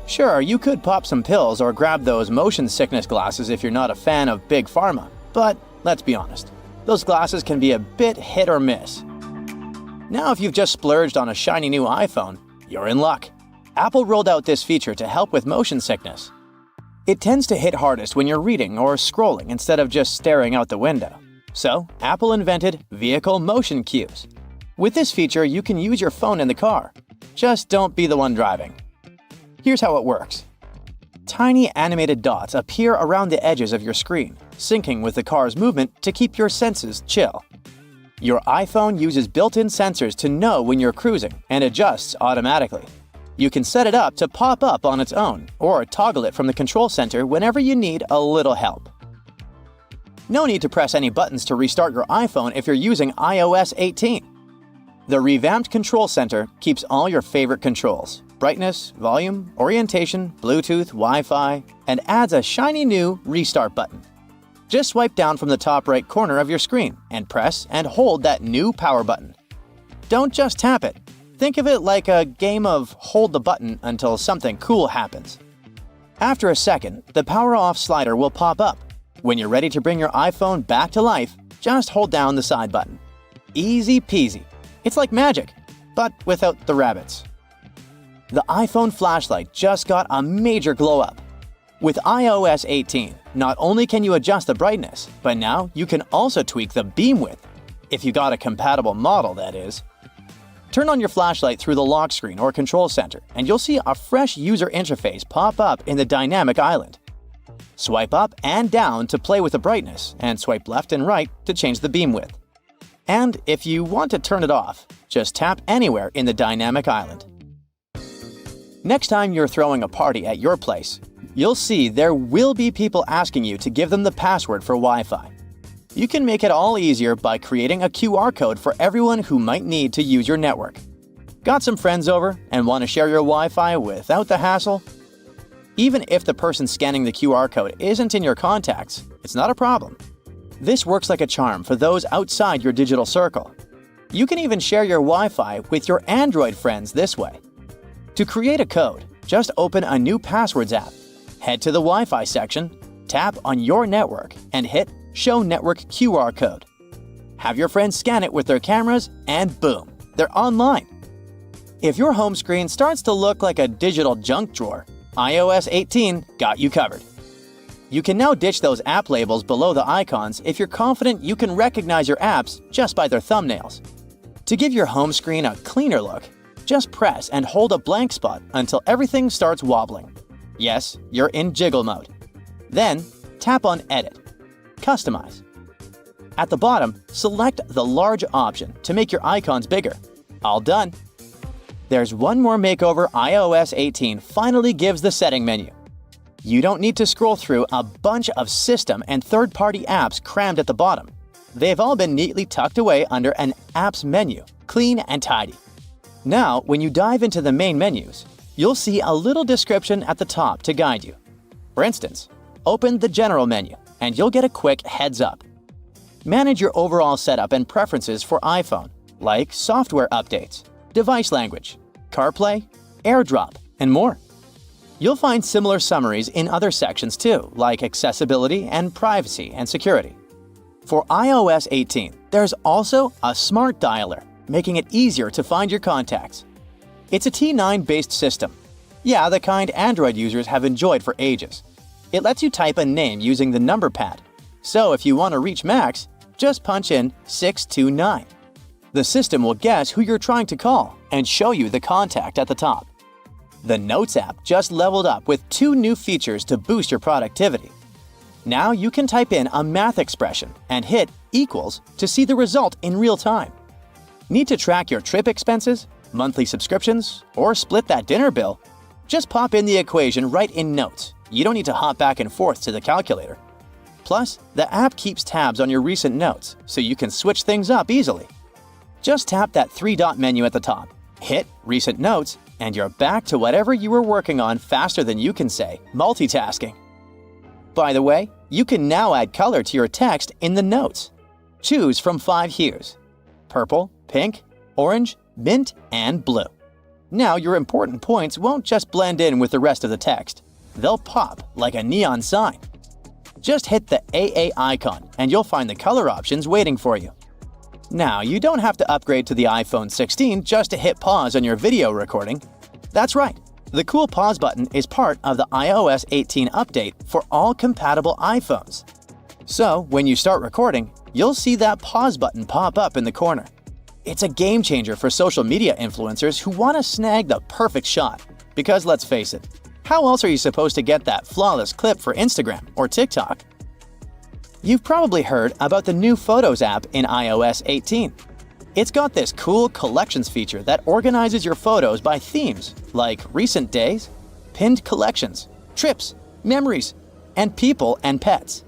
Sure, you could pop some pills or grab those motion sickness glasses if you're not a fan of Big Pharma, but let's be honest, those glasses can be a bit hit or miss. Now if you've just splurged on a shiny new iPhone, you're in luck. Apple rolled out this feature to help with motion sickness. It tends to hit hardest when you're reading or scrolling instead of just staring out the window. So, Apple invented vehicle motion cues. With this feature, you can use your phone in the car. Just don't be the one driving. Here's how it works. Tiny animated dots appear around the edges of your screen, syncing with the car's movement to keep your senses chill. Your iPhone uses built-in sensors to know when you're cruising and adjusts automatically. You can set it up to pop up on its own, or toggle it from the control center whenever you need a little help. No need to press any buttons to restart your iPhone if you're using iOS 18. The revamped control center keeps all your favorite controls: brightness, volume, orientation, Bluetooth, Wi-Fi, and adds a shiny new restart button. Just swipe down from the top right corner of your screen and press and hold that new power button. Don't just tap it. Think of it like a game of hold the button until something cool happens. After a second, the power off slider will pop up. When you're ready to bring your iPhone back to life, just hold down the side button. Easy peasy. It's like magic, but without the rabbits. The iPhone flashlight just got a major glow up. With iOS 18, not only can you adjust the brightness, but now you can also tweak the beam width. If you got a compatible model, that is. Turn on your flashlight through the lock screen or control center, and you'll see a fresh user interface pop up in the dynamic island. Swipe up and down to play with the brightness, and swipe left and right to change the beam width. And if you want to turn it off, just tap anywhere in the dynamic island. Next time you're throwing a party at your place, you'll see there will be people asking you to give them the password for Wi-Fi. You can make it all easier by creating a QR code for everyone who might need to use your network. Got some friends over and want to share your Wi-Fi without the hassle? Even if the person scanning the QR code isn't in your contacts, it's not a problem. This works like a charm for those outside your digital circle. You can even share your Wi-Fi with your Android friends this way. To create a code, just open a new Passwords app. Head to the Wi-Fi section, tap on your network, and hit Show Network QR Code. Have your friends scan it with their cameras, and boom, they're online. If your home screen starts to look like a digital junk drawer, iOS 18 got you covered. You can now ditch those app labels below the icons if you're confident you can recognize your apps just by their thumbnails. To give your home screen a cleaner look, just press and hold a blank spot until everything starts wobbling. Yes, you're in jiggle mode. Then, tap on Edit. Customize. At the bottom, select the large option to make your icons bigger. All done. There's one more makeover iOS 18 finally gives the setting menu. You don't need to scroll through a bunch of system and third-party apps crammed at the bottom. They've all been neatly tucked away under an Apps menu, clean and tidy. Now, when you dive into the main menus, you'll see a little description at the top to guide you. For instance, open the General menu, and you'll get a quick heads up. Manage your overall setup and preferences for iPhone, like software updates, device language, CarPlay, AirDrop, and more. You'll find similar summaries in other sections too, like accessibility and privacy and security. For iOS 18, there's also a smart dialer, making it easier to find your contacts. It's a T9-based system. Yeah, the kind Android users have enjoyed for ages. It lets you type a name using the number pad. So if you want to reach Max, just punch in 629. The system will guess who you're trying to call and show you the contact at the top. The Notes app just leveled up with 2 new features to boost your productivity. Now you can type in a math expression and hit equals to see the result in real time. Need to track your trip expenses, monthly subscriptions, or split that dinner bill? Just pop in the equation right in Notes. You don't need to hop back and forth to the calculator. Plus, the app keeps tabs on your recent notes, so you can switch things up easily. Just tap that 3-dot menu at the top, hit Recent Notes, and you're back to whatever you were working on faster than you can say multitasking. By the way, you can now add color to your text in the notes. Choose from 5 hues: purple, pink, orange, mint, and blue. Now your important points won't just blend in with the rest of the text. They'll pop like a neon sign. Just hit the AA icon and you'll find the color options waiting for you. Now, you don't have to upgrade to the iPhone 16 just to hit pause on your video recording. That's right, the cool pause button is part of the iOS 18 update for all compatible iPhones. So, when you start recording, you'll see that pause button pop up in the corner. It's a game changer for social media influencers who want to snag the perfect shot. Because let's face it, how else are you supposed to get that flawless clip for Instagram or TikTok? You've probably heard about the new Photos app in iOS 18. It's got this cool collections feature that organizes your photos by themes like recent days, pinned collections, trips, memories, and people and pets.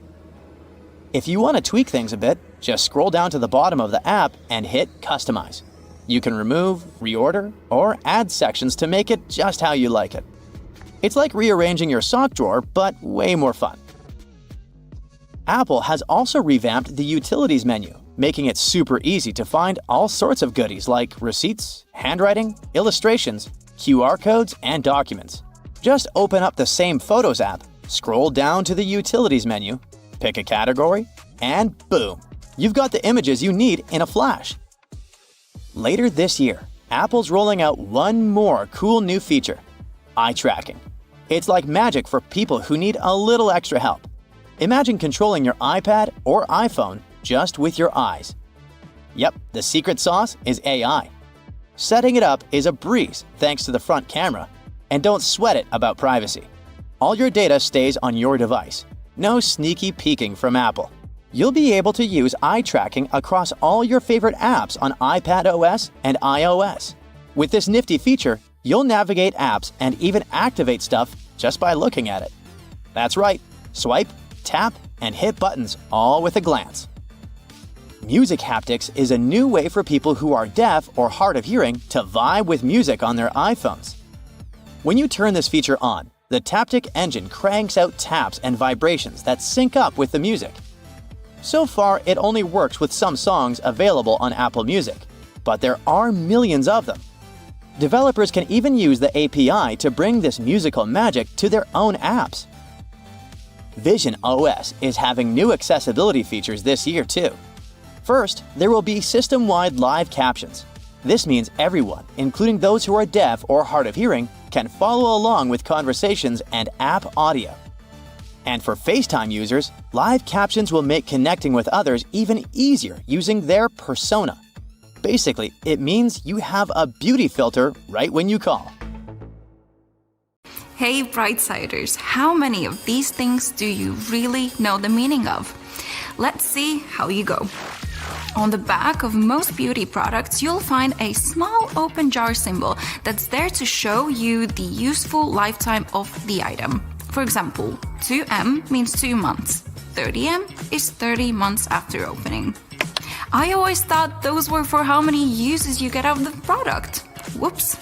If you want to tweak things a bit, just scroll down to the bottom of the app and hit Customize. You can remove, reorder, or add sections to make it just how you like it. It's like rearranging your sock drawer, but way more fun. Apple has also revamped the Utilities menu, making it super easy to find all sorts of goodies like receipts, handwriting, illustrations, QR codes, and documents. Just open up the same Photos app, scroll down to the Utilities menu, pick a category, and boom! You've got the images you need in a flash. Later this year, Apple's rolling out one more cool new feature: eye tracking. It's like magic for people who need a little extra help. Imagine controlling your iPad or iPhone just with your eyes. Yep, the secret sauce is AI. Setting it up is a breeze thanks to the front camera, and don't sweat it about privacy. All your data stays on your device. No sneaky peeking from Apple. You'll be able to use eye tracking across all your favorite apps on iPadOS and iOS. With this nifty feature, you'll navigate apps and even activate stuff just by looking at it. That's right, swipe, tap, and hit buttons all with a glance. Music haptics is a new way for people who are deaf or hard of hearing to vibe with music on their iPhones. When you turn this feature on, the Taptic engine cranks out taps and vibrations that sync up with the music. So far, it only works with some songs available on Apple Music, but there are millions of them. Developers can even use the API to bring this musical magic to their own apps. Vision OS is having new accessibility features this year too. First, there will be system-wide live captions. This means everyone, including those who are deaf or hard of hearing, can follow along with conversations and app audio. And for FaceTime users, live captions will make connecting with others even easier using their persona. Basically, it means you have a beauty filter right when you call. Hey Brightsiders, how many of these things do you really know the meaning of? Let's see how you go. On the back of most beauty products, you'll find a small open jar symbol that's there to show you the useful lifetime of the item. For example, 2M means 2 months. 30M is 30 months after opening. I always thought those were for how many uses you get out of the product. Whoops.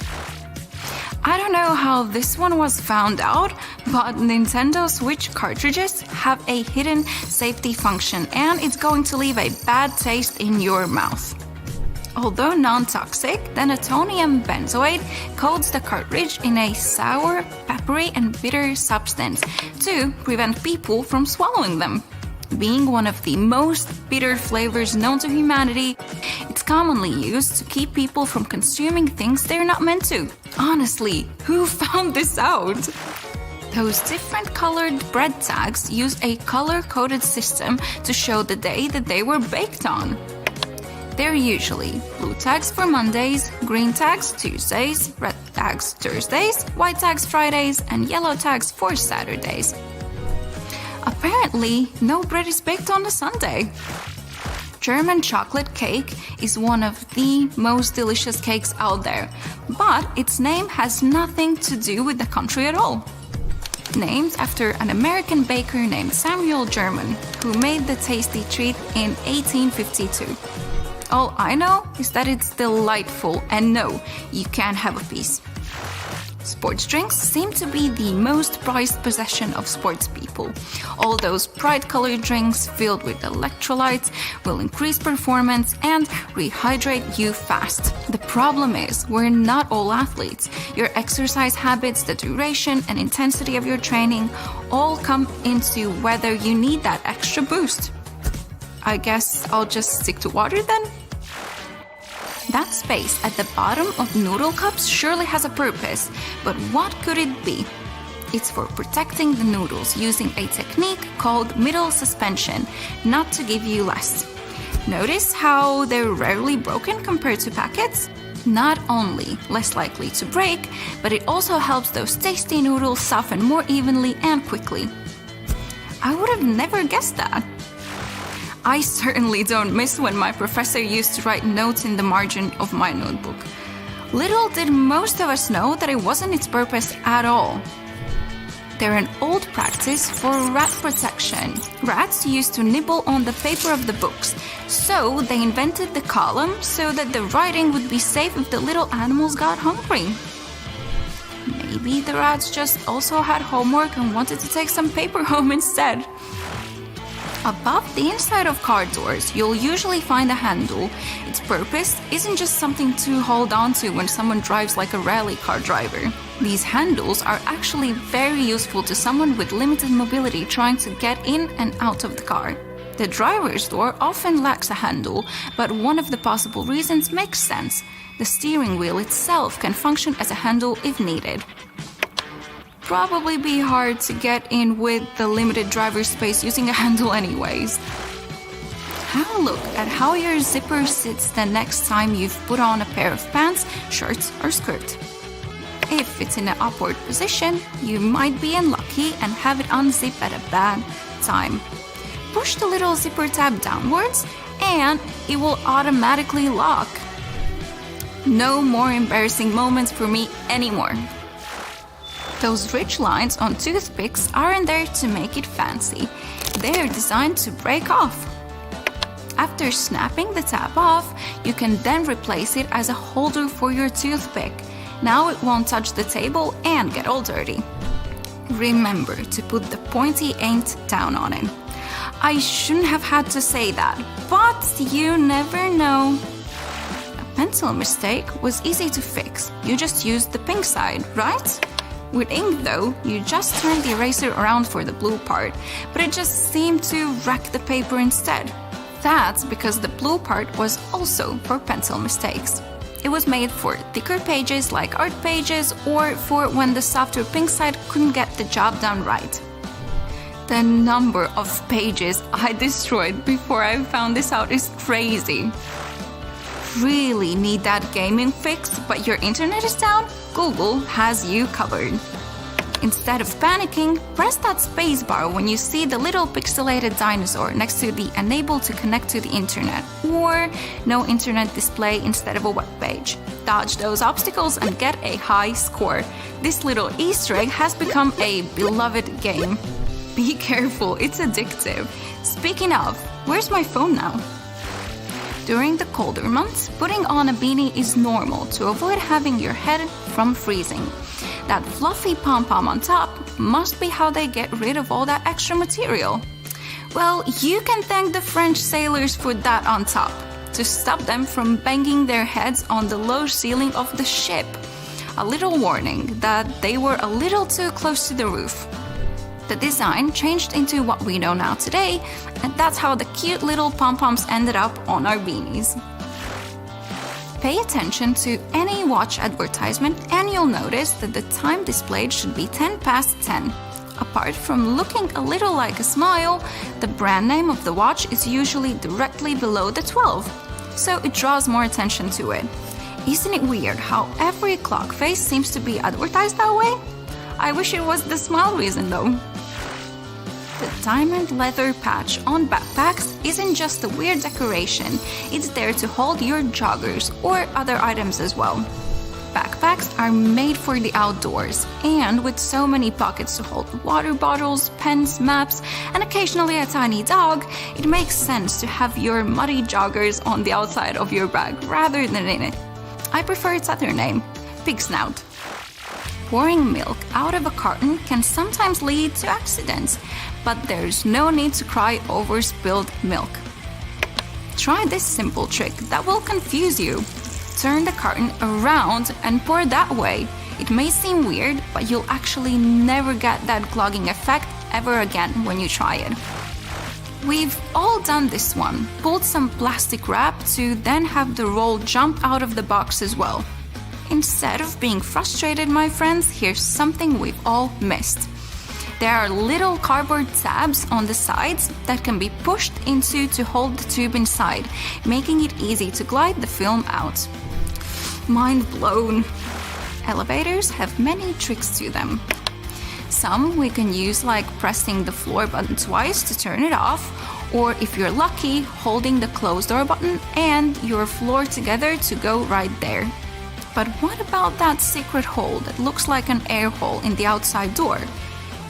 I don't know how this one was found out, but Nintendo Switch cartridges have a hidden safety function and it's going to leave a bad taste in your mouth. Although non-toxic, the natonium benzoate coats the cartridge in a sour, peppery and bitter substance to prevent people from swallowing them. Being one of the most bitter flavors known to humanity, it's commonly used to keep people from consuming things they're not meant to. Honestly, who found this out? Those different colored bread tags use a color-coded system to show the day that they were baked on. They're usually blue tags for Mondays, green tags Tuesdays, red tags Thursdays, white tags Fridays, and yellow tags for Saturdays. Apparently, no bread is baked on a Sunday. German chocolate cake is one of the most delicious cakes out there, but its name has nothing to do with the country at all. Named after an American baker named Samuel German, who made the tasty treat in 1852. All I know is that it's delightful, and no, you can't have a piece. Sports drinks seem to be the most prized possession of sports people. All those bright-colored drinks filled with electrolytes will increase performance and rehydrate you fast. The problem is, we're not all athletes. Your exercise habits, the duration and intensity of your training all come into whether you need that extra boost. I guess I'll just stick to water then? That space at the bottom of noodle cups surely has a purpose, but what could it be? It's for protecting the noodles using a technique called middle suspension, not to give you less. Notice how they're rarely broken compared to packets? Not only less likely to break, but it also helps those tasty noodles soften more evenly and quickly. I would have never guessed that. I certainly don't miss when my professor used to write notes in the margin of my notebook. Little did most of us know that it wasn't its purpose at all. They're an old practice for rat protection. Rats used to nibble on the paper of the books, so they invented the column so that the writing would be safe if the little animals got hungry. Maybe the rats just also had homework and wanted to take some paper home instead. Above the inside of car doors, you'll usually find a handle. Its purpose isn't just something to hold on to when someone drives like a rally car driver. These handles are actually very useful to someone with limited mobility trying to get in and out of the car. The driver's door often lacks a handle, but one of the possible reasons makes sense. The steering wheel itself can function as a handle if needed. Probably be hard to get in with the limited driver space using a handle anyways. Have a look at how your zipper sits the next time you've put on a pair of pants, shirts, or skirt. If it's in an upward position, you might be unlucky and have it unzip at a bad time. Push the little zipper tab downwards and it will automatically lock. No more embarrassing moments for me anymore. Those ridge lines on toothpicks aren't there to make it fancy. They're designed to break off. After snapping the tab off, you can then replace it as a holder for your toothpick. Now it won't touch the table and get all dirty. Remember to put the pointy end down on it. I shouldn't have had to say that, but you never know. A pencil mistake was easy to fix. You just used the pink side, right? With ink though, you just turned the eraser around for the blue part, but it just seemed to wreck the paper instead. That's because the blue part was also for pencil mistakes. It was made for thicker pages like art pages or for when the softer pink side couldn't get the job done right. The number of pages I destroyed before I found this out is crazy. Really need that gaming fix, but your internet is down? Google has you covered. Instead of panicking, press that spacebar when you see the little pixelated dinosaur next to the unable to connect to the internet or no internet display instead of a web page. Dodge those obstacles and get a high score. This little Easter egg has become a beloved game. Be careful, it's addictive. Speaking of, where's my phone now? During the colder months, putting on a beanie is normal to avoid having your head from freezing. That fluffy pom-pom on top must be how they get rid of all that extra material. Well, you can thank the French sailors for that on top, to stop them from banging their heads on the low ceiling of the ship. A little warning that they were a little too close to the roof. The design changed into what we know now today, and that's how the cute little pom-poms ended up on our beanies. Pay attention to any watch advertisement and you'll notice that the time displayed should be 10 past 10. Apart from looking a little like a smile, the brand name of the watch is usually directly below the 12, so it draws more attention to it. Isn't it weird how every clock face seems to be advertised that way? I wish it was the smile reason though. The diamond leather patch on backpacks isn't just a weird decoration, it's there to hold your joggers or other items as well. Backpacks are made for the outdoors, and with so many pockets to hold water bottles, pens, maps, and occasionally a tiny dog, it makes sense to have your muddy joggers on the outside of your bag rather than in it. I prefer its other name, Pig Snout. Pouring milk out of a carton can sometimes lead to accidents, but there's no need to cry over spilled milk. Try this simple trick that will confuse you. Turn the carton around and pour that way. It may seem weird, but you'll actually never get that clogging effect ever again when you try it. We've all done this one. Pulled some plastic wrap to then have the roll jump out of the box as well. Instead of being frustrated, my friends, here's something we've all missed. There are little cardboard tabs on the sides that can be pushed into to hold the tube inside, making it easy to glide the film out. Mind blown! Elevators have many tricks to them. Some we can use like pressing the floor button twice to turn it off, or if you're lucky, holding the closed door button and your floor together to go right there. But what about that secret hole that looks like an air hole in the outside door?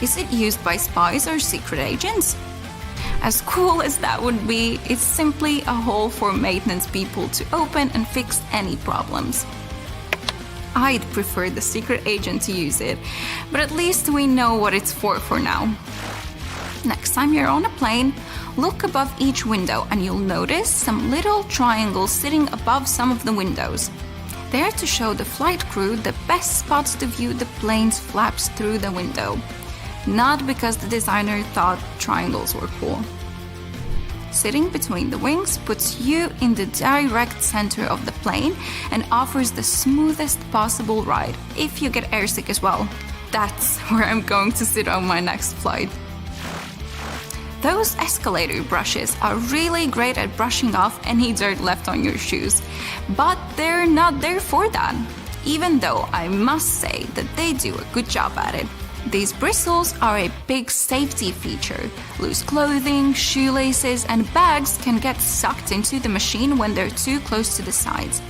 Is it used by spies or secret agents? As cool as that would be, it's simply a hole for maintenance people to open and fix any problems. I'd prefer the secret agent to use it, but at least we know what it's for now. Next time you're on a plane, look above each window and you'll notice some little triangles sitting above some of the windows. They're to show the flight crew the best spots to view the plane's flaps through the window. Not because the designer thought triangles were cool. Sitting between the wings puts you in the direct center of the plane and offers the smoothest possible ride if you get airsick as well. That's where I'm going to sit on my next flight. Those escalator brushes are really great at brushing off any dirt left on your shoes, but they're not there for that, even though I must say that they do a good job at it. These bristles are a big safety feature. Loose clothing, shoelaces, and bags can get sucked into the machine when they're too close to the sides.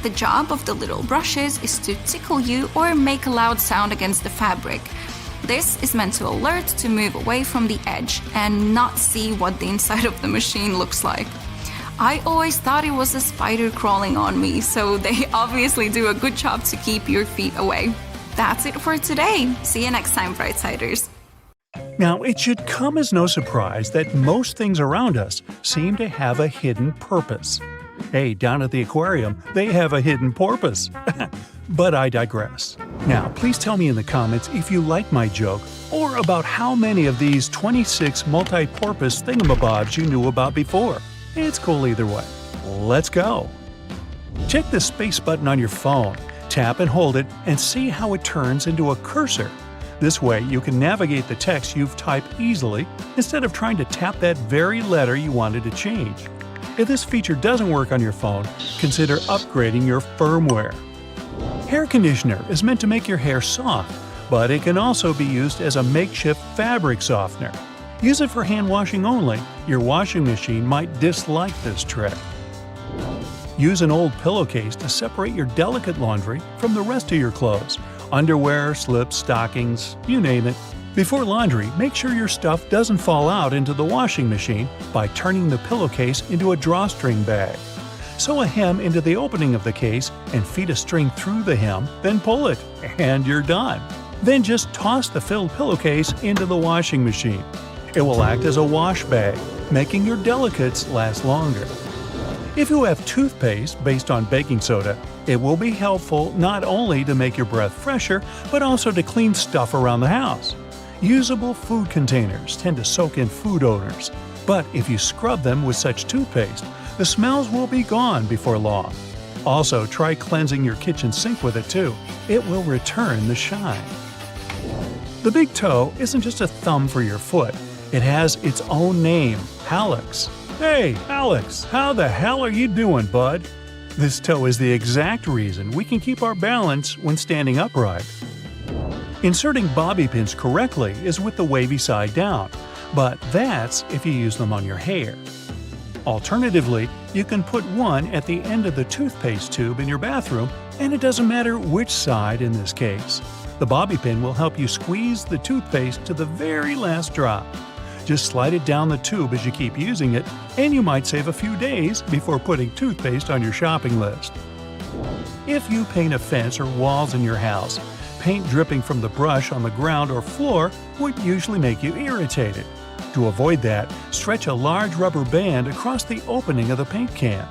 The job of the little brushes is to tickle you or make a loud sound against the fabric. This is meant to alert to move away from the edge and not see what the inside of the machine looks like. I always thought it was a spider crawling on me, so they obviously do a good job to keep your feet away. That's it for today. See you next time, Brightsiders. Now, it should come as no surprise that most things around us seem to have a hidden purpose. Hey, down at the aquarium, they have a hidden porpoise. But I digress. Now, please tell me in the comments if you like my joke or about how many of these 26 multi-porpoise thingamabobs you knew about before. It's cool either way. Let's go! Check the space button on your phone. Tap and hold it and see how it turns into a cursor. This way you can navigate the text you've typed easily instead of trying to tap that very letter you wanted to change. If this feature doesn't work on your phone, consider upgrading your firmware. Hair conditioner is meant to make your hair soft, but it can also be used as a makeshift fabric softener. Use it for hand washing only. Your washing machine might dislike this trick. Use an old pillowcase to separate your delicate laundry from the rest of your clothes. Underwear, slips, stockings, you name it. Before laundry, make sure your stuff doesn't fall out into the washing machine by turning the pillowcase into a drawstring bag. Sew a hem into the opening of the case and feed a string through the hem, then pull it, and you're done. Then just toss the filled pillowcase into the washing machine. It will act as a wash bag, making your delicates last longer. If you have toothpaste based on baking soda, it will be helpful not only to make your breath fresher, but also to clean stuff around the house. Usable food containers tend to soak in food odors, but if you scrub them with such toothpaste, the smells will be gone before long. Also, try cleansing your kitchen sink with it too. It will return the shine. The big toe isn't just a thumb for your foot. It has its own name, hallux. Hey, Alex, how the hell are you doing, bud? This toe is the exact reason we can keep our balance when standing upright. Inserting bobby pins correctly is with the wavy side down, but that's if you use them on your hair. Alternatively, you can put one at the end of the toothpaste tube in your bathroom, and it doesn't matter which side in this case. The bobby pin will help you squeeze the toothpaste to the very last drop. Just slide it down the tube as you keep using it, and you might save a few days before putting toothpaste on your shopping list. If you paint a fence or walls in your house, paint dripping from the brush on the ground or floor would usually make you irritated. To avoid that, stretch a large rubber band across the opening of the paint can.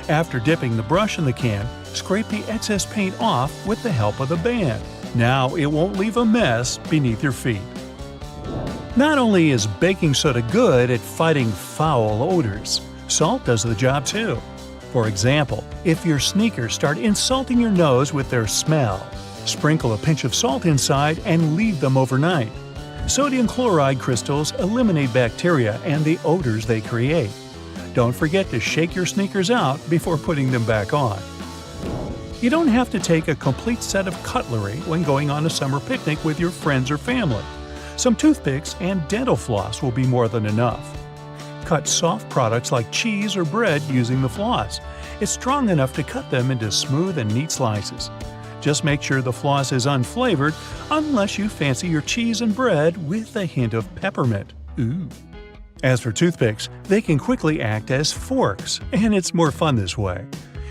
After dipping the brush in the can, scrape the excess paint off with the help of the band. Now it won't leave a mess beneath your feet. Not only is baking soda good at fighting foul odors, salt does the job too. For example, if your sneakers start insulting your nose with their smell, sprinkle a pinch of salt inside and leave them overnight. Sodium chloride crystals eliminate bacteria and the odors they create. Don't forget to shake your sneakers out before putting them back on. You don't have to take a complete set of cutlery when going on a summer picnic with your friends or family. Some toothpicks and dental floss will be more than enough. Cut soft products like cheese or bread using the floss. It's strong enough to cut them into smooth and neat slices. Just make sure the floss is unflavored unless you fancy your cheese and bread with a hint of peppermint. Ooh. As for toothpicks, they can quickly act as forks, and it's more fun this way.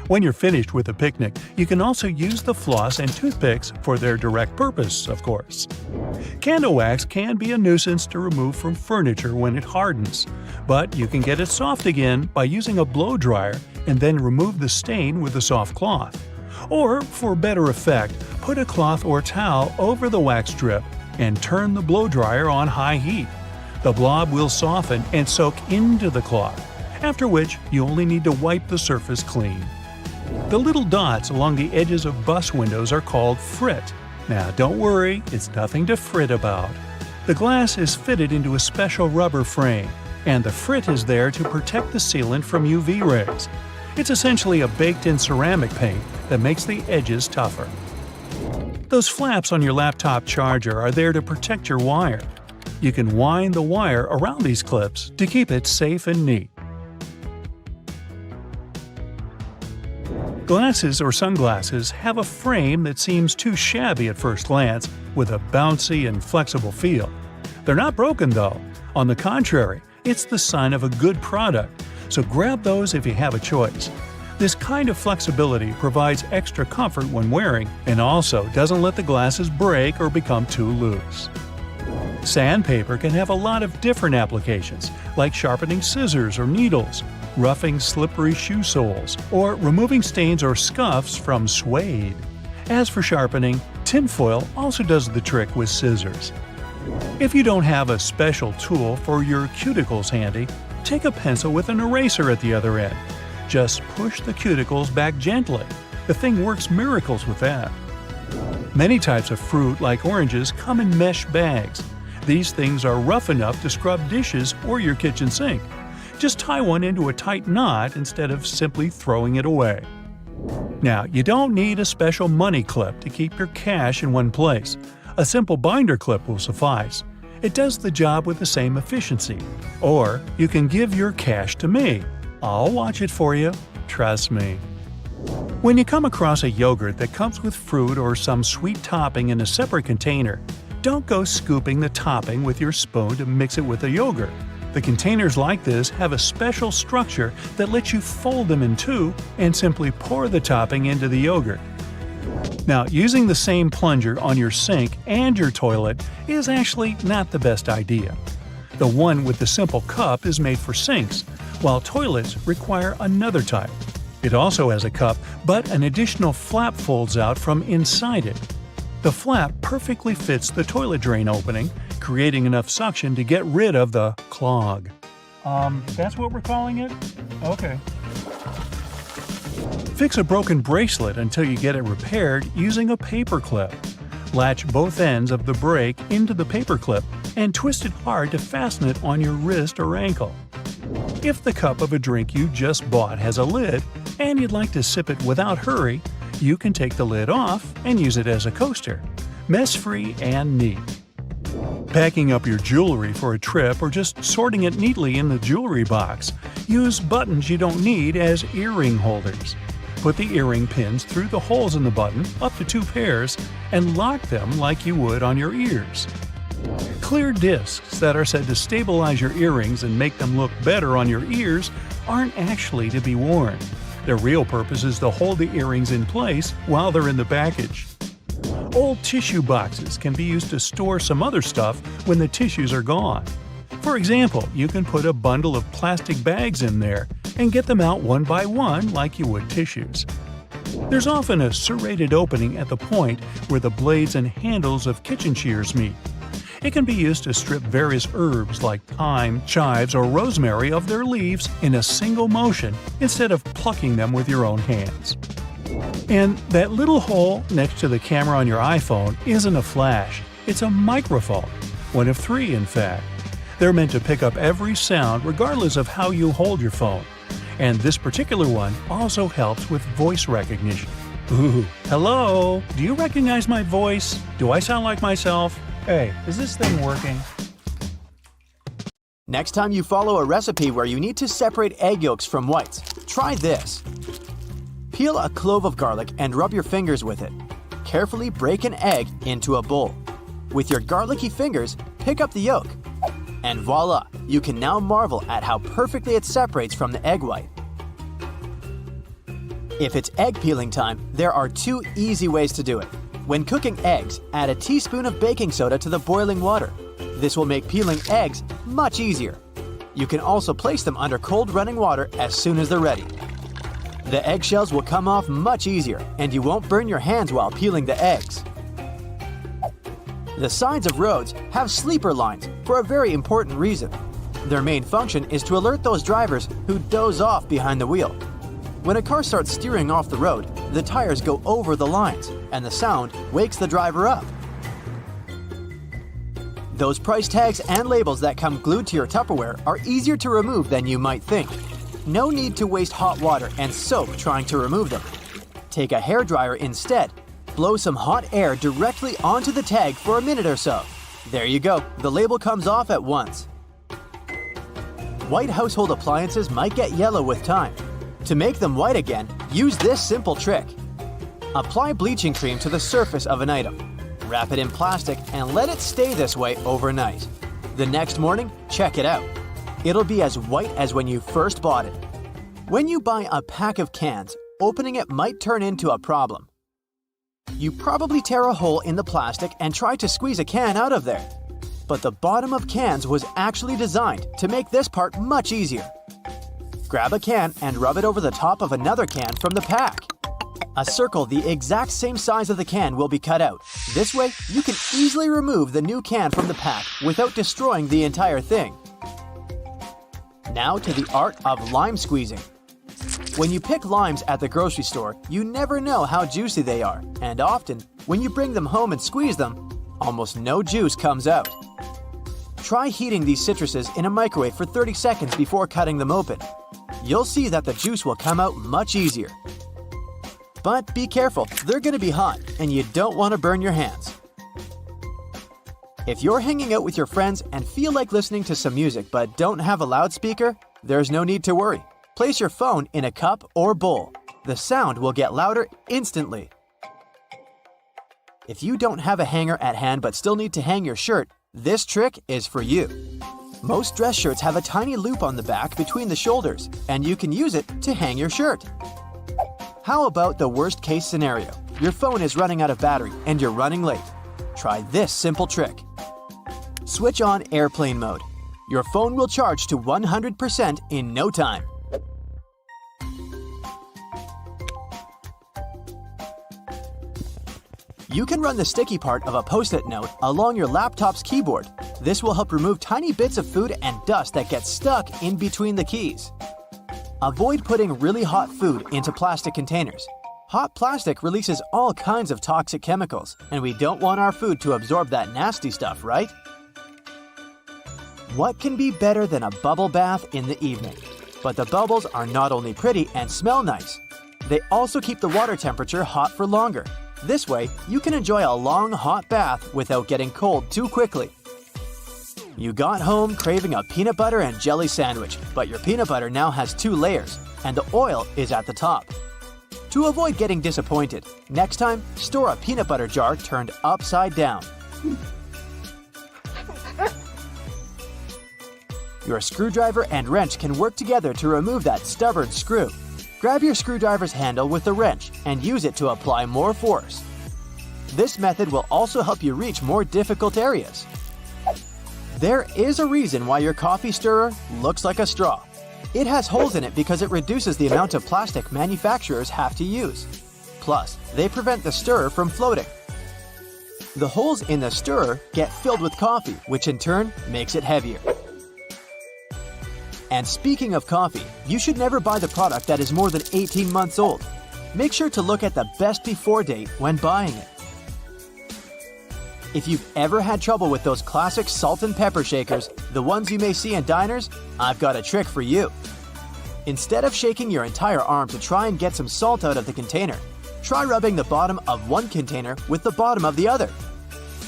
When you're finished with a picnic, you can also use the floss and toothpicks for their direct purpose, of course. Candle wax can be a nuisance to remove from furniture when it hardens, but you can get it soft again by using a blow dryer and then remove the stain with a soft cloth. Or, for better effect, put a cloth or towel over the wax strip and turn the blow dryer on high heat. The blob will soften and soak into the cloth, after which you only need to wipe the surface clean. The little dots along the edges of bus windows are called frit. Now don't worry, it's nothing to fret about. The glass is fitted into a special rubber frame, and the frit is there to protect the sealant from UV rays. It's essentially a baked-in ceramic paint that makes the edges tougher. Those flaps on your laptop charger are there to protect your wire. You can wind the wire around these clips to keep it safe and neat. Glasses or sunglasses have a frame that seems too shabby at first glance, with a bouncy and flexible feel. They're not broken though. On the contrary, it's the sign of a good product, so grab those if you have a choice. This kind of flexibility provides extra comfort when wearing and also doesn't let the glasses break or become too loose. Sandpaper can have a lot of different applications, like sharpening scissors or needles, roughing slippery shoe soles, or removing stains or scuffs from suede. As for sharpening, tinfoil also does the trick with scissors. If you don't have a special tool for your cuticles handy, take a pencil with an eraser at the other end. Just push the cuticles back gently. The thing works miracles with that. Many types of fruit, like oranges, come in mesh bags. These things are rough enough to scrub dishes or your kitchen sink. Just tie one into a tight knot instead of simply throwing it away. Now, you don't need a special money clip to keep your cash in one place. A simple binder clip will suffice. It does the job with the same efficiency. Or you can give your cash to me. I'll watch it for you. Trust me. When you come across a yogurt that comes with fruit or some sweet topping in a separate container, don't go scooping the topping with your spoon to mix it with the yogurt. The containers like this have a special structure that lets you fold them in two and simply pour the topping into the yogurt. Now, using the same plunger on your sink and your toilet is actually not the best idea. The one with the simple cup is made for sinks, while toilets require another type. It also has a cup, but an additional flap folds out from inside it. The flap perfectly fits the toilet drain opening, creating enough suction to get rid of the clog. That's what we're calling it? Okay. Fix a broken bracelet until you get it repaired using a paper clip. Latch both ends of the brake into the paper clip and twist it hard to fasten it on your wrist or ankle. If the cup of a drink you just bought has a lid and you'd like to sip it without hurry, you can take the lid off and use it as a coaster. Mess-free and neat. Packing up your jewelry for a trip or just sorting it neatly in the jewelry box, use buttons you don't need as earring holders. Put the earring pins through the holes in the button, up to 2 pairs, and lock them like you would on your ears. Clear discs that are said to stabilize your earrings and make them look better on your ears aren't actually to be worn. Their real purpose is to hold the earrings in place while they're in the package. Old tissue boxes can be used to store some other stuff when the tissues are gone. For example, you can put a bundle of plastic bags in there and get them out one by one like you would tissues. There's often a serrated opening at the point where the blades and handles of kitchen shears meet. It can be used to strip various herbs like thyme, chives, or rosemary of their leaves in a single motion instead of plucking them with your own hands. And that little hole next to the camera on your iPhone isn't a flash, it's a microphone. One of 3, in fact. They're meant to pick up every sound regardless of how you hold your phone. And this particular one also helps with voice recognition. Ooh, hello? Do you recognize my voice? Do I sound like myself? Hey, is this thing working? Next time you follow a recipe where you need to separate egg yolks from whites, try this. Peel a clove of garlic and rub your fingers with it. Carefully break an egg into a bowl. With your garlicky fingers, pick up the yolk. And voila, you can now marvel at how perfectly it separates from the egg white. If it's egg peeling time, there are 2 easy ways to do it. When cooking eggs, add a teaspoon of baking soda to the boiling water. This will make peeling eggs much easier. You can also place them under cold running water as soon as they're ready. The eggshells will come off much easier, and you won't burn your hands while peeling the eggs. The sides of roads have sleeper lines for a very important reason. Their main function is to alert those drivers who doze off behind the wheel. When a car starts steering off the road, the tires go over the lines, and the sound wakes the driver up. Those price tags and labels that come glued to your Tupperware are easier to remove than you might think. No need to waste hot water and soap trying to remove them. Take a hairdryer instead. Blow some hot air directly onto the tag for a minute or so. There you go, the label comes off at once. White household appliances might get yellow with time. To make them white again, use this simple trick. Apply bleaching cream to the surface of an item. Wrap it in plastic and let it stay this way overnight. The next morning, check it out. It'll be as white as when you first bought it. When you buy a pack of cans, opening it might turn into a problem. You probably tear a hole in the plastic and try to squeeze a can out of there. But the bottom of cans was actually designed to make this part much easier. Grab a can and rub it over the top of another can from the pack. A circle the exact same size of the can will be cut out. This way, you can easily remove the new can from the pack without destroying the entire thing. Now to the art of lime squeezing. When you pick limes at the grocery store, you never know how juicy they are, and often, when you bring them home and squeeze them, almost no juice comes out. Try heating these citruses in a microwave for 30 seconds before cutting them open. You'll see that the juice will come out much easier. But be careful, they're going to be hot, and you don't want to burn your hands. If you're hanging out with your friends and feel like listening to some music but don't have a loudspeaker, there's no need to worry. Place your phone in a cup or bowl. The sound will get louder instantly. If you don't have a hanger at hand but still need to hang your shirt, this trick is for you. Most dress shirts have a tiny loop on the back between the shoulders, and you can use it to hang your shirt. How about the worst case scenario? Your phone is running out of battery and you're running late. Try this simple trick. Switch on airplane mode. Your phone will charge to 100% in no time. You can run the sticky part of a Post-it note along your laptop's keyboard. This will help remove tiny bits of food and dust that get stuck in between the keys. Avoid putting really hot food into plastic containers. Hot plastic releases all kinds of toxic chemicals, and we don't want our food to absorb that nasty stuff, right? What can be better than a bubble bath in the evening? But the bubbles are not only pretty and smell nice, they also keep the water temperature hot for longer. This way, you can enjoy a long hot bath without getting cold too quickly. You got home craving a peanut butter and jelly sandwich, but your peanut butter now has 2 layers, and the oil is at the top. To avoid getting disappointed, next time, store a peanut butter jar turned upside down. Your screwdriver and wrench can work together to remove that stubborn screw. Grab your screwdriver's handle with the wrench and use it to apply more force. This method will also help you reach more difficult areas. There is a reason why your coffee stirrer looks like a straw. It has holes in it because it reduces the amount of plastic manufacturers have to use. Plus, they prevent the stirrer from floating. The holes in the stirrer get filled with coffee, which in turn makes it heavier. And speaking of coffee, you should never buy the product that is more than 18 months old. Make sure to look at the best before date when buying it. If you've ever had trouble with those classic salt and pepper shakers, the ones you may see in diners, I've got a trick for you. Instead of shaking your entire arm to try and get some salt out of the container, try rubbing the bottom of one container with the bottom of the other.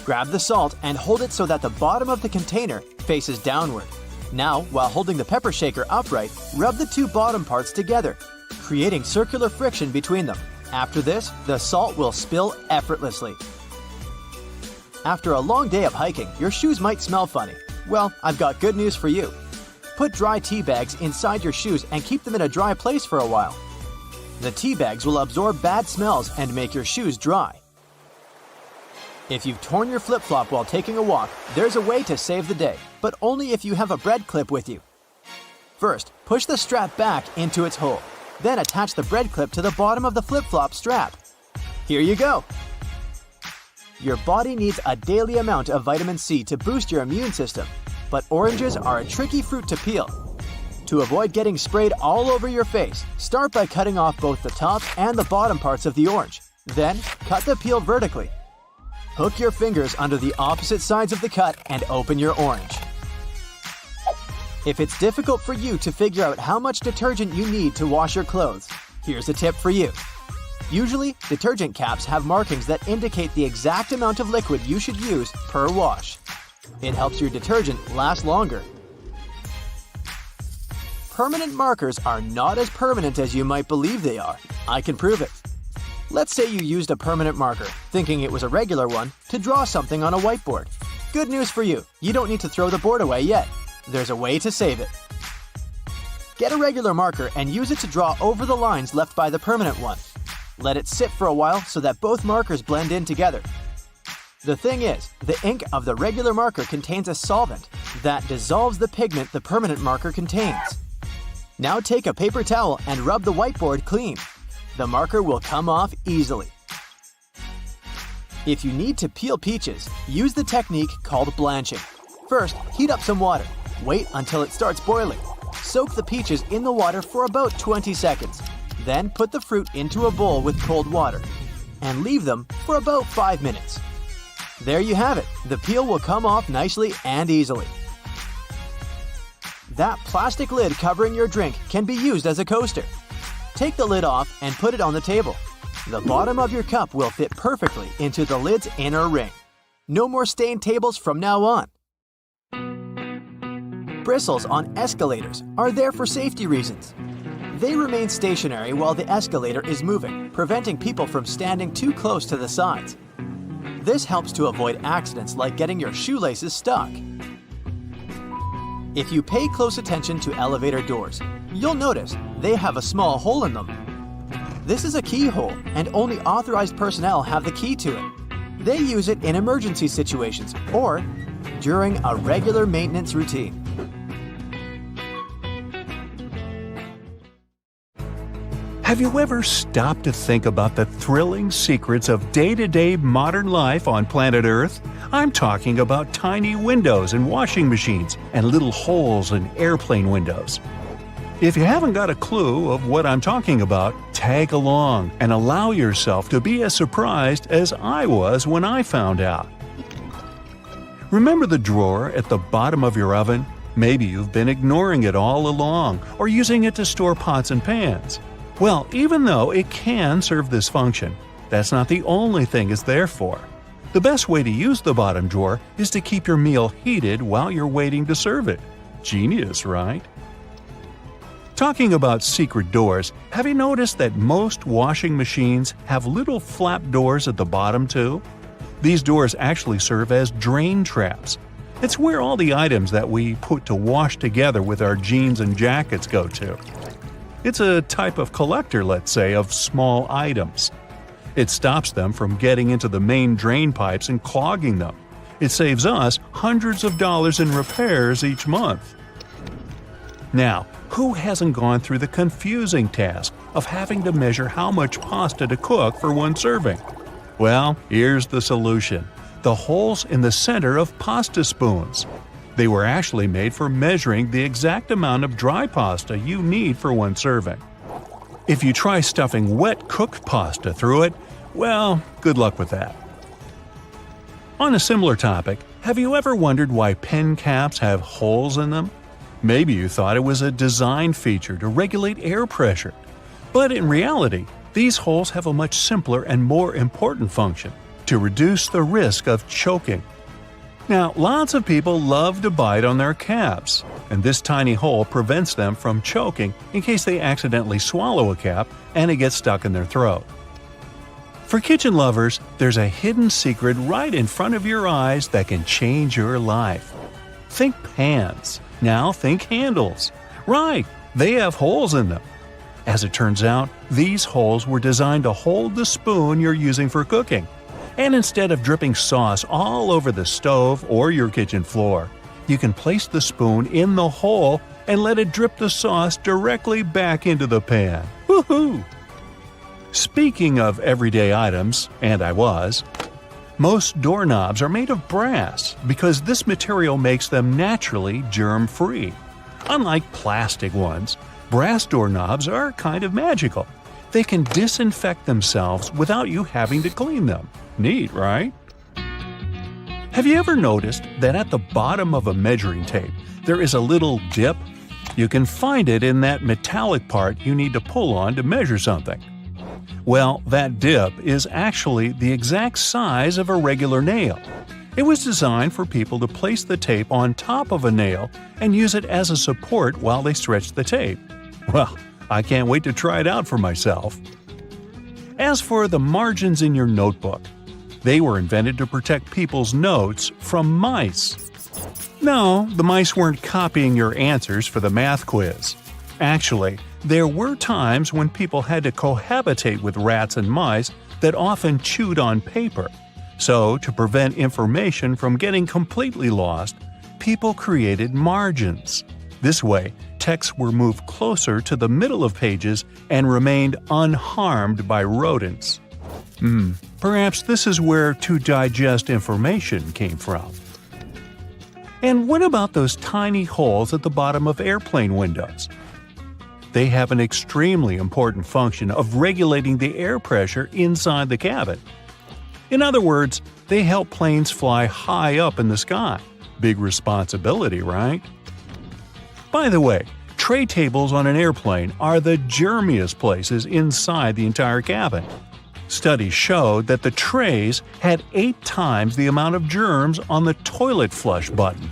Grab the salt and hold it so that the bottom of the container faces downward. Now, while holding the pepper shaker upright, rub the 2 bottom parts together, creating circular friction between them. After this, the salt will spill effortlessly. After a long day of hiking, your shoes might smell funny. Well, I've got good news for you. Put dry tea bags inside your shoes and keep them in a dry place for a while. The tea bags will absorb bad smells and make your shoes dry. If you've torn your flip-flop while taking a walk, there's a way to save the day, but only if you have a bread clip with you. First, push the strap back into its hole. Then attach the bread clip to the bottom of the flip-flop strap. Here you go! Your body needs a daily amount of vitamin C to boost your immune system, but oranges are a tricky fruit to peel. To avoid getting sprayed all over your face, start by cutting off both the top and the bottom parts of the orange. Then, cut the peel vertically. Hook your fingers under the opposite sides of the cut and open your orange. If it's difficult for you to figure out how much detergent you need to wash your clothes, here's a tip for you. Usually, detergent caps have markings that indicate the exact amount of liquid you should use per wash. It helps your detergent last longer. Permanent markers are not as permanent as you might believe they are. I can prove it. Let's say you used a permanent marker, thinking it was a regular one, to draw something on a whiteboard. Good news for you, you don't need to throw the board away yet. There's a way to save it. Get a regular marker and use it to draw over the lines left by the permanent one. Let it sit for a while so that both markers blend in together. The thing is, the ink of the regular marker contains a solvent that dissolves the pigment the permanent marker contains. Now take a paper towel and rub the whiteboard clean. The marker will come off easily. If you need to peel peaches, use the technique called blanching. First, heat up some water. Wait until it starts boiling. Soak the peaches in the water for about 20 seconds. Then put the fruit into a bowl with cold water and leave them for about 5 minutes. There you have it. The peel will come off nicely and easily. That plastic lid covering your drink can be used as a coaster. Take the lid off and put it on the table. The bottom of your cup will fit perfectly into the lid's inner ring. No more stained tables from now on. Bristles on escalators are there for safety reasons. They remain stationary while the escalator is moving, preventing people from standing too close to the sides. This helps to avoid accidents like getting your shoelaces stuck. If you pay close attention to elevator doors, you'll notice they have a small hole in them. This is a keyhole, and only authorized personnel have the key to it. They use it in emergency situations or during a regular maintenance routine. Have you ever stopped to think about the thrilling secrets of day-to-day modern life on planet Earth? I'm talking about tiny windows in washing machines and little holes in airplane windows. If you haven't got a clue of what I'm talking about, tag along and allow yourself to be as surprised as I was when I found out. Remember the drawer at the bottom of your oven? Maybe you've been ignoring it all along or using it to store pots and pans. Well, even though it can serve this function, that's not the only thing it's there for. The best way to use the bottom drawer is to keep your meal heated while you're waiting to serve it. Genius, right? Talking about secret doors, have you noticed that most washing machines have little flap doors at the bottom too? These doors actually serve as drain traps. It's where all the items that we put to wash together with our jeans and jackets go to. It's a type of collector, let's say, of small items. It stops them from getting into the main drain pipes and clogging them. It saves us hundreds of dollars in repairs each month. Now, who hasn't gone through the confusing task of having to measure how much pasta to cook for one serving? Well, here's the solution: the holes in the center of pasta spoons. They were actually made for measuring the exact amount of dry pasta you need for one serving. If you try stuffing wet cooked pasta through it, well, good luck with that. On a similar topic, have you ever wondered why pen caps have holes in them? Maybe you thought it was a design feature to regulate air pressure. But in reality, these holes have a much simpler and more important function: to reduce the risk of choking. Now, lots of people love to bite on their caps, and this tiny hole prevents them from choking in case they accidentally swallow a cap and it gets stuck in their throat. For kitchen lovers, there's a hidden secret right in front of your eyes that can change your life. Think pans. Now think handles. Right, they have holes in them. As it turns out, these holes were designed to hold the spoon you're using for cooking. And instead of dripping sauce all over the stove or your kitchen floor, you can place the spoon in the hole and let it drip the sauce directly back into the pan. Woohoo! Speaking of everyday items, and I was, most doorknobs are made of brass because this material makes them naturally germ-free. Unlike plastic ones, brass doorknobs are kind of magical. They can disinfect themselves without you having to clean them. Neat, right? Have you ever noticed that at the bottom of a measuring tape there is a little dip? You can find it in that metallic part you need to pull on to measure something. Well, that dip is actually the exact size of a regular nail. It was designed for people to place the tape on top of a nail and use it as a support while they stretch the tape. Well, I can't wait to try it out for myself. As for the margins in your notebook, they were invented to protect people's notes from mice. No, the mice weren't copying your answers for the math quiz. Actually, there were times when people had to cohabitate with rats and mice that often chewed on paper. So, to prevent information from getting completely lost, people created margins. This way, texts were moved closer to the middle of pages and remained unharmed by rodents. Perhaps this is where to digest information came from. And what about those tiny holes at the bottom of airplane windows? They have an extremely important function of regulating the air pressure inside the cabin. In other words, they help planes fly high up in the sky. Big responsibility, right? By the way, tray tables on an airplane are the germiest places inside the entire cabin. Studies showed that the trays had 8 times the amount of germs on the toilet flush button.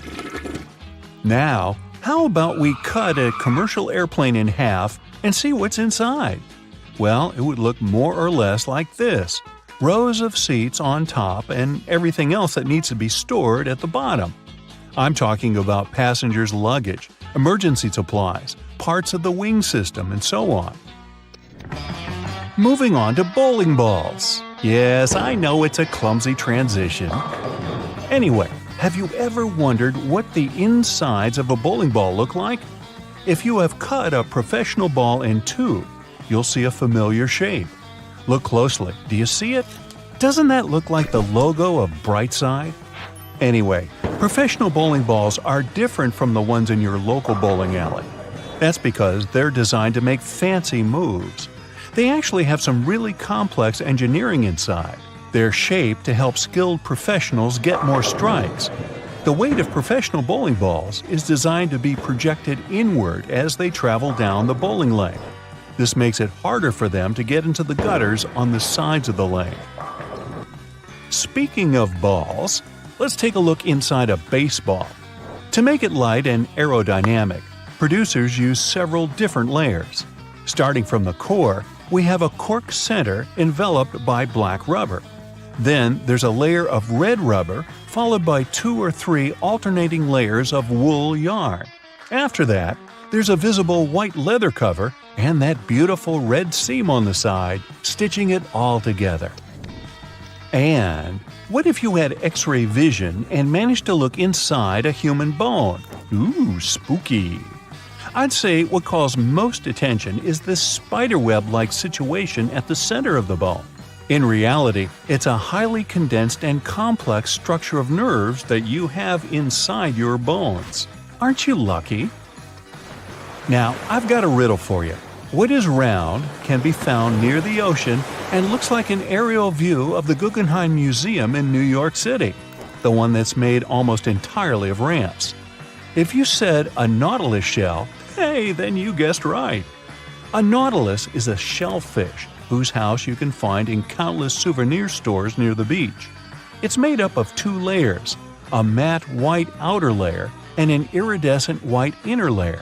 Now, how about we cut a commercial airplane in half and see what's inside? Well, it would look more or less like this: rows of seats on top and everything else that needs to be stored at the bottom. I'm talking about passengers' luggage, emergency supplies, parts of the wing system, and so on. Moving on to bowling balls. Yes, I know it's a clumsy transition. Anyway, have you ever wondered what the insides of a bowling ball look like? If you have cut a professional ball in two, you'll see a familiar shape. Look closely. Do you see it? Doesn't that look like the logo of Brightside? Anyway, professional bowling balls are different from the ones in your local bowling alley. That's because they're designed to make fancy moves. They actually have some really complex engineering inside. They're shaped to help skilled professionals get more strikes. The weight of professional bowling balls is designed to be projected inward as they travel down the bowling lane. This makes it harder for them to get into the gutters on the sides of the lane. Speaking of balls, let's take a look inside a baseball. To make it light and aerodynamic, producers use several different layers. Starting from the core, we have a cork center enveloped by black rubber. Then there's a layer of red rubber, followed by 2 or 3 alternating layers of wool yarn. After that, there's a visible white leather cover and that beautiful red seam on the side, stitching it all together. And what if you had X-ray vision and managed to look inside a human bone? Ooh, spooky! I'd say what calls most attention is this spiderweb-like situation at the center of the bone. In reality, it's a highly condensed and complex structure of nerves that you have inside your bones. Aren't you lucky? Now, I've got a riddle for you. What is round, can be found near the ocean, and looks like an aerial view of the Guggenheim Museum in New York City, the one that's made almost entirely of ramps? If you said a nautilus shell, hey, then you guessed right. A nautilus is a shellfish whose house you can find in countless souvenir stores near the beach. It's made up of 2 layers, a matte white outer layer and an iridescent white inner layer.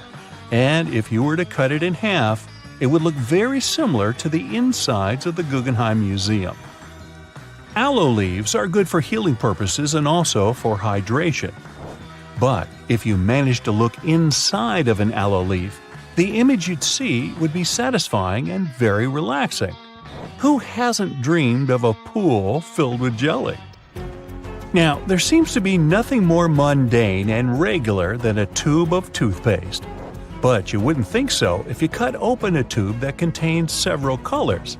And if you were to cut it in half, it would look very similar to the insides of the Guggenheim Museum. Aloe leaves are good for healing purposes and also for hydration. But if you managed to look inside of an aloe leaf, the image you'd see would be satisfying and very relaxing. Who hasn't dreamed of a pool filled with jelly? Now, there seems to be nothing more mundane and regular than a tube of toothpaste. But you wouldn't think so if you cut open a tube that contains several colors.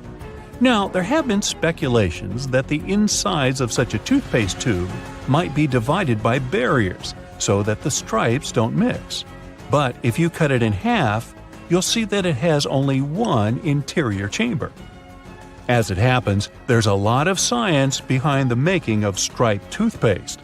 Now, there have been speculations that the insides of such a toothpaste tube might be divided by barriers so that the stripes don't mix. But if you cut it in half, you'll see that it has only one interior chamber. As it happens, there's a lot of science behind the making of striped toothpaste.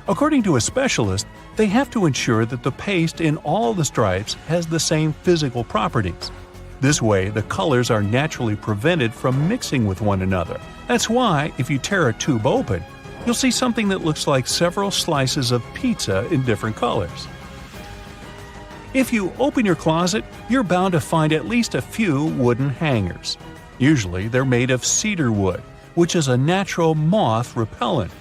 According to a specialist, they have to ensure that the paste in all the stripes has the same physical properties. This way, the colors are naturally prevented from mixing with one another. That's why, if you tear a tube open, you'll see something that looks like several slices of pizza in different colors. If you open your closet, you're bound to find at least a few wooden hangers. Usually, they're made of cedar wood, which is a natural moth repellent.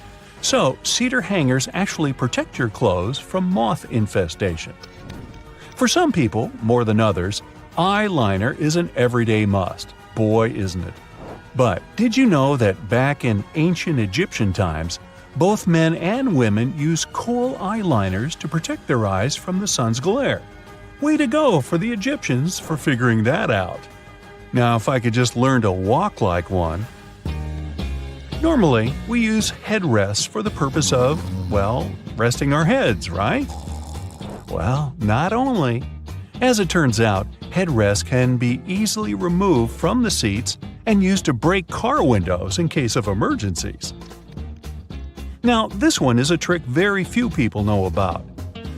So, cedar hangers actually protect your clothes from moth infestation. For some people, more than others, eyeliner is an everyday must. Boy, isn't it. But did you know that back in ancient Egyptian times, both men and women used kohl eyeliners to protect their eyes from the sun's glare? Way to go for the Egyptians for figuring that out. Now, if I could just learn to walk like one. Normally, we use headrests for the purpose of, well, resting our heads, right? Well, not only. As it turns out, headrests can be easily removed from the seats and used to break car windows in case of emergencies. Now, this one is a trick very few people know about.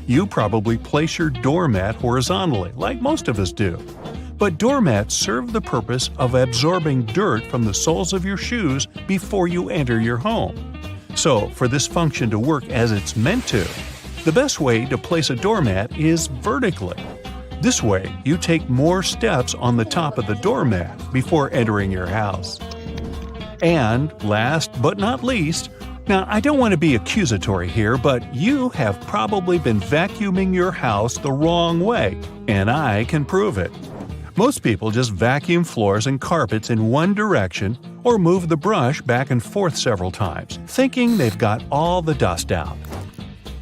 You probably place your doormat horizontally, like most of us do. But doormats serve the purpose of absorbing dirt from the soles of your shoes before you enter your home. So, for this function to work as it's meant to, the best way to place a doormat is vertically. This way, you take more steps on the top of the doormat before entering your house. And last but not least, now I don't want to be accusatory here, but you have probably been vacuuming your house the wrong way, and I can prove it. Most people just vacuum floors and carpets in one direction or move the brush back and forth several times, thinking they've got all the dust out.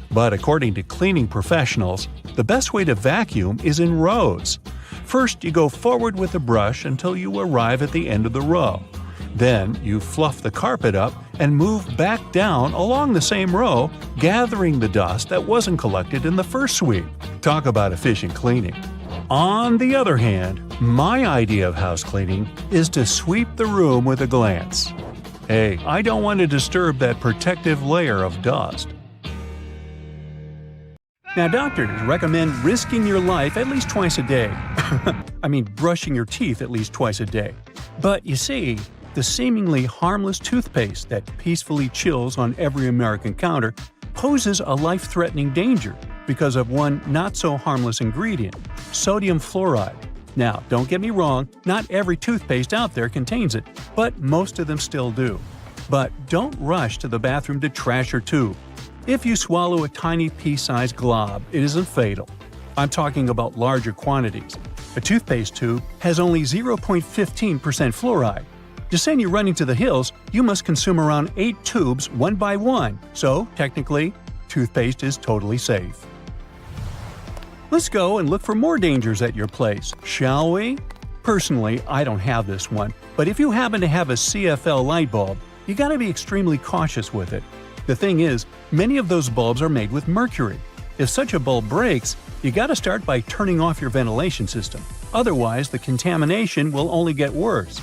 But according to cleaning professionals, the best way to vacuum is in rows. First, you go forward with the brush until you arrive at the end of the row. Then, you fluff the carpet up and move back down along the same row, gathering the dust that wasn't collected in the first sweep. Talk about efficient cleaning. On the other hand, my idea of house cleaning is to sweep the room with a glance. Hey, I don't want to disturb that protective layer of dust. Now, doctors recommend risking your life at least twice a day. I mean, brushing your teeth at least twice a day. But you see, the seemingly harmless toothpaste that peacefully chills on every American counter poses a life-threatening danger because of one not-so-harmless ingredient, sodium fluoride. Now, don't get me wrong, not every toothpaste out there contains it, but most of them still do. But don't rush to the bathroom to trash your tube. If you swallow a tiny pea-sized glob, it isn't fatal. I'm talking about larger quantities. A toothpaste tube has only 0.15% fluoride. To send you running to the hills, you must consume around 8 tubes one by one, so technically, toothpaste is totally safe. Let's go and look for more dangers at your place, shall we? Personally, I don't have this one, but if you happen to have a CFL light bulb, you gotta be extremely cautious with it. The thing is, many of those bulbs are made with mercury. If such a bulb breaks, you gotta start by turning off your ventilation system. Otherwise, the contamination will only get worse.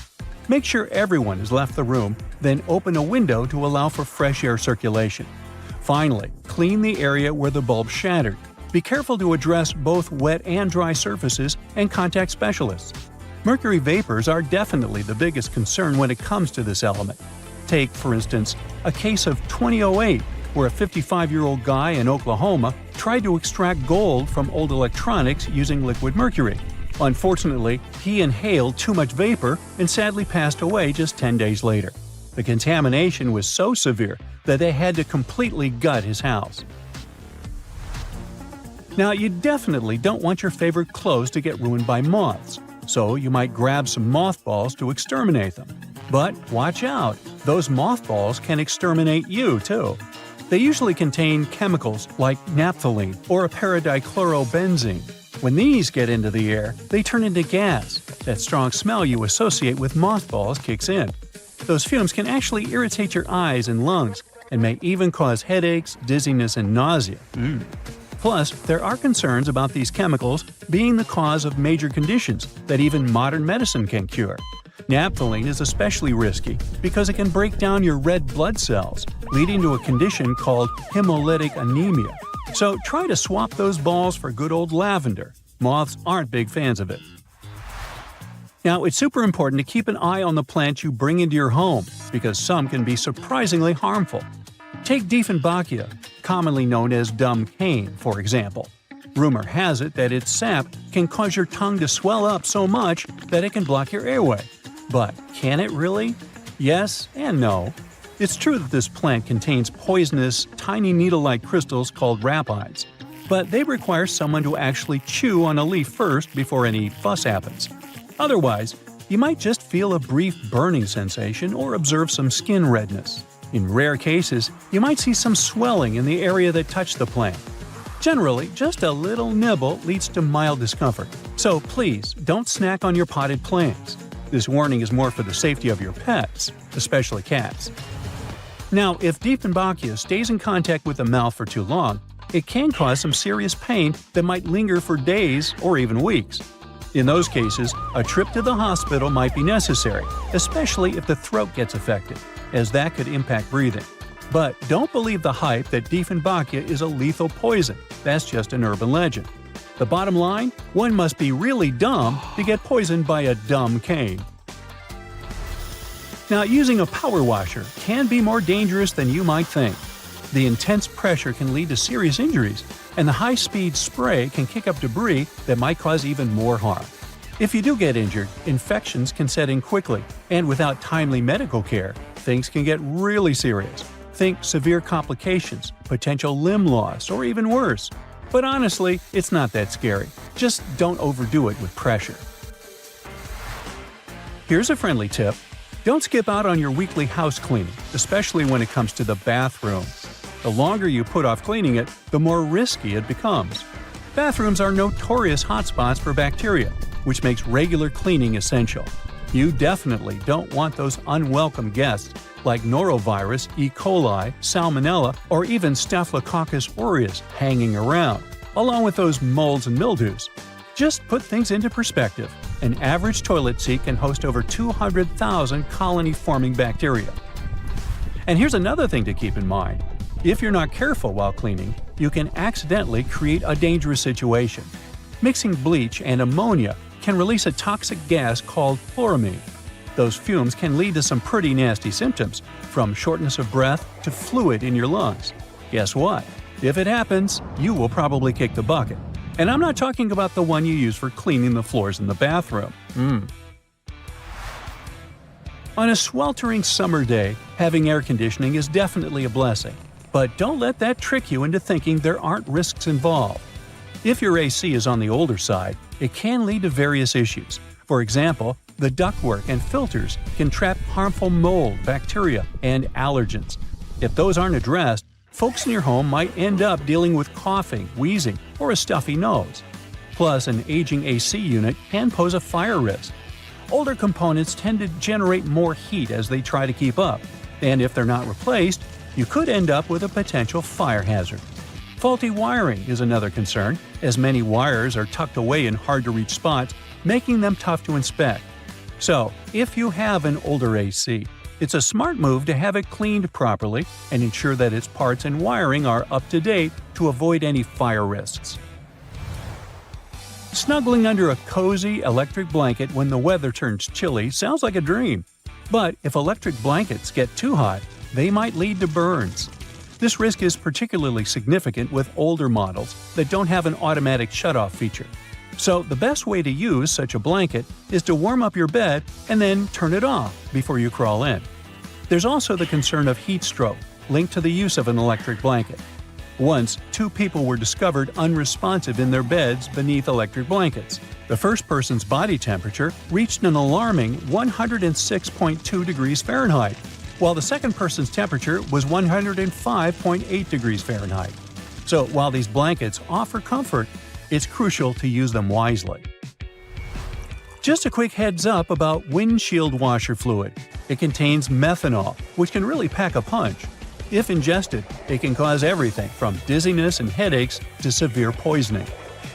Make sure everyone has left the room, then open a window to allow for fresh air circulation. Finally, clean the area where the bulb shattered. Be careful to address both wet and dry surfaces and contact specialists. Mercury vapors are definitely the biggest concern when it comes to this element. Take, for instance, a case of 2008, where a 55-year-old guy in Oklahoma tried to extract gold from old electronics using liquid mercury. Unfortunately, he inhaled too much vapor and sadly passed away just 10 days later. The contamination was so severe that they had to completely gut his house. Now, you definitely don't want your favorite clothes to get ruined by moths, so you might grab some mothballs to exterminate them. But watch out, those mothballs can exterminate you too. They usually contain chemicals like naphthalene or a paradichlorobenzene. When these get into the air, they turn into gas. That strong smell you associate with mothballs kicks in. Those fumes can actually irritate your eyes and lungs, and may even cause headaches, dizziness, and nausea. Plus, there are concerns about these chemicals being the cause of major conditions that even modern medicine can cure. Naphthalene is especially risky because it can break down your red blood cells, leading to a condition called hemolytic anemia. So try to swap those balls for good old lavender. Moths aren't big fans of it. Now, it's super important to keep an eye on the plants you bring into your home because some can be surprisingly harmful. Take Dieffenbachia, commonly known as dumb cane, for example. Rumor has it that its sap can cause your tongue to swell up so much that it can block your airway. But can it really? Yes and no. It's true that this plant contains poisonous, tiny needle-like crystals called rapides, but they require someone to actually chew on a leaf first before any fuss happens. Otherwise, you might just feel a brief burning sensation or observe some skin redness. In rare cases, you might see some swelling in the area that touched the plant. Generally, just a little nibble leads to mild discomfort, so please don't snack on your potted plants. This warning is more for the safety of your pets, especially cats. Now, if Dieffenbachia stays in contact with the mouth for too long, it can cause some serious pain that might linger for days or even weeks. In those cases, a trip to the hospital might be necessary, especially if the throat gets affected, as that could impact breathing. But don't believe the hype that Dieffenbachia is a lethal poison. That's just an urban legend. The bottom line? One must be really dumb to get poisoned by a dumb cane. Now, using a power washer can be more dangerous than you might think. The intense pressure can lead to serious injuries, and the high-speed spray can kick up debris that might cause even more harm. If you do get injured, infections can set in quickly, and without timely medical care, things can get really serious. Think severe complications, potential limb loss, or even worse. But honestly, it's not that scary. Just don't overdo it with pressure. Here's a friendly tip. Don't skip out on your weekly house cleaning, especially when it comes to the bathroom. The longer you put off cleaning it, the more risky it becomes. Bathrooms are notorious hotspots for bacteria. which makes regular cleaning essential. You definitely don't want those unwelcome guests like norovirus, E. coli, salmonella, or even Staphylococcus aureus hanging around, along with those molds and mildews. Just put things into perspective. An average toilet seat can host over 200,000 colony-forming bacteria. And here's another thing to keep in mind. If you're not careful while cleaning, you can accidentally create a dangerous situation. Mixing bleach and ammonia can release a toxic gas called chloramine. Those fumes can lead to some pretty nasty symptoms, from shortness of breath to fluid in your lungs. Guess what? If it happens, you will probably kick the bucket. And I'm not talking about the one you use for cleaning the floors in the bathroom. On a sweltering summer day, having air conditioning is definitely a blessing. But don't let that trick you into thinking there aren't risks involved. If your AC is on the older side, it can lead to various issues. For example, the ductwork and filters can trap harmful mold, bacteria, and allergens. If those aren't addressed, folks in your home might end up dealing with coughing, wheezing, or a stuffy nose. Plus, an aging AC unit can pose a fire risk. Older components tend to generate more heat as they try to keep up, and if they're not replaced, you could end up with a potential fire hazard. Faulty wiring is another concern, as many wires are tucked away in hard-to-reach spots, making them tough to inspect. So, if you have an older AC, it's a smart move to have it cleaned properly and ensure that its parts and wiring are up to date to avoid any fire risks. Snuggling under a cozy electric blanket when the weather turns chilly sounds like a dream. But if electric blankets get too hot, they might lead to burns. This risk is particularly significant with older models that don't have an automatic shutoff feature. So the best way to use such a blanket is to warm up your bed and then turn it off before you crawl in. There's also the concern of heat stroke, linked to the use of an electric blanket. Once, 2 people were discovered unresponsive in their beds beneath electric blankets. The first person's body temperature reached an alarming 106.2 degrees Fahrenheit, while the second person's temperature was 105.8 degrees Fahrenheit. So while these blankets offer comfort, it's crucial to use them wisely. Just a quick heads up about windshield washer fluid. It contains methanol, which can really pack a punch. If ingested, it can cause everything from dizziness and headaches to severe poisoning.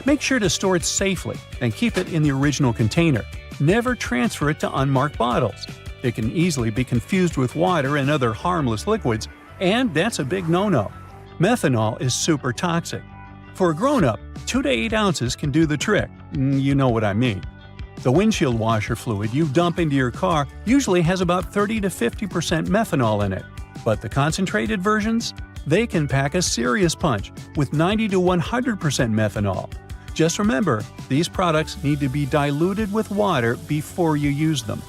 Make sure to store it safely and keep it in the original container. Never transfer it to unmarked bottles. It can easily be confused with water and other harmless liquids, and that's a big no-no. Methanol is super toxic. For a grown-up, 2 to 8 ounces can do the trick. You know what I mean. The windshield washer fluid you dump into your car usually has about 30 to 50% methanol in it. But the concentrated versions? They can pack a serious punch with 90 to 100% methanol. Just remember, these products need to be diluted with water before you use them.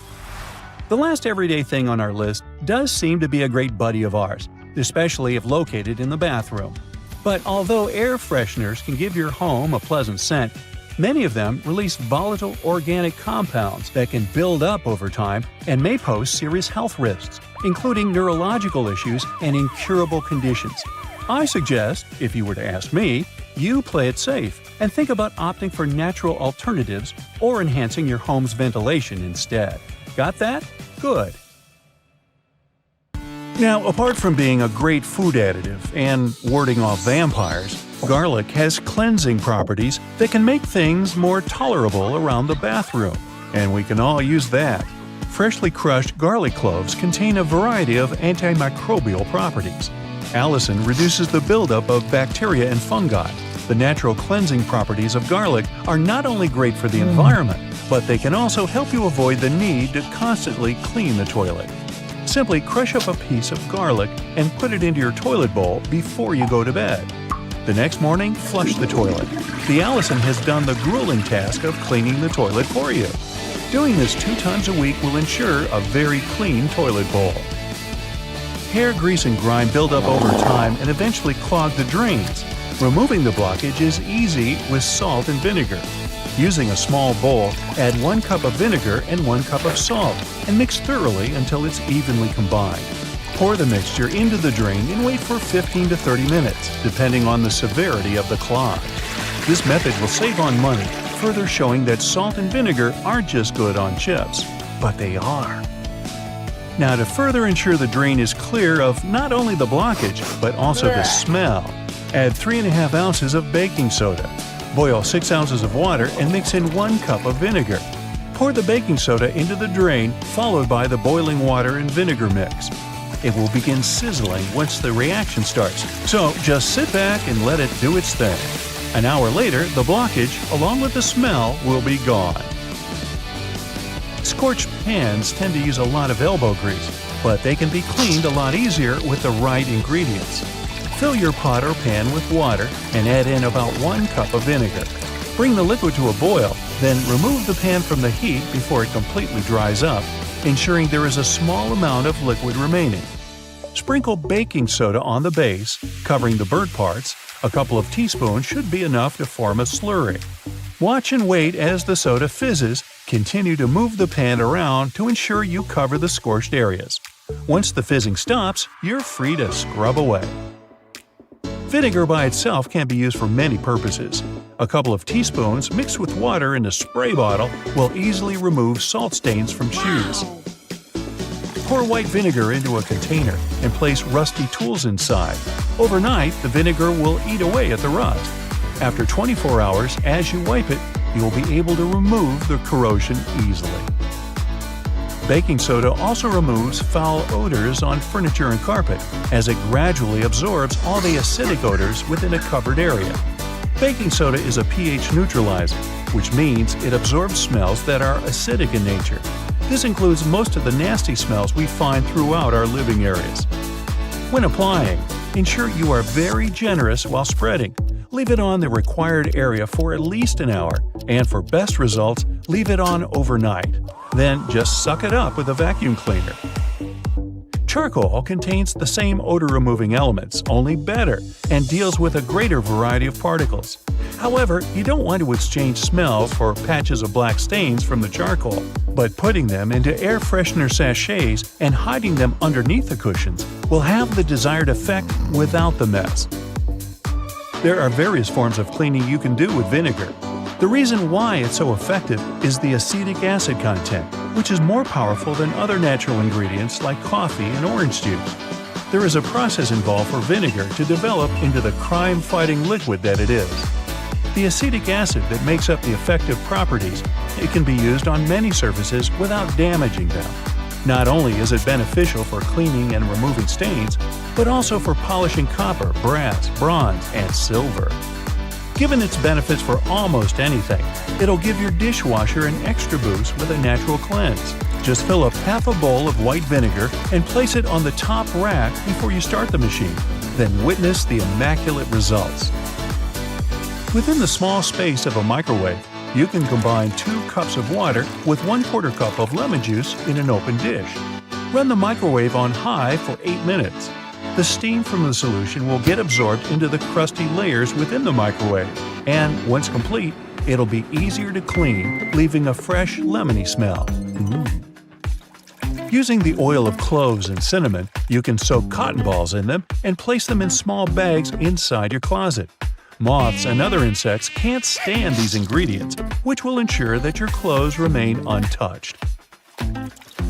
The last everyday thing on our list does seem to be a great buddy of ours, especially if located in the bathroom. But although air fresheners can give your home a pleasant scent, many of them release volatile organic compounds that can build up over time and may pose serious health risks, including neurological issues and incurable conditions. I suggest, if you were to ask me, you play it safe and think about opting for natural alternatives or enhancing your home's ventilation instead. Got that? Good. Now, apart from being a great food additive and warding off vampires, garlic has cleansing properties that can make things more tolerable around the bathroom. And we can all use that. Freshly crushed garlic cloves contain a variety of antimicrobial properties. Allicin reduces the buildup of bacteria and fungi. The natural cleansing properties of garlic are not only great for the environment, but they can also help you avoid the need to constantly clean the toilet. Simply crush up a piece of garlic and put it into your toilet bowl before you go to bed. The next morning, flush the toilet. The Allicin has done the grueling task of cleaning the toilet for you. Doing this 2 times a week will ensure a very clean toilet bowl. Hair grease and grime build up over time and eventually clog the drains. Removing the blockage is easy with salt and vinegar. Using a small bowl, add 1 cup of vinegar and 1 cup of salt and mix thoroughly until it's evenly combined. Pour the mixture into the drain and wait for 15 to 30 minutes, depending on the severity of the clog. This method will save on money, further showing that salt and vinegar aren't just good on chips, but they are. Now, to further ensure the drain is clear of not only the blockage, but also the smell, add 3½ ounces of baking soda. Boil 6 ounces of water and mix in 1 cup of vinegar. Pour the baking soda into the drain, followed by the boiling water and vinegar mix. It will begin sizzling once the reaction starts, so just sit back and let it do its thing. An hour later, the blockage, along with the smell, will be gone. Scorched pans tend to use a lot of elbow grease, but they can be cleaned a lot easier with the right ingredients. Fill your pot or pan with water and add in about 1 cup of vinegar. Bring the liquid to a boil, then remove the pan from the heat before it completely dries up, ensuring there is a small amount of liquid remaining. Sprinkle baking soda on the base, covering the burnt parts. A couple of teaspoons should be enough to form a slurry. Watch and wait as the soda fizzes. Continue to move the pan around to ensure you cover the scorched areas. Once the fizzing stops, you're free to scrub away. Vinegar by itself can be used for many purposes. A couple of teaspoons mixed with water in a spray bottle will easily remove salt stains from shoes. Pour white vinegar into a container and place rusty tools inside. Overnight, the vinegar will eat away at the rust. After 24 hours, as you wipe it, you will be able to remove the corrosion easily. Baking soda also removes foul odors on furniture and carpet, as it gradually absorbs all the acidic odors within a covered area. Baking soda is a pH neutralizer, which means it absorbs smells that are acidic in nature. This includes most of the nasty smells we find throughout our living areas. When applying, ensure you are very generous while spreading. Leave it on the required area for at least an hour, and for best results, leave it on overnight. Then just suck it up with a vacuum cleaner. Charcoal contains the same odor-removing elements, only better, and deals with a greater variety of particles. However, you don't want to exchange smells for patches of black stains from the charcoal, but putting them into air freshener sachets and hiding them underneath the cushions will have the desired effect without the mess. There are various forms of cleaning you can do with vinegar. The reason why it's so effective is the acetic acid content, which is more powerful than other natural ingredients like coffee and orange juice. There is a process involved for vinegar to develop into the crime-fighting liquid that it is. The acetic acid that makes up the effective properties, it can be used on many surfaces without damaging them. Not only is it beneficial for cleaning and removing stains, but also for polishing copper, brass, bronze, and silver. Given its benefits for almost anything, it'll give your dishwasher an extra boost with a natural cleanse. Just fill up half a bowl of white vinegar and place it on the top rack before you start the machine. Then witness the immaculate results. Within the small space of a microwave, you can combine 2 cups of water with 1/4 cup of lemon juice in an open dish. Run the microwave on high for 8 minutes. The steam from the solution will get absorbed into the crusty layers within the microwave, and once complete, it'll be easier to clean, leaving a fresh, lemony smell. Using the oil of cloves and cinnamon, you can soak cotton balls in them and place them in small bags inside your closet. Moths and other insects can't stand these ingredients, which will ensure that your clothes remain untouched.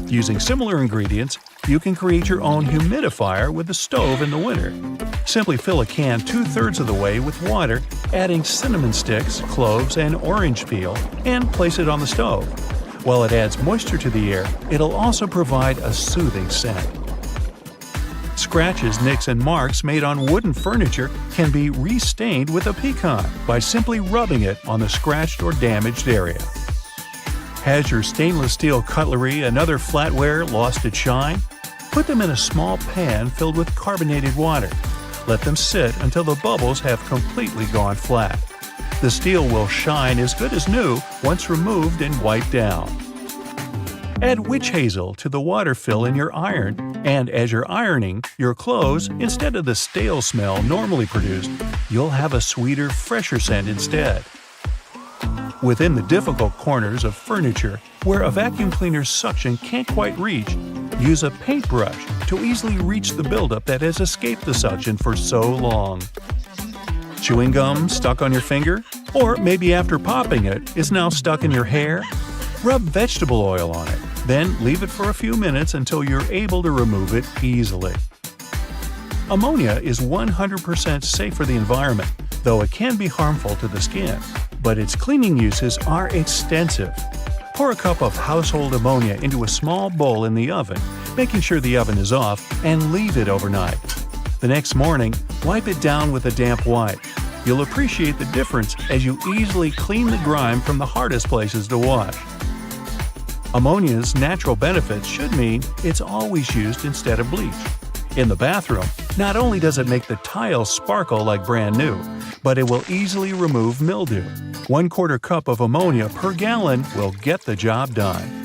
Using similar ingredients, you can create your own humidifier with the stove in the winter. Simply fill a can 2/3 of the way with water, adding cinnamon sticks, cloves, and orange peel, and place it on the stove. While it adds moisture to the air, it'll also provide a soothing scent. Scratches, nicks, and marks made on wooden furniture can be restained with a pecan by simply rubbing it on the scratched or damaged area. Has your stainless steel cutlery and other flatware lost its shine? Put them in a small pan filled with carbonated water. Let them sit until the bubbles have completely gone flat. The steel will shine as good as new once removed and wiped down. Add witch hazel to the water fill in your iron, and as you're ironing your clothes, instead of the stale smell normally produced, you'll have a sweeter, fresher scent instead. Within the difficult corners of furniture where a vacuum cleaner's suction can't quite reach, use a paintbrush to easily reach the buildup that has escaped the suction for so long. Chewing gum stuck on your finger? Or maybe after popping it, it's now stuck in your hair? Rub vegetable oil on it, then leave it for a few minutes until you're able to remove it easily. Ammonia is 100% safe for the environment, though it can be harmful to the skin. But its cleaning uses are extensive. Pour a cup of household ammonia into a small bowl in the oven, making sure the oven is off, and leave it overnight. The next morning, wipe it down with a damp wipe. You'll appreciate the difference as you easily clean the grime from the hardest places to wash. Ammonia's natural benefits should mean it's always used instead of bleach. In the bathroom, not only does it make the tiles sparkle like brand new, but it will easily remove mildew. 1/4 cup of ammonia per gallon will get the job done.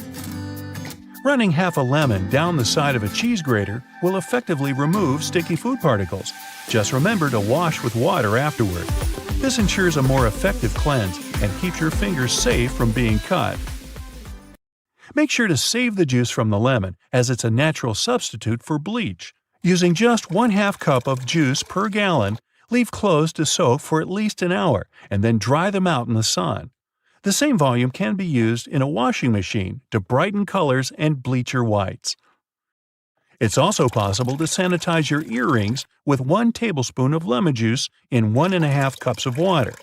Running half a lemon down the side of a cheese grater will effectively remove sticky food particles. Just remember to wash with water afterward. This ensures a more effective cleanse and keeps your fingers safe from being cut. Make sure to save the juice from the lemon, as it's a natural substitute for bleach. Using just 1/2 cup of juice per gallon, leave clothes to soak for at least an hour and then dry them out in the sun. The same volume can be used in a washing machine to brighten colors and bleach your whites. It's also possible to sanitize your earrings with 1 tablespoon of lemon juice in 1.5 cups of water.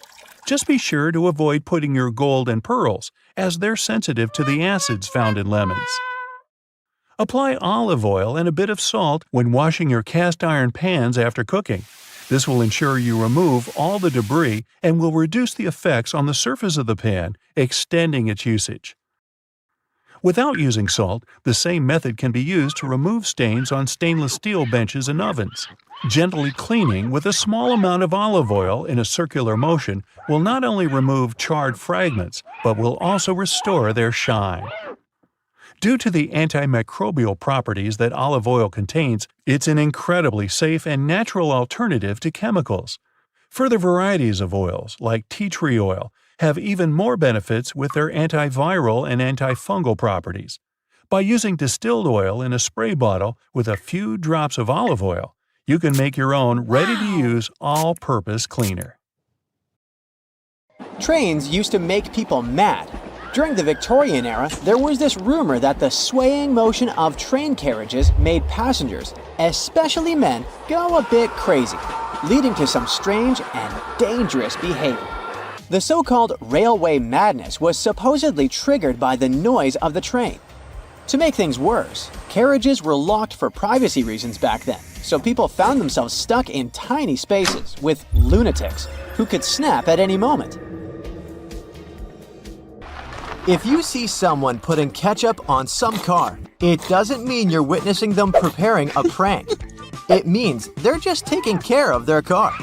Just be sure to avoid putting your gold and pearls, as they're sensitive to the acids found in lemons. Apply olive oil and a bit of salt when washing your cast iron pans after cooking. This will ensure you remove all the debris and will reduce the effects on the surface of the pan, extending its usage. Without using salt, the same method can be used to remove stains on stainless steel benches and ovens. Gently cleaning with a small amount of olive oil in a circular motion will not only remove charred fragments, but will also restore their shine. Due to the antimicrobial properties that olive oil contains, it's an incredibly safe and natural alternative to chemicals. Further varieties of oils, like tea tree oil, have even more benefits with their antiviral and antifungal properties. By using distilled oil in a spray bottle with a few drops of olive oil, you can make your own ready-to-use all-purpose cleaner. Trains used to make people mad. During the Victorian era, there was this rumor that the swaying motion of train carriages made passengers, especially men, go a bit crazy, leading to some strange and dangerous behavior. The so-called railway madness was supposedly triggered by the noise of the train. To make things worse, carriages were locked for privacy reasons back then, so people found themselves stuck in tiny spaces with lunatics who could snap at any moment. If you see someone putting ketchup on some car, it doesn't mean you're witnessing them preparing a prank. It means they're just taking care of their car.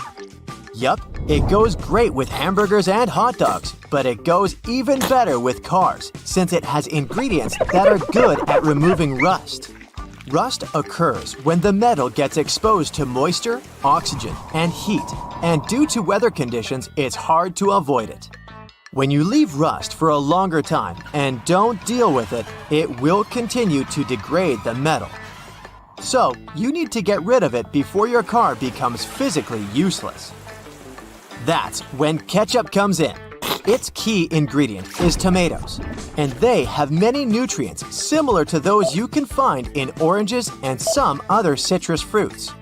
Yup, it goes great with hamburgers and hot dogs, but it goes even better with cars since it has ingredients that are good at removing rust. Rust occurs when the metal gets exposed to moisture, oxygen, and heat, and due to weather conditions, it's hard to avoid it. When you leave rust for a longer time and don't deal with it, it will continue to degrade the metal. So, you need to get rid of it before your car becomes physically useless. That's when ketchup comes in. Its key ingredient is tomatoes, and they have many nutrients similar to those you can find in oranges and some other citrus fruits.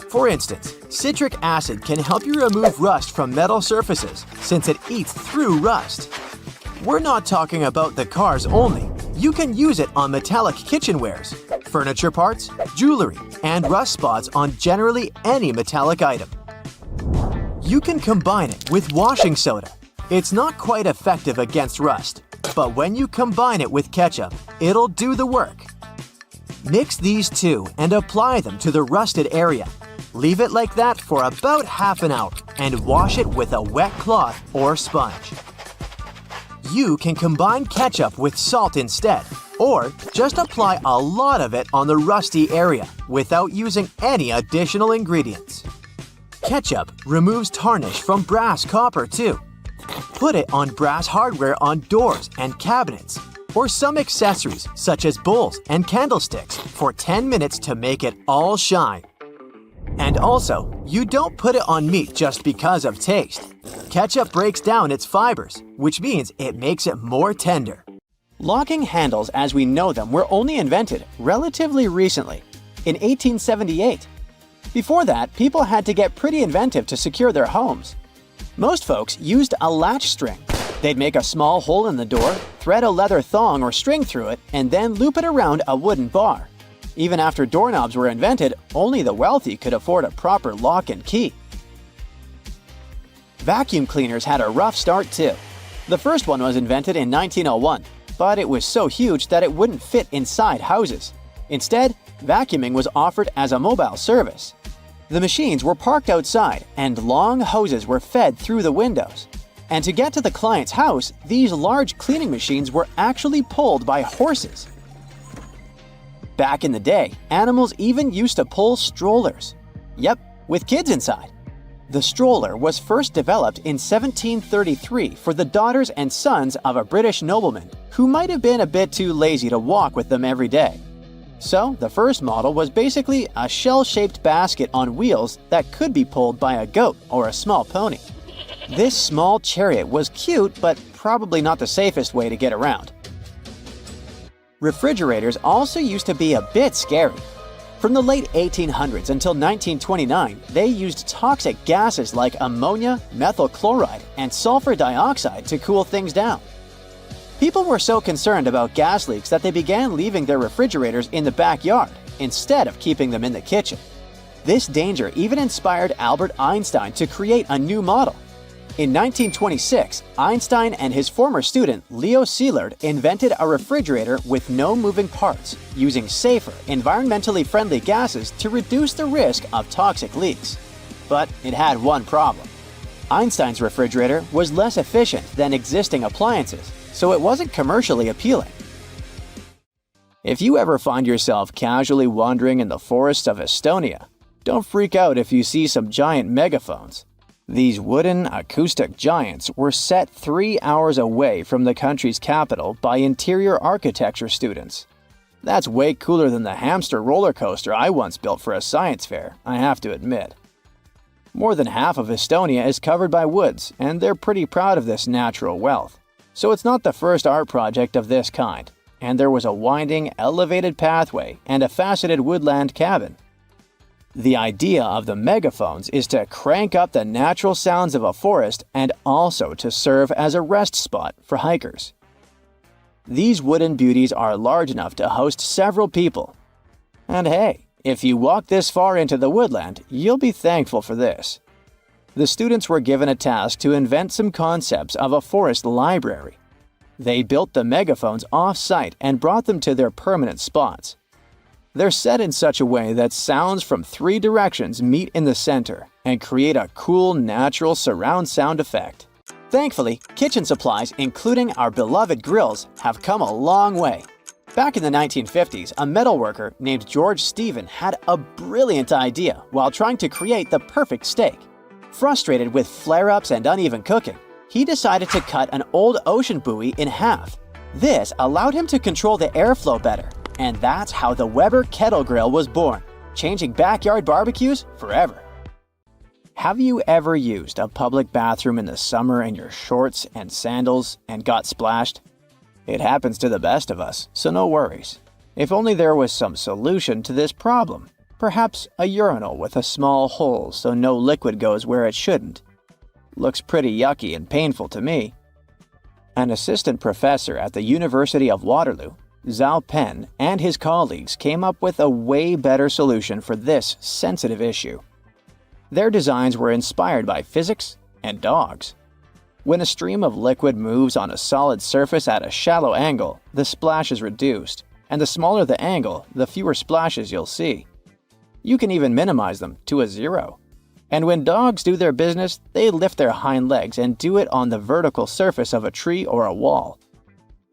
For instance, citric acid can help you remove rust from metal surfaces since it eats through rust. We're not talking about the cars only. You can use it on metallic kitchenwares, furniture parts, jewelry, and rust spots on generally any metallic item. You can combine it with washing soda. It's not quite effective against rust, but when you combine it with ketchup, it'll do the work. Mix these two and apply them to the rusted area. Leave it like that for about half an hour and wash it with a wet cloth or sponge. You can combine ketchup with salt instead, or just apply a lot of it on the rusty area without using any additional ingredients. Ketchup removes tarnish from brass copper too. Put it on brass hardware on doors and cabinets, or some accessories such as bowls and candlesticks for 10 minutes to make it all shine. And also, you don't put it on meat just because of taste. Ketchup breaks down its fibers, which means it makes it more tender. Locking handles as we know them were only invented relatively recently, in 1878. Before that, people had to get pretty inventive to secure their homes. Most folks used a latch string. They'd make a small hole in the door, thread a leather thong or string through it, and then loop it around a wooden bar. Even after doorknobs were invented, only the wealthy could afford a proper lock and key. Vacuum cleaners had a rough start too. The first one was invented in 1901, but it was so huge that it wouldn't fit inside houses. Instead, vacuuming was offered as a mobile service. The machines were parked outside, and long hoses were fed through the windows. And to get to the client's house, these large cleaning machines were actually pulled by horses. Back in the day, animals even used to pull strollers. Yep, with kids inside. The stroller was first developed in 1733 for the daughters and sons of a British nobleman who might have been a bit too lazy to walk with them every day. So, the first model was basically a shell-shaped basket on wheels that could be pulled by a goat or a small pony. This small chariot was cute, but probably not the safest way to get around. Refrigerators also used to be a bit scary. From the late 1800s until 1929, they used toxic gases like ammonia, methyl chloride, and sulfur dioxide to cool things down. People were so concerned about gas leaks that they began leaving their refrigerators in the backyard instead of keeping them in the kitchen. This danger even inspired Albert Einstein to create a new model. In 1926, Einstein and his former student Leo Szilard invented a refrigerator with no moving parts, using safer, environmentally friendly gases to reduce the risk of toxic leaks. But it had one problem. Einstein's refrigerator was less efficient than existing appliances, so it wasn't commercially appealing. If you ever find yourself casually wandering in the forests of Estonia, don't freak out if you see some giant megaphones. These wooden acoustic giants were set 3 hours away from the country's capital by interior architecture students. That's way cooler than the hamster roller coaster I once built for a science fair, I have to admit. More than half of Estonia is covered by woods, and they're pretty proud of this natural wealth. So it's not the first art project of this kind, and there was a winding, elevated pathway and a faceted woodland cabin. The idea of the megaphones is to crank up the natural sounds of a forest and also to serve as a rest spot for hikers. These wooden beauties are large enough to host several people. And hey, if you walk this far into the woodland, you'll be thankful for this. The students were given a task to invent some concepts of a forest library. They built the megaphones off-site and brought them to their permanent spots. They're set in such a way that sounds from 3 directions meet in the center and create a cool, natural surround sound effect. Thankfully, kitchen supplies, including our beloved grills, have come a long way. Back in the 1950s, a metalworker named George Stephen had a brilliant idea while trying to create the perfect steak. Frustrated with flare-ups and uneven cooking, he decided to cut an old ocean buoy in half. This allowed him to control the airflow better, and that's how the Weber Kettle Grill was born, changing backyard barbecues forever. Have you ever used a public bathroom in the summer in your shorts and sandals and got splashed? It happens to the best of us, so no worries. If only there was some solution to this problem. Perhaps a urinal with a small hole so no liquid goes where it shouldn't. Looks pretty yucky and painful to me. An assistant professor at the University of Waterloo, Zhao Pen, and his colleagues came up with a way better solution for this sensitive issue. Their designs were inspired by physics and dogs. When a stream of liquid moves on a solid surface at a shallow angle, the splash is reduced, and the smaller the angle, the fewer splashes you'll see. You can even minimize them to a 0. And when dogs do their business, they lift their hind legs and do it on the vertical surface of a tree or a wall.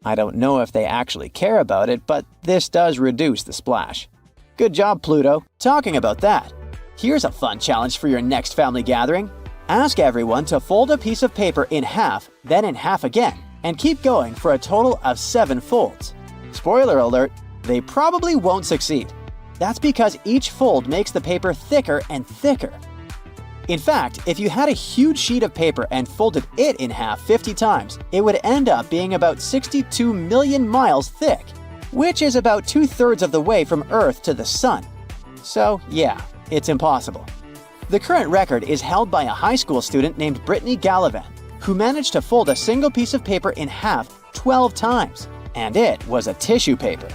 I don't know if they actually care about it, but this does reduce the splash. Good job, Pluto. Talking about that, here's a fun challenge for your next family gathering. Ask everyone to fold a piece of paper in half, then in half again, and keep going for a total of 7 folds. Spoiler alert, they probably won't succeed. That's because each fold makes the paper thicker and thicker. In fact, if you had a huge sheet of paper and folded it in half 50 times, it would end up being about 62 million miles thick, which is about 2/3 of the way from Earth to the Sun. So yeah, it's impossible. The current record is held by a high school student named Brittany Gallivan, who managed to fold a single piece of paper in half 12 times, and it was a tissue paper.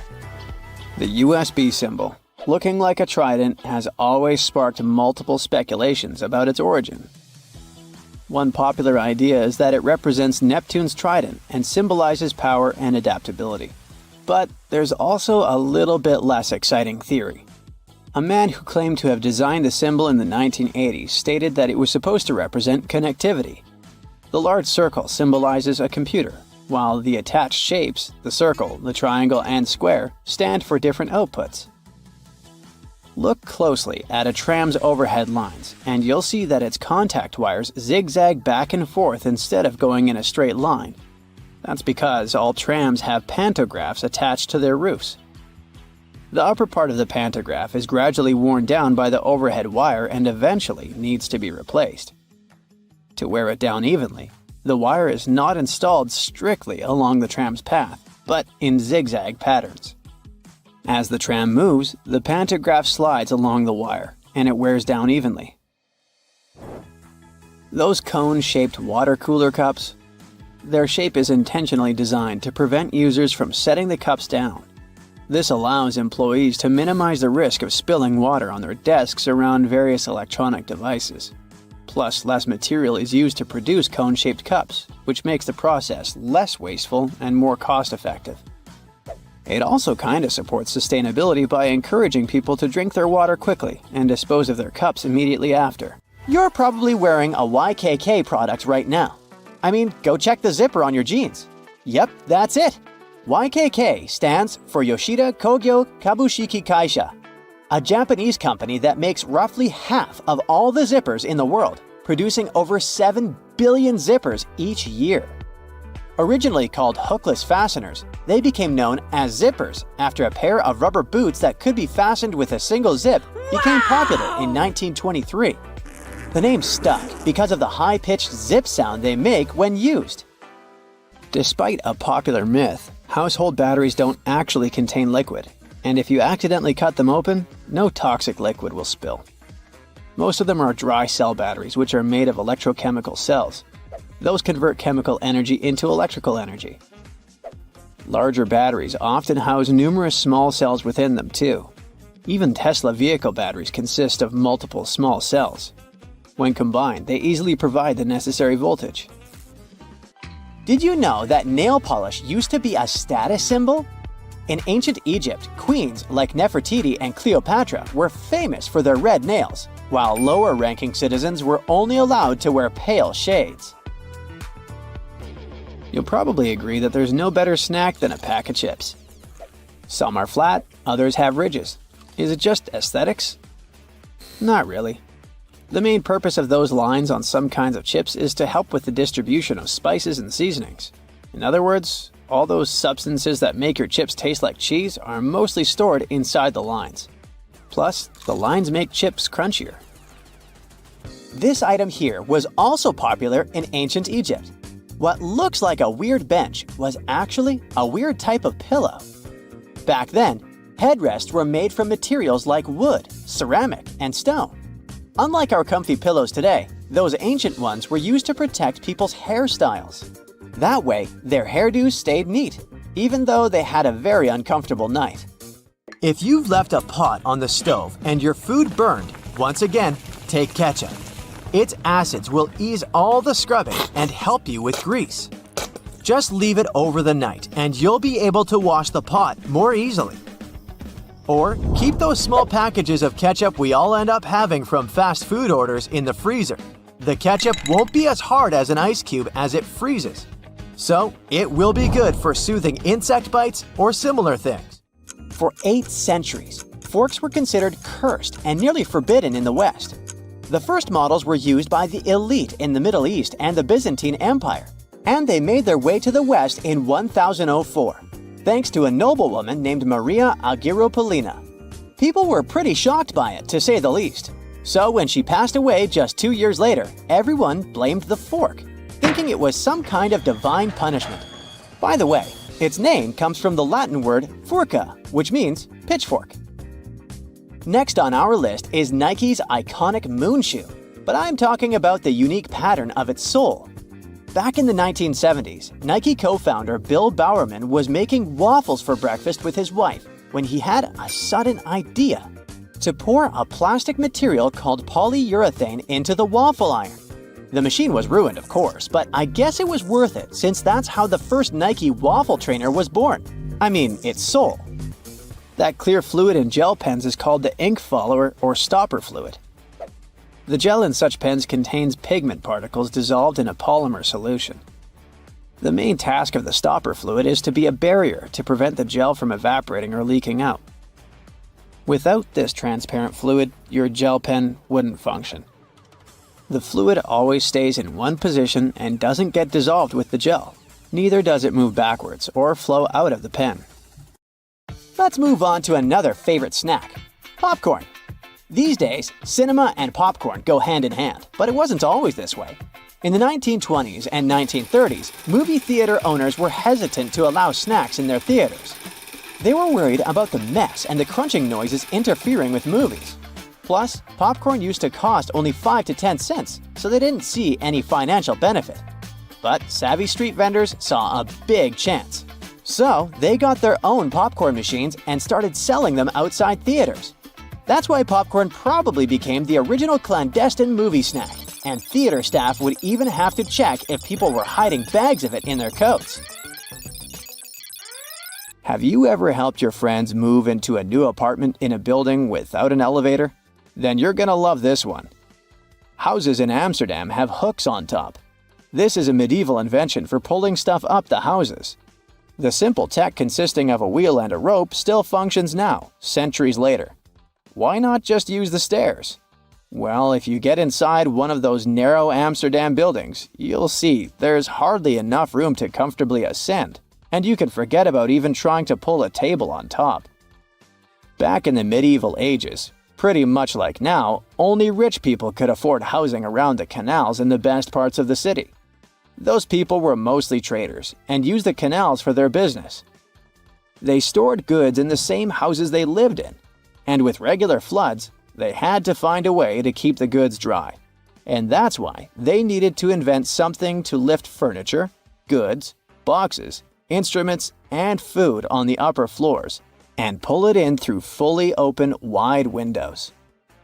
The USB symbol, looking like a trident, has always sparked multiple speculations about its origin. One popular idea is that it represents Neptune's trident and symbolizes power and adaptability. But there's also a little bit less exciting theory. A man who claimed to have designed the symbol in the 1980s stated that it was supposed to represent connectivity. The large circle symbolizes a computer, while the attached shapes, the circle, the triangle, and square, stand for different outputs. Look closely at a tram's overhead lines, and you'll see that its contact wires zigzag back and forth instead of going in a straight line. That's because all trams have pantographs attached to their roofs. The upper part of the pantograph is gradually worn down by the overhead wire and eventually needs to be replaced. To wear it down evenly, the wire is not installed strictly along the tram's path, but in zigzag patterns. As the tram moves, the pantograph slides along the wire, and it wears down evenly. Those cone-shaped water cooler cups? Their shape is intentionally designed to prevent users from setting the cups down. This allows employees to minimize the risk of spilling water on their desks around various electronic devices. Plus, less material is used to produce cone-shaped cups, which makes the process less wasteful and more cost-effective. It also kinda supports sustainability by encouraging people to drink their water quickly and dispose of their cups immediately after. You're probably wearing a YKK product right now. I mean, go check the zipper on your jeans. Yep, that's it. YKK stands for Yoshida Kogyo Kabushiki Kaisha, a Japanese company that makes roughly half of all the zippers in the world, producing over 7 billion zippers each year. Originally called hookless fasteners, they became known as zippers after a pair of rubber boots that could be fastened with a single zip became popular in 1923. The name stuck because of the high-pitched zip sound they make when used. Despite a popular myth, household batteries don't actually contain liquid, and if you accidentally cut them open, no toxic liquid will spill. Most of them are dry cell batteries, which are made of electrochemical cells. Those convert chemical energy into electrical energy. Larger batteries often house numerous small cells within them too. Even Tesla vehicle batteries consist of multiple small cells. When combined, they easily provide the necessary voltage. Did you know that nail polish used to be a status symbol? In ancient Egypt, queens like Nefertiti and Cleopatra were famous for their red nails, while lower-ranking citizens were only allowed to wear pale shades. You'll probably agree that there's no better snack than a pack of chips. Some are flat, others have ridges. Is it just aesthetics? Not really. The main purpose of those lines on some kinds of chips is to help with the distribution of spices and seasonings. In other words, all those substances that make your chips taste like cheese are mostly stored inside the lines. Plus, the lines make chips crunchier. This item here was also popular in ancient Egypt. What looks like a weird bench was actually a weird type of pillow. Back then, headrests were made from materials like wood, ceramic, and stone. Unlike our comfy pillows today, those ancient ones were used to protect people's hairstyles. That way, their hairdos stayed neat, even though they had a very uncomfortable night. If you've left a pot on the stove and your food burned, once again, take ketchup. Its acids will ease all the scrubbing and help you with grease. Just leave it over the night and you'll be able to wash the pot more easily. Or keep those small packages of ketchup we all end up having from fast food orders in the freezer. The ketchup won't be as hard as an ice cube as it freezes. So it will be good for soothing insect bites or similar things. For 8 centuries, forks were considered cursed and nearly forbidden in the West. The first models were used by the elite in the Middle East and the Byzantine Empire, and they made their way to the West in 1004, thanks to a noblewoman named Maria Agrippina. People were pretty shocked by it, to say the least. So when she passed away just 2 years later, everyone blamed the fork, thinking it was some kind of divine punishment. By the way, its name comes from the Latin word furca, which means pitchfork. Next on our list is Nike's iconic moon shoe, but I'm talking about the unique pattern of its sole. Back in the 1970s, Nike co-founder Bill Bowerman was making waffles for breakfast with his wife when he had a sudden idea: to pour a plastic material called polyurethane into the waffle iron. The machine was ruined, of course, but I guess it was worth it since that's how the first Nike waffle trainer was born. I mean, its sole. That clear fluid in gel pens is called the ink follower or stopper fluid. The gel in such pens contains pigment particles dissolved in a polymer solution. The main task of the stopper fluid is to be a barrier to prevent the gel from evaporating or leaking out. Without this transparent fluid, your gel pen wouldn't function. The fluid always stays in one position and doesn't get dissolved with the gel. Neither does it move backwards or flow out of the pen. Let's move on to another favorite snack: popcorn. These days, cinema and popcorn go hand in hand, but it wasn't always this way. In the 1920s and 1930s, movie theater owners were hesitant to allow snacks in their theaters. They were worried about the mess and the crunching noises interfering with movies. Plus, popcorn used to cost only 5 to 10 cents, so they didn't see any financial benefit. But savvy street vendors saw a big chance. So, they got their own popcorn machines and started selling them outside theaters. That's why popcorn probably became the original clandestine movie snack, and theater staff would even have to check if people were hiding bags of it in their coats. Have you ever helped your friends move into a new apartment in a building without an elevator? Then you're gonna love this one. Houses in Amsterdam have hooks on top. This is a medieval invention for pulling stuff up the houses. The simple tech consisting of a wheel and a rope still functions now, centuries later. Why not just use the stairs? Well, if you get inside one of those narrow Amsterdam buildings, you'll see there's hardly enough room to comfortably ascend, and you can forget about even trying to pull a table on top. Back in the medieval ages, pretty much like now, only rich people could afford housing around the canals in the best parts of the city. Those people were mostly traders and used the canals for their business. They stored goods in the same houses they lived in, and with regular floods, they had to find a way to keep the goods dry. And that's why they needed to invent something to lift furniture, goods, boxes, instruments, and food on the upper floors, and pull it in through fully open, wide windows.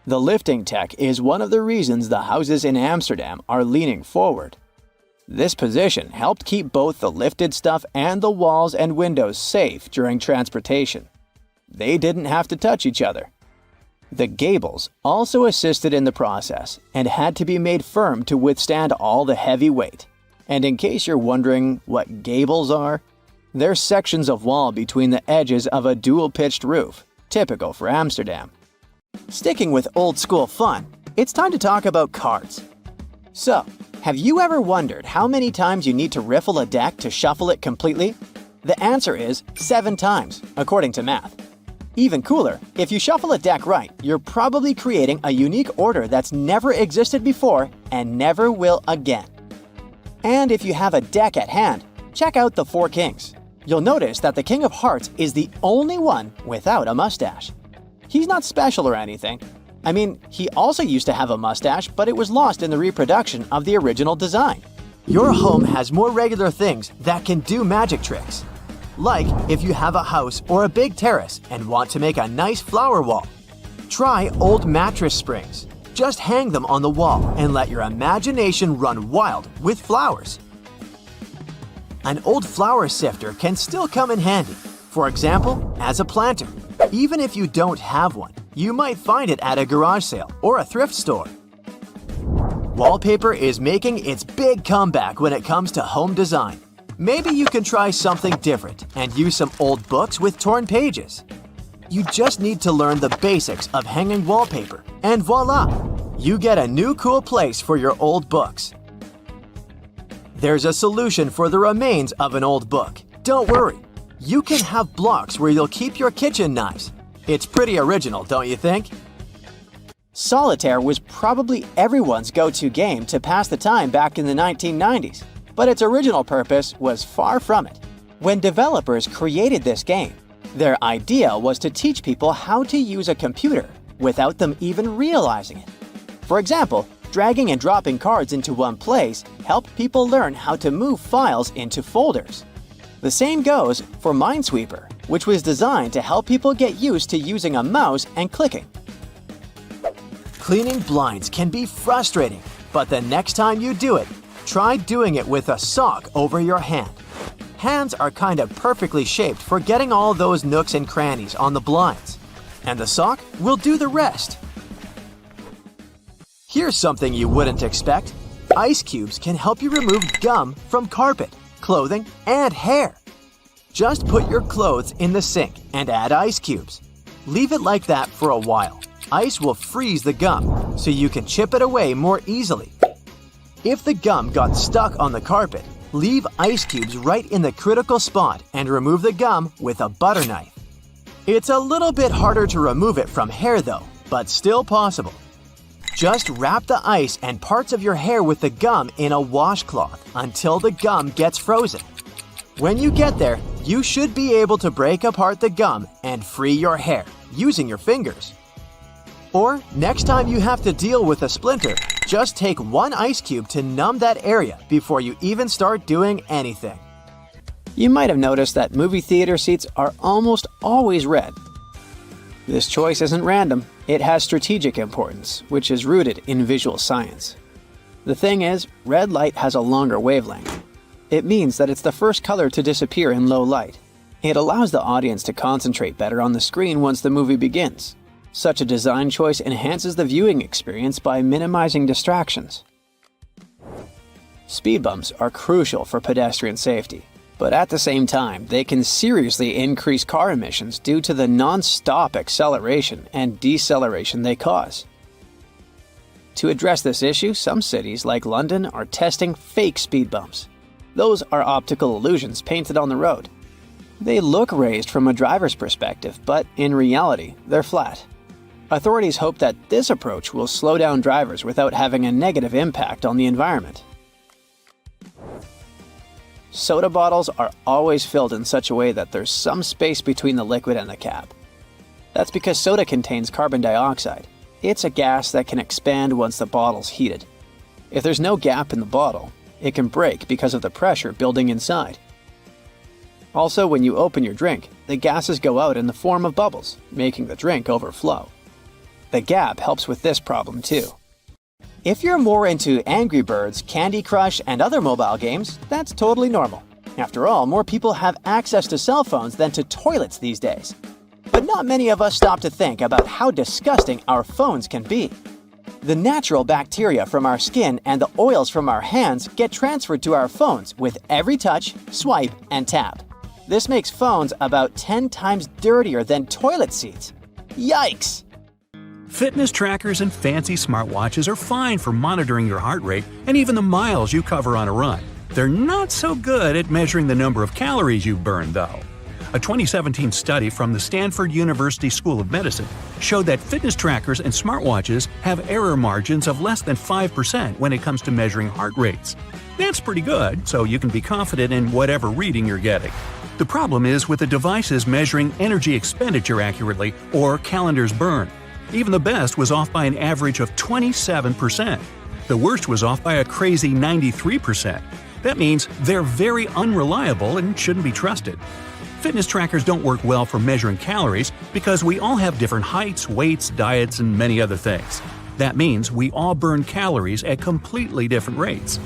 The lifting tech is one of the reasons the houses in Amsterdam are leaning forward. This position helped keep both the lifted stuff and the walls and windows safe during transportation. They didn't have to touch each other. The gables also assisted in the process and had to be made firm to withstand all the heavy weight. And in case you're wondering what gables are, they're sections of wall between the edges of a dual-pitched roof, typical for Amsterdam. Sticking with old-school fun, it's time to talk about cards. So, have you ever wondered how many times you need to riffle a deck to shuffle it completely? The answer is 7 times, according to math. Even cooler, if you shuffle a deck right, you're probably creating a unique order that's never existed before and never will again. And if you have a deck at hand, check out the 4 Kings. You'll notice that the King of Hearts is the only one without a mustache. He's not special or anything. I mean, he also used to have a mustache, but it was lost in the reproduction of the original design. Your home has more regular things that can do magic tricks. Like if you have a house or a big terrace and want to make a nice flower wall. Try old mattress springs. Just hang them on the wall and let your imagination run wild with flowers. An old flower sifter can still come in handy, for example, as a planter. Even if you don't have one, you might find it at a garage sale or a thrift store. Wallpaper is making its big comeback when it comes to home design. Maybe you can try something different and use some old books with torn pages. You just need to learn the basics of hanging wallpaper, and voila! You get a new cool place for your old books. There's a solution for the remains of an old book. Don't worry, you can have blocks where you'll keep your kitchen knives. It's pretty original, don't you think? Solitaire was probably everyone's go-to game to pass the time back in the 1990s, but its original purpose was far from it. When developers created this game, their idea was to teach people how to use a computer without them even realizing it. For example, dragging and dropping cards into one place helped people learn how to move files into folders. The same goes for Minesweeper, which was designed to help people get used to using a mouse and clicking. Cleaning blinds can be frustrating, but the next time you do it, try doing it with a sock over your hand. Hands are kind of perfectly shaped for getting all those nooks and crannies on the blinds, and the sock will do the rest. Here's something you wouldn't expect. Ice cubes can help you remove gum from carpet, clothing, and hair. Just put your clothes in the sink and add ice cubes. Leave it like that for a while. Ice will freeze the gum, so you can chip it away more easily. If the gum got stuck on the carpet, leave ice cubes right in the critical spot and remove the gum with a butter knife. It's a little bit harder to remove it from hair though, but still possible. Just wrap the ice and parts of your hair with the gum in a washcloth until the gum gets frozen. When you get there, you should be able to break apart the gum and free your hair using your fingers. Or, next time you have to deal with a splinter, just take one ice cube to numb that area before you even start doing anything. You might have noticed that movie theater seats are almost always red. This choice isn't random, it has strategic importance, which is rooted in visual science. The thing is, red light has a longer wavelength. It means that it's the first color to disappear in low light. It allows the audience to concentrate better on the screen once the movie begins. Such a design choice enhances the viewing experience by minimizing distractions. Speed bumps are crucial for pedestrian safety, but at the same time, they can seriously increase car emissions due to the non-stop acceleration and deceleration they cause. To address this issue, some cities like London are testing fake speed bumps. Those are optical illusions painted on the road. They look raised from a driver's perspective, but in reality, they're flat. Authorities hope that this approach will slow down drivers without having a negative impact on the environment. Soda bottles are always filled in such a way that there's some space between the liquid and the cap. That's because soda contains carbon dioxide. It's a gas that can expand once the bottle's heated. If there's no gap in the bottle, it can break because of the pressure building inside. Also, when you open your drink, the gases go out in the form of bubbles, making the drink overflow. The gap helps with this problem too. If you're more into Angry Birds, Candy Crush, and other mobile games, that's totally normal. After all, more people have access to cell phones than to toilets these days. But not many of us stop to think about how disgusting our phones can be. The natural bacteria from our skin and the oils from our hands get transferred to our phones with every touch, swipe, and tap. This makes phones about 10 times dirtier than toilet seats. Yikes! Fitness trackers and fancy smartwatches are fine for monitoring your heart rate and even the miles you cover on a run. They're not so good at measuring the number of calories you've burned, though. A 2017 study from the Stanford University School of Medicine showed that fitness trackers and smartwatches have error margins of less than 5% when it comes to measuring heart rates. That's pretty good, so you can be confident in whatever reading you're getting. The problem is with the devices measuring energy expenditure accurately or calendars burned. Even the best was off by an average of 27%. The worst was off by a crazy 93%. That means they're very unreliable and shouldn't be trusted. Fitness trackers don't work well for measuring calories because we all have different heights, weights, diets, and many other things. That means we all burn calories at completely different rates.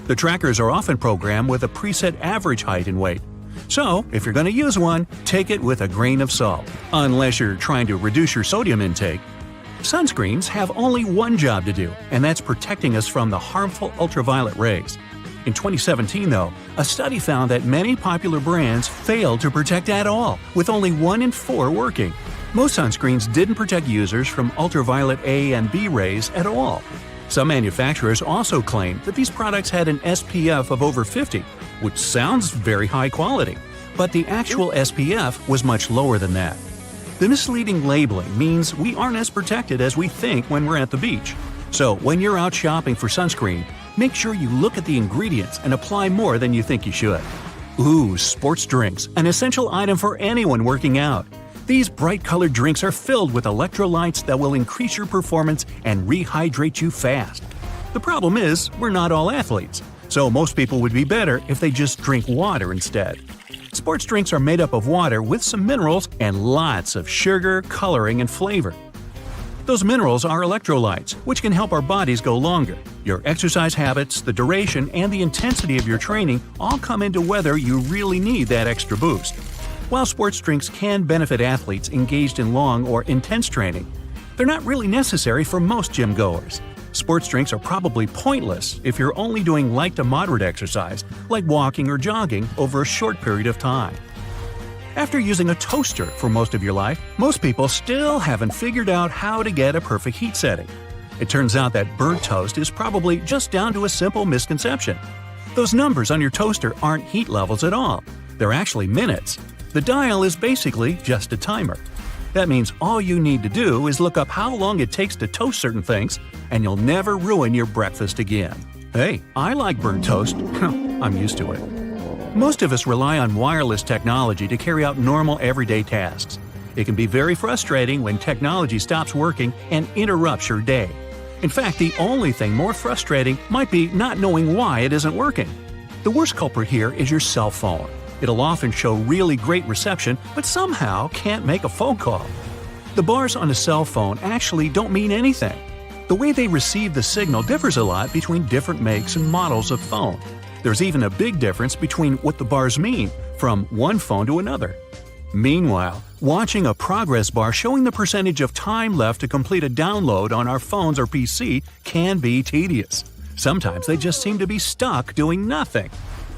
The trackers are often programmed with a preset average height and weight. So, if you're going to use one, take it with a grain of salt, unless you're trying to reduce your sodium intake. Sunscreens have only one job to do, and that's protecting us from the harmful ultraviolet rays. In 2017, though, a study found that many popular brands failed to protect at all, with only 1 in 4 working. Most sunscreens didn't protect users from ultraviolet A and B rays at all. Some manufacturers also claimed that these products had an SPF of over 50, which sounds very high quality, but the actual SPF was much lower than that. The misleading labeling means we aren't as protected as we think when we're at the beach. So when you're out shopping for sunscreen, make sure you look at the ingredients and apply more than you think you should. Ooh, sports drinks, an essential item for anyone working out. These bright-colored drinks are filled with electrolytes that will increase your performance and rehydrate you fast. The problem is, we're not all athletes, so most people would be better if they just drink water instead. Sports drinks are made up of water with some minerals and lots of sugar, coloring, and flavor. Those minerals are electrolytes, which can help our bodies go longer. Your exercise habits, the duration, and the intensity of your training all come into whether you really need that extra boost. While sports drinks can benefit athletes engaged in long or intense training, they're not really necessary for most gym goers. Sports drinks are probably pointless if you're only doing light to moderate exercise, like walking or jogging, over a short period of time. After using a toaster for most of your life, most people still haven't figured out how to get a perfect heat setting. It turns out that burnt toast is probably just down to a simple misconception. Those numbers on your toaster aren't heat levels at all. They're actually minutes. The dial is basically just a timer. That means all you need to do is look up how long it takes to toast certain things, and you'll never ruin your breakfast again. Hey, I like burnt toast. I'm used to it. Most of us rely on wireless technology to carry out normal everyday tasks. It can be very frustrating when technology stops working and interrupts your day. In fact, the only thing more frustrating might be not knowing why it isn't working. The worst culprit here is your cell phone. It'll often show really great reception, but somehow can't make a phone call. The bars on a cell phone actually don't mean anything. The way they receive the signal differs a lot between different makes and models of phone. There's even a big difference between what the bars mean from one phone to another. Meanwhile, watching a progress bar showing the percentage of time left to complete a download on our phones or PC can be tedious. Sometimes they just seem to be stuck doing nothing.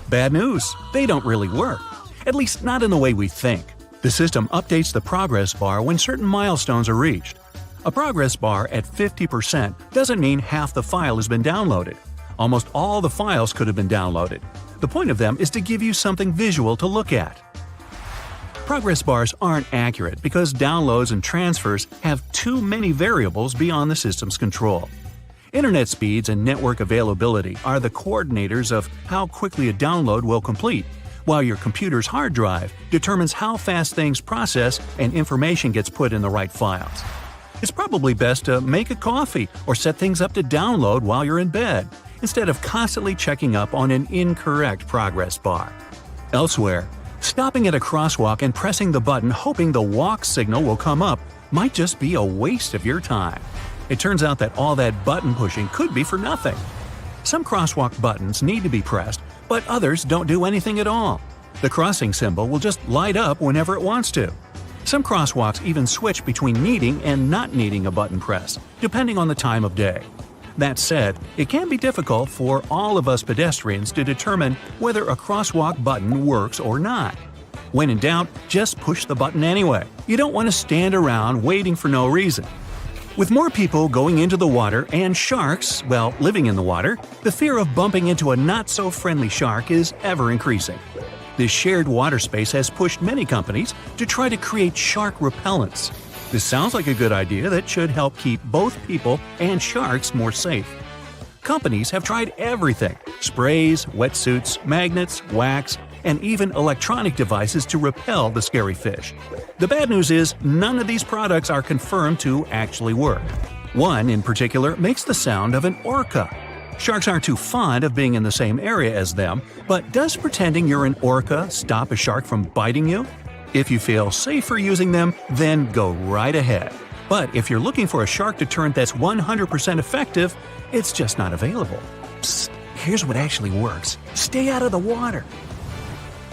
Bad news, they don't really work. At least not in the way we think. The system updates the progress bar when certain milestones are reached. A progress bar at 50% doesn't mean half the file has been downloaded. Almost all the files could have been downloaded. The point of them is to give you something visual to look at. Progress bars aren't accurate because downloads and transfers have too many variables beyond the system's control. Internet speeds and network availability are the coordinators of how quickly a download will complete, while your computer's hard drive determines how fast things process and information gets put in the right files. It's probably best to make a coffee or set things up to download while you're in bed, instead of constantly checking up on an incorrect progress bar. Elsewhere, stopping at a crosswalk and pressing the button hoping the walk signal will come up might just be a waste of your time. It turns out that all that button pushing could be for nothing. Some crosswalk buttons need to be pressed, but others don't do anything at all. The crossing symbol will just light up whenever it wants to. Some crosswalks even switch between needing and not needing a button press, depending on the time of day. That said, it can be difficult for all of us pedestrians to determine whether a crosswalk button works or not. When in doubt, just push the button anyway. You don't want to stand around waiting for no reason. With more people going into the water and sharks, well, living in the water, the fear of bumping into a not-so-friendly shark is ever increasing. This shared water space has pushed many companies to try to create shark repellents. This sounds like a good idea that should help keep both people and sharks more safe. Companies have tried everything: sprays, wetsuits, magnets, wax, and even electronic devices to repel the scary fish. The bad news is none of these products are confirmed to actually work. One in particular makes the sound of an orca. Sharks aren't too fond of being in the same area as them, but does pretending you're an orca stop a shark from biting you? If you feel safer using them, then go right ahead. But if you're looking for a shark deterrent that's 100% effective, it's just not available. Psst, here's what actually works. Stay out of the water.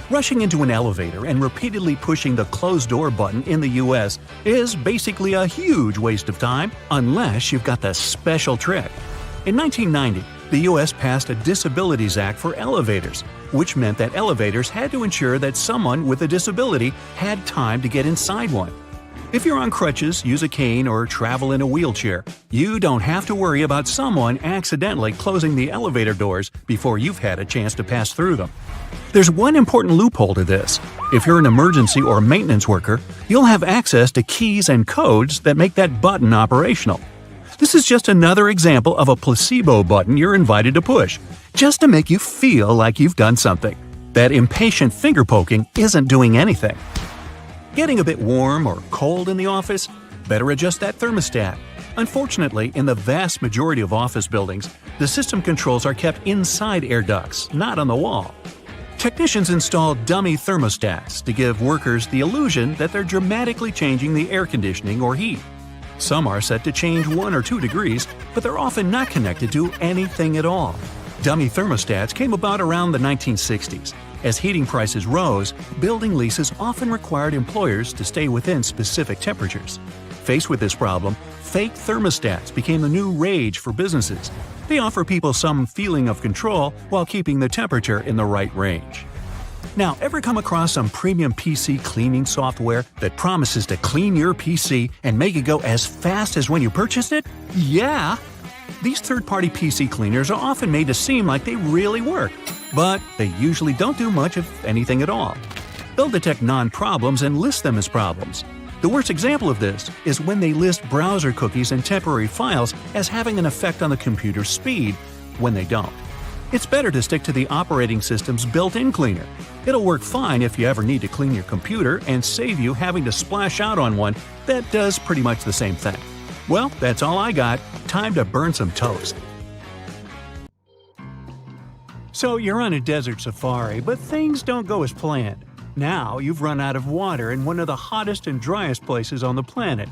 Rushing into an elevator and repeatedly pushing the closed door button in the US is basically a huge waste of time unless you've got the special trick. In 1990, the US passed a Disabilities Act for elevators, which meant that elevators had to ensure that someone with a disability had time to get inside one. If you're on crutches, use a cane, or travel in a wheelchair, you don't have to worry about someone accidentally closing the elevator doors before you've had a chance to pass through them. There's one important loophole to this. If you're an emergency or maintenance worker, you'll have access to keys and codes that make that button operational. This is just another example of a placebo button you're invited to push, just to make you feel like you've done something. That impatient finger poking isn't doing anything. Getting a bit warm or cold in the office? Better adjust that thermostat. Unfortunately, in the vast majority of office buildings, the system controls are kept inside air ducts, not on the wall. Technicians install dummy thermostats to give workers the illusion that they're dramatically changing the air conditioning or heat. Some are set to change 1 or 2 degrees, but they're often not connected to anything at all. Dummy thermostats came about around the 1960s. As heating prices rose, building leases often required employers to stay within specific temperatures. Faced with this problem, fake thermostats became the new rage for businesses. They offer people some feeling of control while keeping the temperature in the right range. Now, ever come across some premium PC cleaning software that promises to clean your PC and make it go as fast as when you purchased it? Yeah! These third-party PC cleaners are often made to seem like they really work, but they usually don't do much of anything at all. They'll detect non-problems and list them as problems. The worst example of this is when they list browser cookies and temporary files as having an effect on the computer's speed, when they don't. It's better to stick to the operating system's built-in cleaner. It'll work fine if you ever need to clean your computer and save you having to splash out on one that does pretty much the same thing. Well, that's all I got. Time to burn some toast. So you're on a desert safari, but things don't go as planned. Now you've run out of water in one of the hottest and driest places on the planet.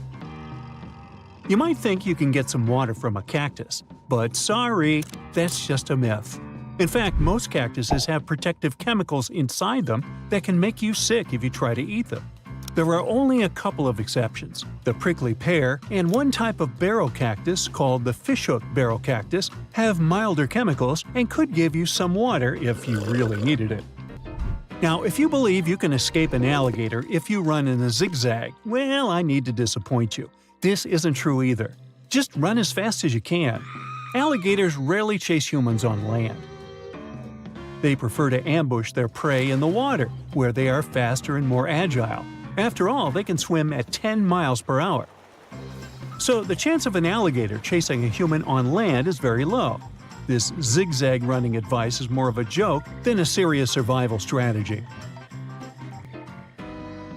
You might think you can get some water from a cactus, but sorry, that's just a myth. In fact, most cactuses have protective chemicals inside them that can make you sick if you try to eat them. There are only a couple of exceptions. The prickly pear and one type of barrel cactus called the fishhook barrel cactus have milder chemicals and could give you some water if you really needed it. Now, if you believe you can escape an alligator if you run in a zigzag, well, I need to disappoint you. This isn't true either. Just run as fast as you can. Alligators rarely chase humans on land. They prefer to ambush their prey in the water, where they are faster and more agile. After all, they can swim at 10 miles per hour. So the chance of an alligator chasing a human on land is very low. This zigzag running advice is more of a joke than a serious survival strategy.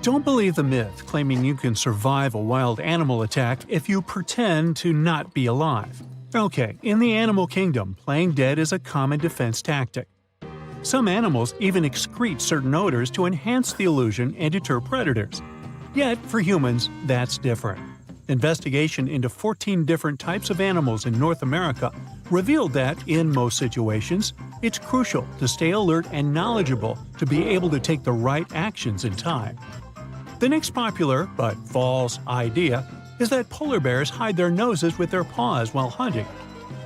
Don't believe the myth claiming you can survive a wild animal attack if you pretend to not be alive. Okay, in the animal kingdom, playing dead is a common defense tactic. Some animals even excrete certain odors to enhance the illusion and deter predators. Yet, for humans, that's different. Investigation into 14 different types of animals in North America revealed that, in most situations, it's crucial to stay alert and knowledgeable to be able to take the right actions in time. The next popular, but false, idea is that polar bears hide their noses with their paws while hunting.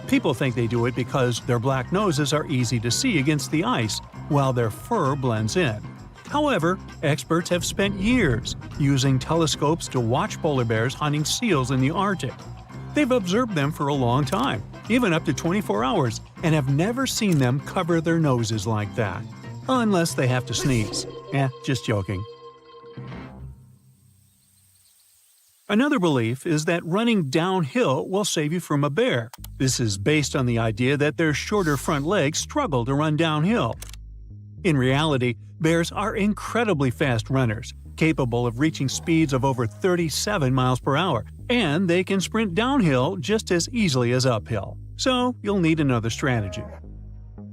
People think they do it because their black noses are easy to see against the ice, while their fur blends in. However, experts have spent years using telescopes to watch polar bears hunting seals in the Arctic. They've observed them for a long time, even up to 24 hours, and have never seen them cover their noses like that. Unless they have to sneeze. Just joking. Another belief is that running downhill will save you from a bear. This is based on the idea that their shorter front legs struggle to run downhill. In reality, bears are incredibly fast runners, capable of reaching speeds of over 37 miles per hour, and they can sprint downhill just as easily as uphill. So you'll need another strategy.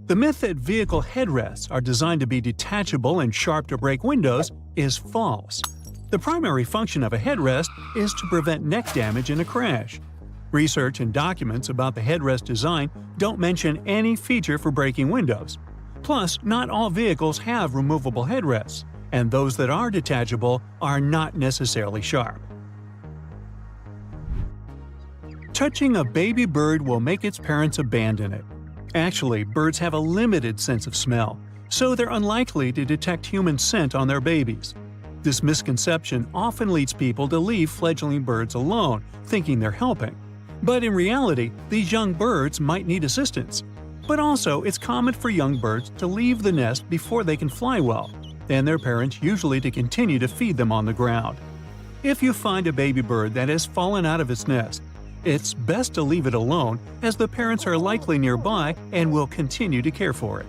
The myth that vehicle headrests are designed to be detachable and sharp to break windows is false. The primary function of a headrest is to prevent neck damage in a crash. Research and documents about the headrest design don't mention any feature for breaking windows. Plus, not all vehicles have removable headrests, and those that are detachable are not necessarily sharp. Touching a baby bird will make its parents abandon it. Actually, birds have a limited sense of smell, so they're unlikely to detect human scent on their babies. This misconception often leads people to leave fledgling birds alone, thinking they're helping. But in reality, these young birds might need assistance. But also, it's common for young birds to leave the nest before they can fly well, and their parents usually to continue to feed them on the ground. If you find a baby bird that has fallen out of its nest, it's best to leave it alone, as the parents are likely nearby and will continue to care for it.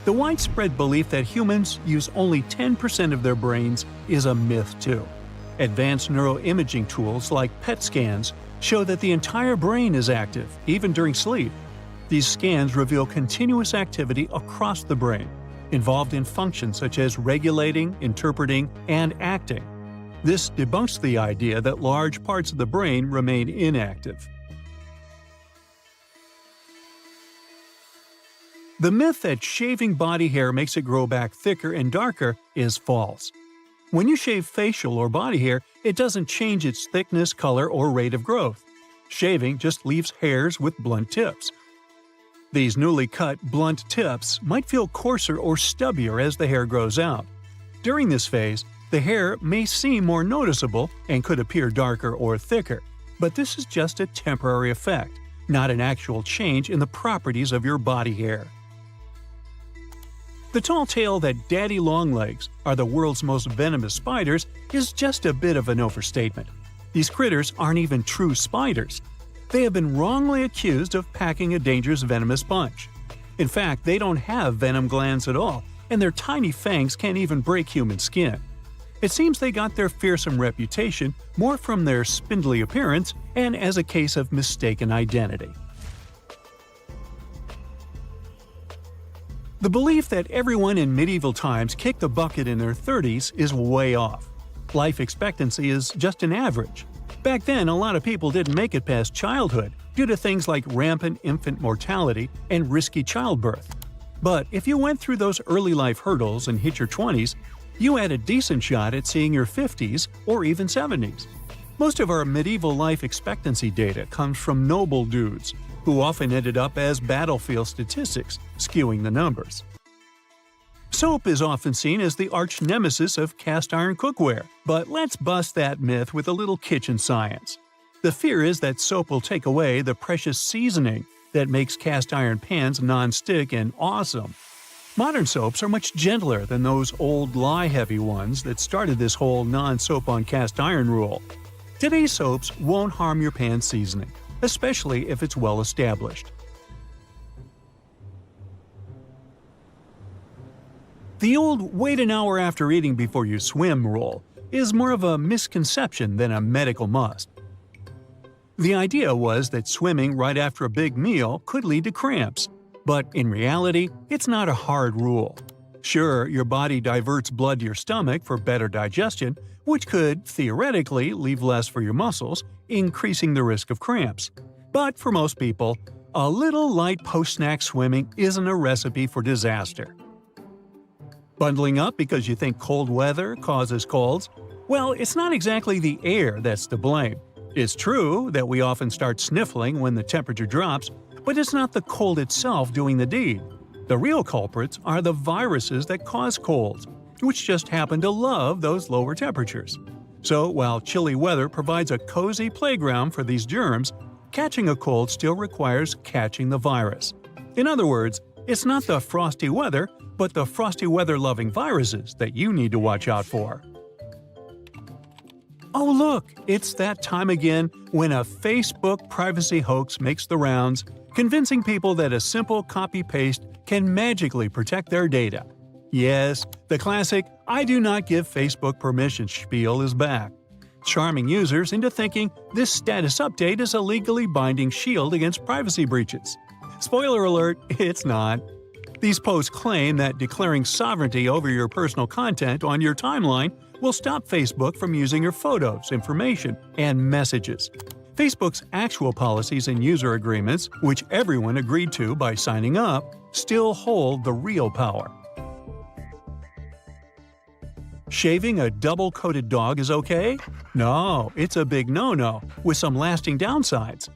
The widespread belief that humans use only 10% of their brains is a myth too. Advanced neuroimaging tools like PET scans show that the entire brain is active, even during sleep. These scans reveal continuous activity across the brain, involved in functions such as regulating, interpreting, and acting. This debunks the idea that large parts of the brain remain inactive. The myth that shaving body hair makes it grow back thicker and darker is false. When you shave facial or body hair, it doesn't change its thickness, color, or rate of growth. Shaving just leaves hairs with blunt tips. These newly cut, blunt tips might feel coarser or stubbier as the hair grows out. During this phase, the hair may seem more noticeable and could appear darker or thicker, but this is just a temporary effect, not an actual change in the properties of your body hair. The tall tale that daddy longlegs are the world's most venomous spiders is just a bit of an overstatement. These critters aren't even true spiders. They have been wrongly accused of packing a dangerous venomous punch. In fact, they don't have venom glands at all, and their tiny fangs can't even break human skin. It seems they got their fearsome reputation more from their spindly appearance and as a case of mistaken identity. The belief that everyone in medieval times kicked the bucket in their 30s is way off. Life expectancy is just an average. Back then, a lot of people didn't make it past childhood due to things like rampant infant mortality and risky childbirth. But if you went through those early life hurdles and hit your 20s, you had a decent shot at seeing your 50s or even 70s. Most of our medieval life expectancy data comes from noble dudes, who often ended up as battlefield statistics, skewing the numbers. Soap is often seen as the arch nemesis of cast iron cookware, but let's bust that myth with a little kitchen science. The fear is that soap will take away the precious seasoning that makes cast iron pans non-stick and awesome. Modern soaps are much gentler than those old lye-heavy ones that started this whole non-soap on cast iron rule. Today's soaps won't harm your pan seasoning, especially if it's well established. The old "wait an hour after eating before you swim" rule is more of a misconception than a medical must. The idea was that swimming right after a big meal could lead to cramps, but in reality, it's not a hard rule. Sure, your body diverts blood to your stomach for better digestion, which could, theoretically, leave less for your muscles, increasing the risk of cramps. But for most people, a little light post-snack swimming isn't a recipe for disaster. Bundling up because you think cold weather causes colds? Well, it's not exactly the air that's to blame. It's true that we often start sniffling when the temperature drops, but it's not the cold itself doing the deed. The real culprits are the viruses that cause colds, which just happen to love those lower temperatures. So while chilly weather provides a cozy playground for these germs, catching a cold still requires catching the virus. In other words, it's not the frosty weather, but the frosty weather-loving viruses that you need to watch out for. Oh look, it's that time again when a Facebook privacy hoax makes the rounds, convincing people that a simple copy-paste can magically protect their data. Yes, the classic "I do not give Facebook permission" spiel is back, charming users into thinking this status update is a legally binding shield against privacy breaches. Spoiler alert, it's not. These posts claim that declaring sovereignty over your personal content on your timeline will stop Facebook from using your photos, information, and messages. Facebook's actual policies and user agreements, which everyone agreed to by signing up, still hold the real power. Shaving a double-coated dog is okay? No, it's a big no-no, with some lasting downsides.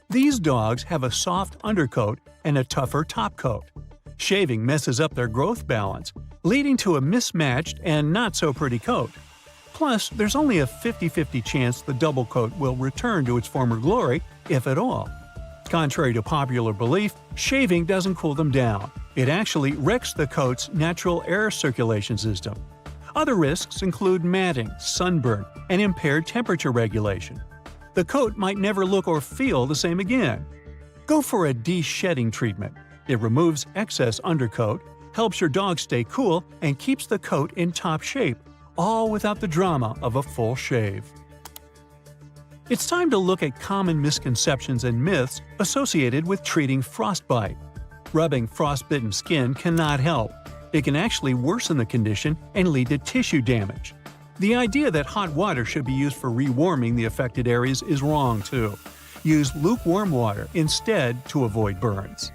These dogs have a soft undercoat and a tougher top coat. Shaving messes up their growth balance, leading to a mismatched and not so pretty coat. Plus, there's only a 50-50 chance the double coat will return to its former glory, if at all. Contrary to popular belief, shaving doesn't cool them down. It actually wrecks the coat's natural air circulation system. Other risks include matting, sunburn, and impaired temperature regulation. The coat might never look or feel the same again. Go for a de-shedding treatment. It removes excess undercoat, helps your dog stay cool, and keeps the coat in top shape, all without the drama of a full shave. It's time to look at common misconceptions and myths associated with treating frostbite. Rubbing frostbitten skin cannot help. It can actually worsen the condition and lead to tissue damage. The idea that hot water should be used for rewarming the affected areas is wrong too. Use lukewarm water instead to avoid burns.